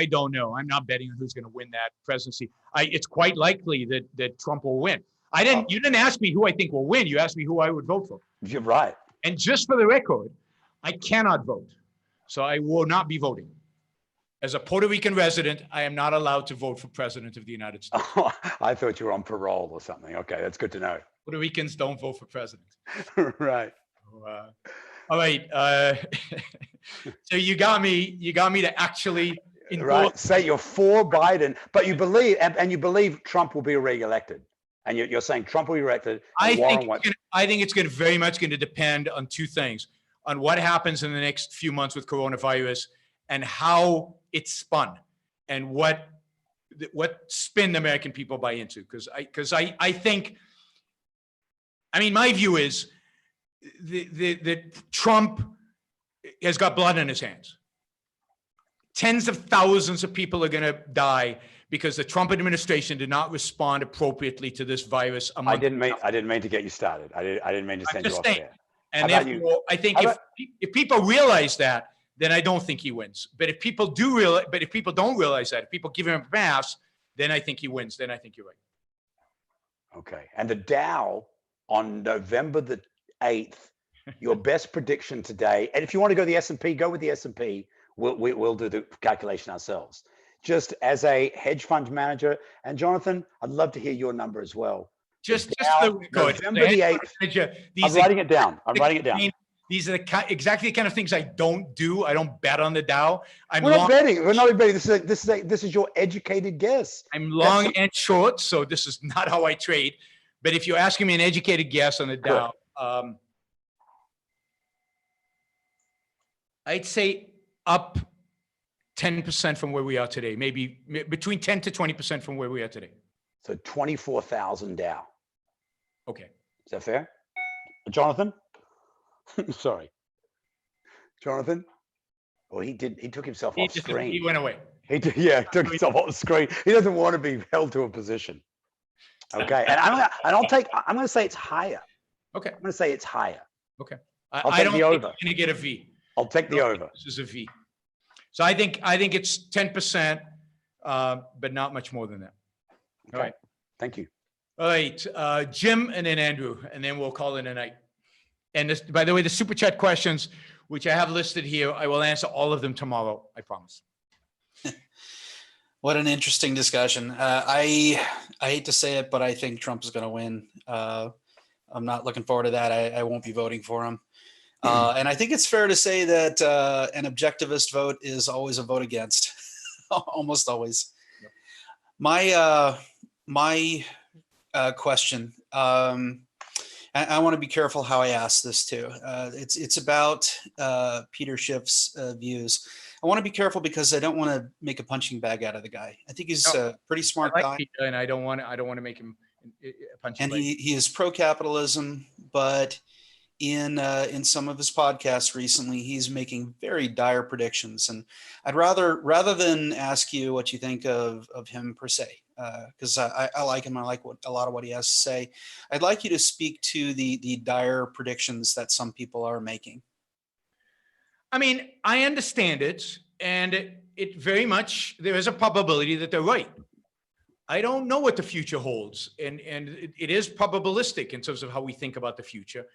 [SPEAKER 1] I don't know. I'm not betting on who's going to win that presidency. It's quite likely that Trump will win. You didn't ask me who I think will win. You asked me who I would vote for.
[SPEAKER 3] You're right.
[SPEAKER 1] And just for the record, I cannot vote. So I will not be voting. As a Puerto Rican resident, I am not allowed to vote for president of the United States.
[SPEAKER 3] Oh, I thought you were on parole or something. Okay, that's good to know.
[SPEAKER 1] Puerto Ricans don't vote for president.
[SPEAKER 3] Right.
[SPEAKER 1] All right. So you got me to actually
[SPEAKER 3] right. Say you're for Biden, but you believe and you believe Trump will be reelected. And you're saying Trump will be reelected.
[SPEAKER 1] I think it's very much going to depend on two things: on what happens in the next few months with coronavirus, and how it's spun, and what spin the American people buy into. Because I think, my view is that Trump has got blood in his hands. Tens of thousands of people are going to die because the Trump administration did not respond appropriately to this virus.
[SPEAKER 3] I didn't mean to get you started. I didn't mean to send you off there.
[SPEAKER 1] And therefore, I think if people realize that, then I don't think he wins. But if people don't realize that, if people give him a pass, then I think he wins. Then I think you're right.
[SPEAKER 3] Okay. And the Dow on November the 8th, your best prediction today. And if you want to go the S&P, go with the S&P. We'll do the calculation ourselves. Just as a hedge fund manager, and Jonathan, I'd love to hear your number as well.
[SPEAKER 1] Just
[SPEAKER 3] November the 8th. I'm writing it down.
[SPEAKER 1] These are exactly the kind of things I don't do. I don't bet on the Dow.
[SPEAKER 3] We're not betting. This is your educated guess.
[SPEAKER 1] I'm long and short, so this is not how I trade. But if you're asking me an educated guess on the Dow, I'd say up 10% from where we are today, maybe between 10 to 20% from where we are today.
[SPEAKER 3] So 24,000 Dow.
[SPEAKER 1] Okay.
[SPEAKER 3] Is that fair? Jonathan? Sorry. Jonathan? Oh, he took himself off screen.
[SPEAKER 1] He went away.
[SPEAKER 3] He took himself off the screen. He doesn't want to be held to a position. Okay. And I'm going to say it's higher.
[SPEAKER 1] Okay.
[SPEAKER 3] I'm going to say it's higher.
[SPEAKER 1] Okay.
[SPEAKER 3] I don't think
[SPEAKER 1] you're going to get a V.
[SPEAKER 3] I'll take the over.
[SPEAKER 1] This is a V. So I think it's 10%, but not much more than that.
[SPEAKER 3] Okay.
[SPEAKER 1] All right.
[SPEAKER 3] Thank you.
[SPEAKER 1] All right, Jim and then Andrew, and then we'll call it a night. And this, by the way, the super chat questions, which I have listed here, I will answer all of them tomorrow. I promise.
[SPEAKER 6] What an interesting discussion. I hate to say it, but I think Trump is going to win. I'm not looking forward to that. I won't be voting for him. And I think it's fair to say that an objectivist vote is always a vote against, almost always. My question. I want to be careful how I ask this too. It's about Peter Schiff's views. I want to be careful because I don't want to make a punching bag out of the guy. I think he's a pretty smart guy.
[SPEAKER 1] Peter, and I don't want to make him a punching
[SPEAKER 6] And
[SPEAKER 1] bag.
[SPEAKER 6] he is pro-capitalism, but in some of his podcasts recently, he's making very dire predictions. And I'd rather than ask you what you think of him per se, because I like him, I like a lot of what he has to say. I'd like you to speak to the dire predictions that some people are making.
[SPEAKER 1] I mean, I understand it, and it very much, there is a probability that they're right. I don't know what the future holds, and it is probabilistic in terms of how we think about the future.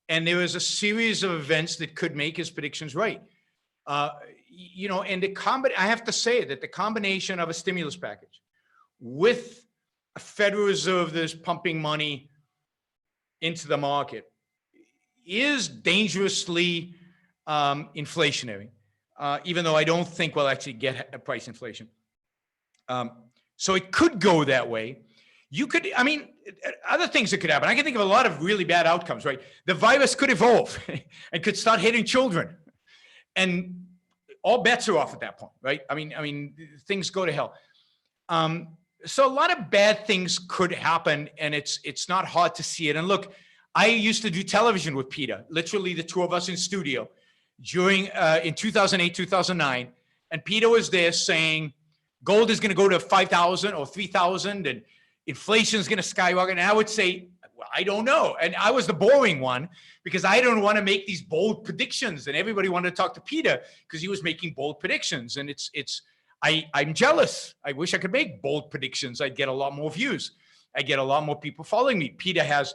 [SPEAKER 1] And there is a series of events that could make his predictions right. You know, and I have to say that the combination of a stimulus package with a Federal Reserve that's pumping money into the market is dangerously inflationary, even though I don't think we'll actually get a price inflation. So it could go that way. You could, I mean, other things that could happen. I can think of a lot of really bad outcomes, right? The virus could evolve and could start hitting children, and all bets are off at that point, right? I mean, things go to hell. So a lot of bad things could happen, and it's not hard to see it. And look, I used to do television with Peter, literally the two of us in studio during in 2008, 2009, and Peter was there saying gold is going to go to 5,000 or 3,000, and inflation is going to skyrocket. And I would say, well, I don't know. And I was the boring one because I don't want to make these bold predictions. And everybody wanted to talk to Peter because he was making bold predictions. And I'm jealous. I wish I could make bold predictions. I'd get a lot more views. I get a lot more people following me. Peter has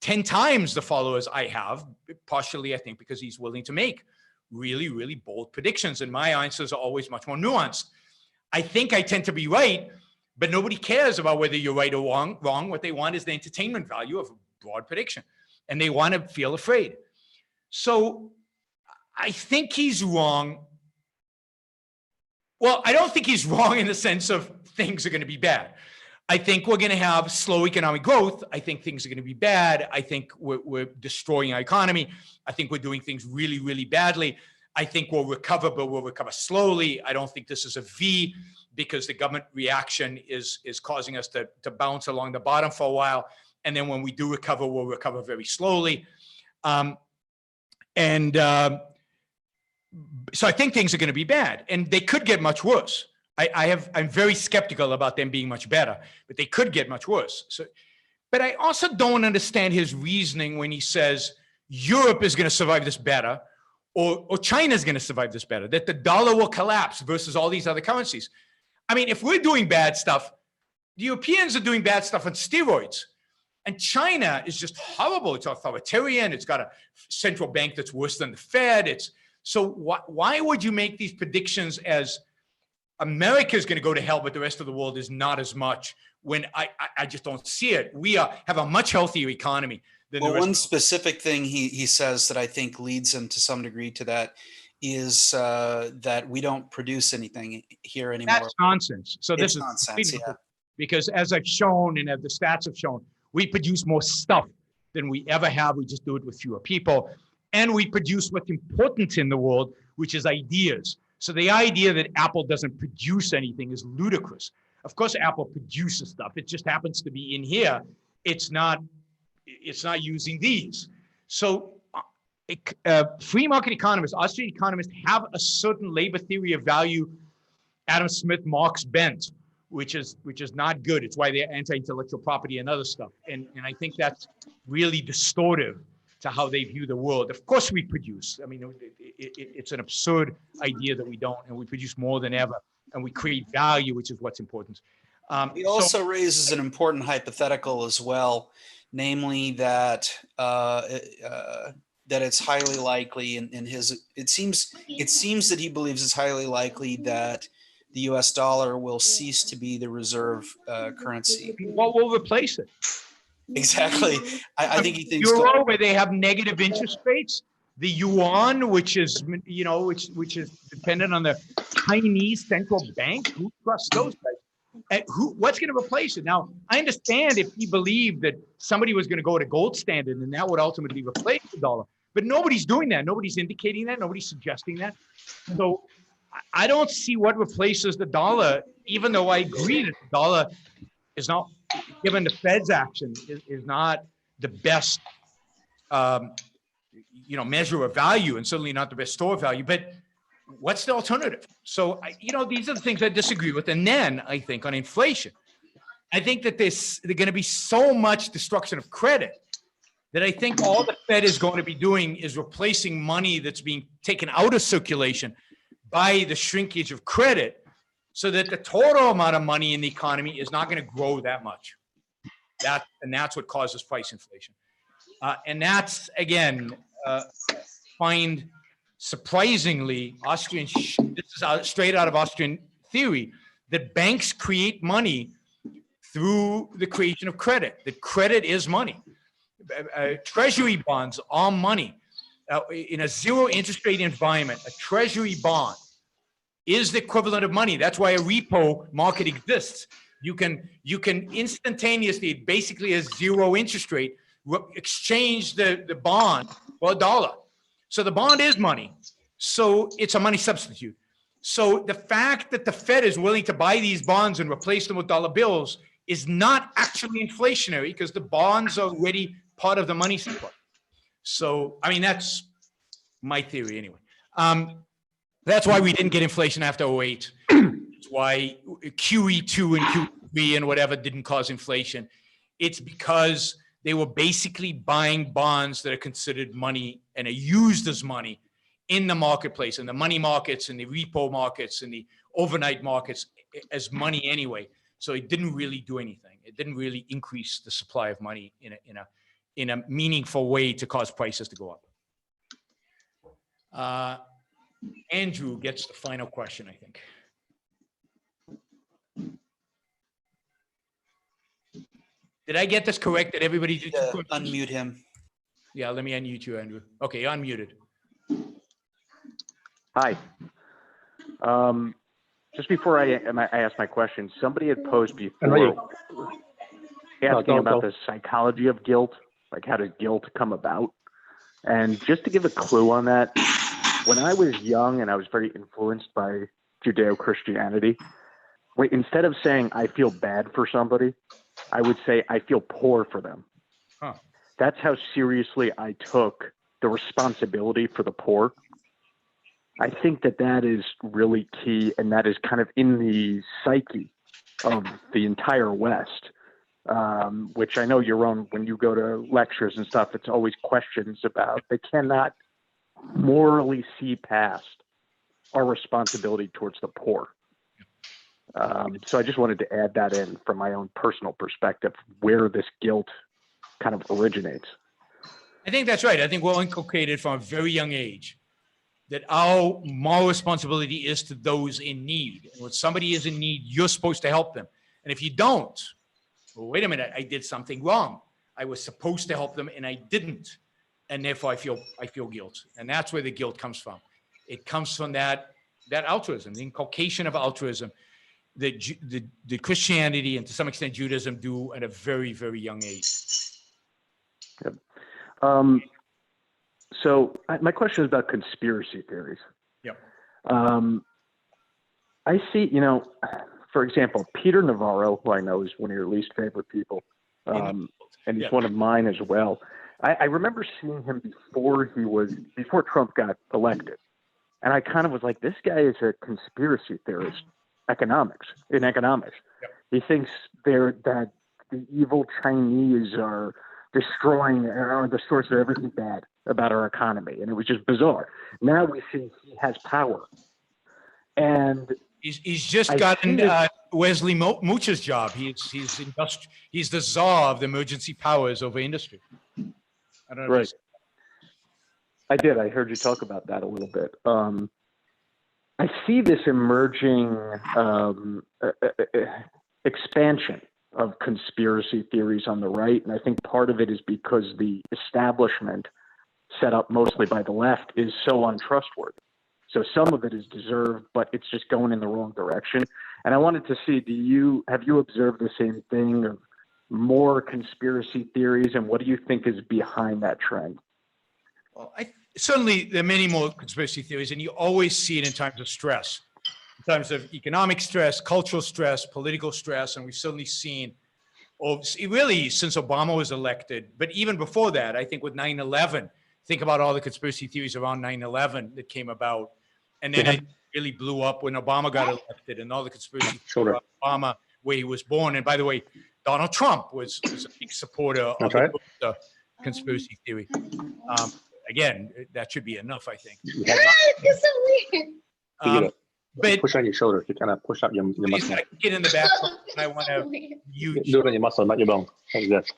[SPEAKER 1] 10 times the followers I have, partially, I think, because he's willing to make really, really bold predictions. And my answers are always much more nuanced. I think I tend to be right, but nobody cares about whether you're right or wrong. What they want is the entertainment value of a broad prediction, and they want to feel afraid. So I think he's wrong. Well, I don't think he's wrong in the sense of things are going to be bad. I think we're going to have slow economic growth. I think things are going to be bad. I think we're destroying our economy. I think we're doing things really, really badly. I think we'll recover, but we'll recover slowly. I don't think this is a V, because the government reaction is causing us to bounce along the bottom for a while. And then when we do recover, we'll recover very slowly. So I think things are going to be bad, and they could get much worse. I'm very skeptical about them being much better, but they could get much worse. So, but I also don't understand his reasoning when he says Europe is going to survive this better, or China is going to survive this better, that the dollar will collapse versus all these other currencies. I mean, if we're doing bad stuff, the Europeans are doing bad stuff on steroids. And China is just horrible. It's authoritarian. It's got a central bank that's worse than the Fed. So why would you make these predictions as America is going to go to hell, but the rest of the world is not as much, when I just don't see it. We have a much healthier economy than the rest.
[SPEAKER 6] One specific thing he says that I think leads him to some degree to that is that we don't produce anything here anymore.
[SPEAKER 1] That's nonsense. So this is
[SPEAKER 6] nonsense, yeah.
[SPEAKER 1] Because as I've shown, and as the stats have shown, we produce more stuff than we ever have. We just do it with fewer people. And we produce what's important in the world, which is ideas. So the idea that Apple doesn't produce anything is ludicrous. Of course, Apple produces stuff. It just happens to be in here. It's not using these. So free market economists, Austrian economists, have a certain labor theory of value Adam Smith, Marx bent, which is not good. It's why they're anti-intellectual property and other stuff. And I think that's really distortive to how they view the world. Of course we produce. I mean, it's an absurd idea that we don't, and we produce more than ever, and we create value, which is what's important.
[SPEAKER 6] He also raises an important hypothetical as well, namely that that it's highly likely in his, it seems that he believes it's highly likely that the US dollar will cease to be the reserve currency.
[SPEAKER 1] What will replace it?
[SPEAKER 6] Exactly. I think he thinks
[SPEAKER 1] Euro, where they have negative interest rates, the yuan, which is, which is dependent on the Chinese central bank. Who trusts those guys? what's going to replace it? Now, I understand if he believed that somebody was going to go to gold standard and that would ultimately replace the dollar, but nobody's doing that. Nobody's indicating that. Nobody's suggesting that. So I don't see what replaces the dollar, even though I agree that the dollar is not, given the Fed's action, is not the best, measure of value, and certainly not the best store of value. But what's the alternative? So, these are the things I disagree with. And then I think on inflation, I think that there's going to be so much destruction of credit that I think all the Fed is going to be doing is replacing money that's being taken out of circulation by the shrinkage of credit, so that the total amount of money in the economy is not going to grow that much. That's what causes price inflation. And that's, again, find surprisingly Austrian, this is straight out of Austrian theory, that banks create money through the creation of credit, that credit is money. Treasury bonds are money. In a zero interest rate environment, a treasury bond is the equivalent of money. That's why a repo market exists. You can instantaneously, basically a zero interest rate, exchange the bond for a dollar. So the bond is money. So it's a money substitute. So the fact that the Fed is willing to buy these bonds and replace them with dollar bills is not actually inflationary, because the bonds are already part of the money supply. So, that's my theory anyway. That's why we didn't get inflation after 2008. It's why QE2 and QE3 and whatever didn't cause inflation. It's because they were basically buying bonds that are considered money and are used as money in the marketplace, in the money markets, in the repo markets, in the overnight markets as money anyway. So it didn't really do anything. It didn't really increase the supply of money in a meaningful way to cause prices to go up. Andrew gets the final question, I think. Did I get this correct? Did everybody
[SPEAKER 6] unmute him?
[SPEAKER 1] Yeah, let me unmute you, Andrew. Okay, you're unmuted.
[SPEAKER 13] Hi. Just before I ask my question, somebody had posed before asking about the psychology of guilt, like how does guilt come about? And just to give a clue on that, when I was young and I was very influenced by Judeo-Christianity, instead of saying I feel bad for somebody, I would say I feel poor for them.
[SPEAKER 1] Huh.
[SPEAKER 13] That's how seriously I took the responsibility for the poor. I think that is really key, and that is kind of in the psyche of the entire West, which I know Yaron, when you go to lectures and stuff, it's always questions about. They cannot morally see past our responsibility towards the poor. So I just wanted to add that in from my own personal perspective, where this guilt kind of originates.
[SPEAKER 1] I think that's right. I think we're inculcated from a very young age that our moral responsibility is to those in need. And when somebody is in need, you're supposed to help them. And if you don't, well, wait a minute, I did something wrong. I was supposed to help them and I didn't. And therefore I feel guilt. And that's where the guilt comes from. It comes from that altruism, the inculcation of altruism that the Christianity and to some extent Judaism do at a very, very young age.
[SPEAKER 13] Yep. So my question is about conspiracy theories.
[SPEAKER 1] Yep.
[SPEAKER 13] I see, for example, Peter Navarro, who I know is one of your least favorite people, and he's one of mine as well. I remember seeing him before Trump got elected. And I kind of was like, this guy is a conspiracy theorist in economics.
[SPEAKER 1] Yep.
[SPEAKER 13] He thinks that the evil Chinese are destroying are the source of everything bad about our economy. And it was just bizarre. Now we see he has power. And
[SPEAKER 1] he's just gotten Wesley Mooch's job. He's the czar of the emergency powers over industry. I don't know.
[SPEAKER 13] Right. I did. I heard you talk about that a little bit. I see this emerging expansion of conspiracy theories on the right, and I think part of it is because the establishment, set up mostly by the left, is so untrustworthy. So some of it is deserved, but it's just going in the wrong direction. And I wanted to see, have you observed the same thing, of more conspiracy theories, and what do you think is behind that trend?
[SPEAKER 1] Well, certainly there are many more conspiracy theories, and you always see it in times of stress, in times of economic stress, cultural stress, political stress, and we've certainly seen, really since Obama was elected, but even before that, I think with 9/11, think about all the conspiracy theories around 9/11 that came about, and then it really blew up when Obama got elected, and all the conspiracy theories about Obama, where he was born. And by the way, Donald Trump was a big supporter of the conspiracy theory. Again, that should be enough, I think.
[SPEAKER 8] It's so weird.
[SPEAKER 1] But
[SPEAKER 8] push on your shoulder. You kind of push up your muscle.
[SPEAKER 1] I get in the back. I want to mute.
[SPEAKER 8] Do it on your muscle, not your bone. Like this.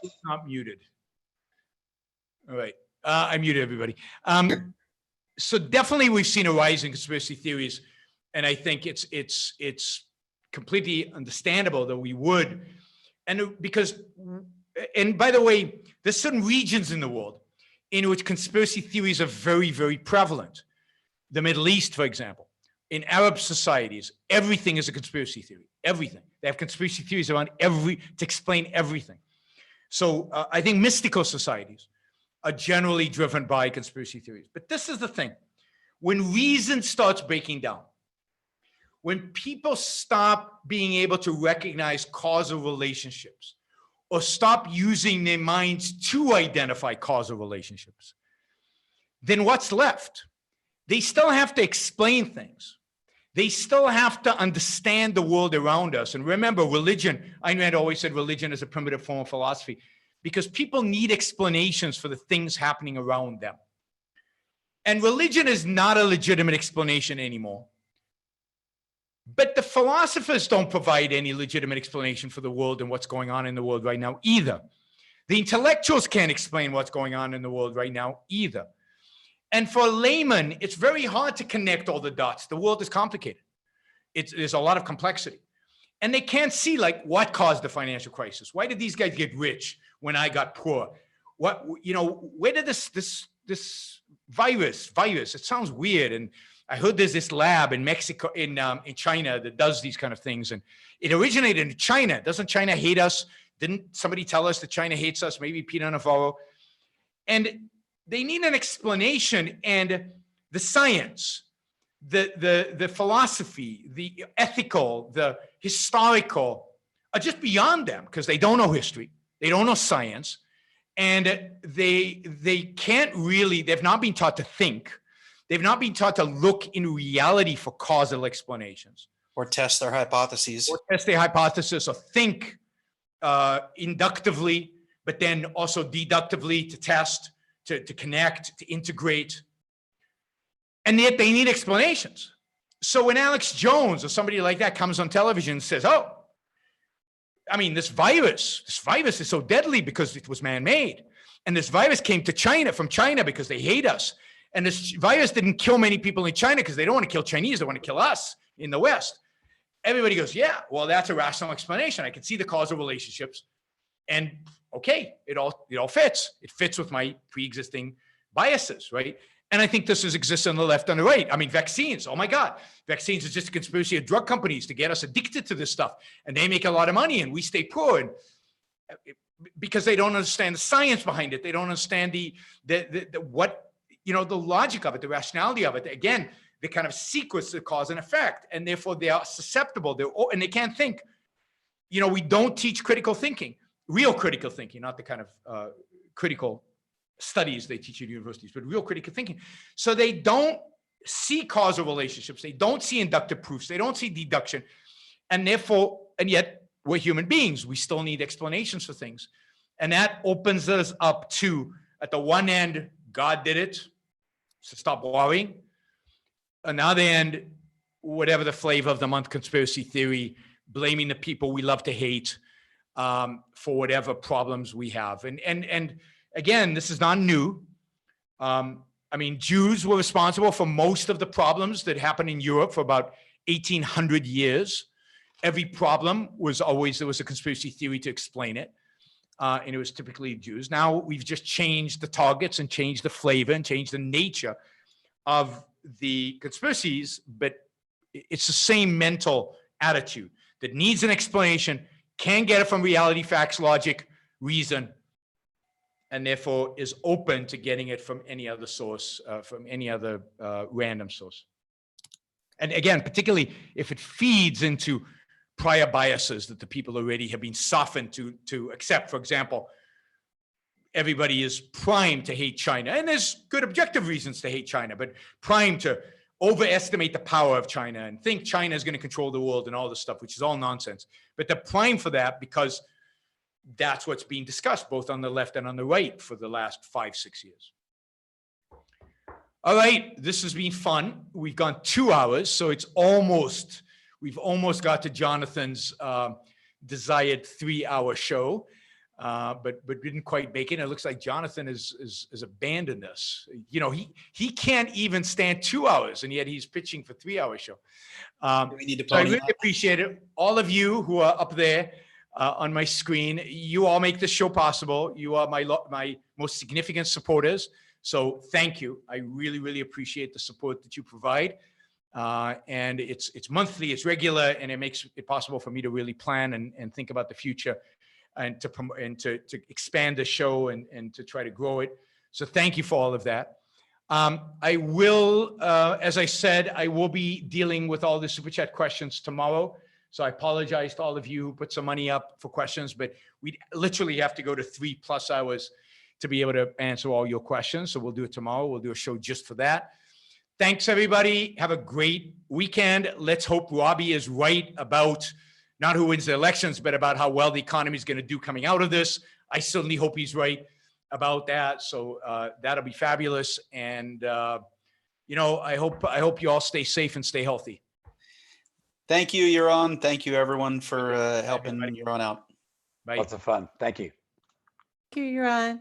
[SPEAKER 1] It's not muted. All right. I muted everybody. So definitely we've seen a rise in conspiracy theories, and I think it's completely understandable that we would. And because, and by the way, there's certain regions in the world in which conspiracy theories are very, very prevalent. The Middle East, for example, in Arab societies, everything is a conspiracy theory. Everything. They have conspiracy theories around to explain everything. So I think mystical societies are generally driven by conspiracy theories. But this is the thing. When reason starts breaking down, when people stop being able to recognize causal relationships or stop using their minds to identify causal relationships, then what's left? They still have to explain things. They still have to understand the world around us. And remember, religion, Ayn Rand always said religion is a primitive form of philosophy, because people need explanations for the things happening around them. And religion is not a legitimate explanation anymore. But the philosophers don't provide any legitimate explanation for the world and what's going on in the world right now either. The intellectuals can't explain what's going on in the world right now either. And for a layman, it's very hard to connect all the dots. The world is complicated. There's a lot of complexity. And they can't see, like, what caused the financial crisis? Why did these guys get rich when I got poor? Where did this virus, it sounds weird. And I heard there's this lab in Mexico, in China, that does these kind of things. And it originated in China. Doesn't China hate us? Didn't somebody tell us that China hates us? Maybe Peter Navarro. And they need an explanation, and the science, the philosophy, the ethical, the historical are just beyond them, because they don't know history, they don't know science, and they can't really, they've not been taught to think, they've not been taught to look in reality for causal explanations.
[SPEAKER 6] Or test their hypotheses.
[SPEAKER 1] Or test their hypothesis, or think inductively, but then also deductively to test, to connect, to integrate. And yet they need explanations. So when Alex Jones or somebody like that comes on television and says, oh, I mean, this virus is so deadly because it was man-made. And this virus came to China, from China, because they hate us. And this virus didn't kill many people in China because they don't want to kill Chinese, they want to kill us in the West. Everybody goes, yeah, well, that's a rational explanation. I can see the causal relationships. And okay, it all fits. It fits with my pre-existing biases, right? And I think this exists on the left and the right. I mean, vaccines, oh my God. Vaccines is just a conspiracy of drug companies to get us addicted to this stuff. And they make a lot of money and we stay poor. And because they don't understand the science behind it. They don't understand the logic of it, the rationality of it. Again, the kind of sequence of cause and effect. And therefore they are susceptible. And they can't think. We don't teach critical thinking, real critical thinking, not the kind of critical studies they teach at universities, but real critical thinking. So they don't see causal relationships. They don't see inductive proofs. They don't see deduction. And yet we're human beings. We still need explanations for things. And that opens us up to, at the one end, God did it, so stop worrying. On the other end, whatever the flavor of the month conspiracy theory, blaming the people we love to hate for whatever problems we have. And again, this is not new. Jews were responsible for most of the problems that happened in Europe for about 1,800 years. Every problem was always, there was a conspiracy theory to explain it. And it was typically Jews. Now we've just changed the targets and changed the flavor and changed the nature of the conspiracies, but it's the same mental attitude that needs an explanation, can get it from reality, facts, logic, reason, and therefore is open to getting it from any other source, from any other random source. And again, particularly if it feeds into prior biases that the people already have been softened to accept. For example, everybody is primed to hate China, and there's good objective reasons to hate China, but primed to overestimate the power of China and think China is going to control the world and all this stuff, which is all nonsense. But they're primed for that because that's what's being discussed both on the left and on the right for the last 5-6 years. All right, this has been fun. We've gone 2 hours, so we've almost got to Jonathan's desired 3-hour show, but didn't quite make it. It looks like Jonathan has abandoned us. You know, he can't even stand 2 hours, and yet he's pitching for 3-hour show.
[SPEAKER 6] We need to
[SPEAKER 1] So I
[SPEAKER 6] pony
[SPEAKER 1] really
[SPEAKER 6] up.
[SPEAKER 1] appreciate it. All of you who are up there on my screen, you all make this show possible. You are my most significant supporters. So thank you. I really, really appreciate the support that you provide. And it's monthly, it's regular, and it makes it possible for me to really plan and think about the future and to promote and to expand the show and to try to grow it. So thank you for all of that. I will, as I said, I will be dealing with all the Super Chat questions tomorrow. So I apologize to all of you who put some money up for questions, but we literally have to go to 3+ hours to be able to answer all your questions. So we'll do it tomorrow. We'll do a show just for that. Thanks, everybody. Have a great weekend. Let's hope Robbie is right about not who wins the elections, but about how well the economy is going to do coming out of this. I certainly hope he's right about that. So that'll be fabulous. And, you know, I hope you all stay safe and stay healthy.
[SPEAKER 6] Thank you, Yaron. Thank you, everyone, for helping Yaron out.
[SPEAKER 1] Bye.
[SPEAKER 3] Lots of fun. Thank you.
[SPEAKER 5] Thank you, Yaron.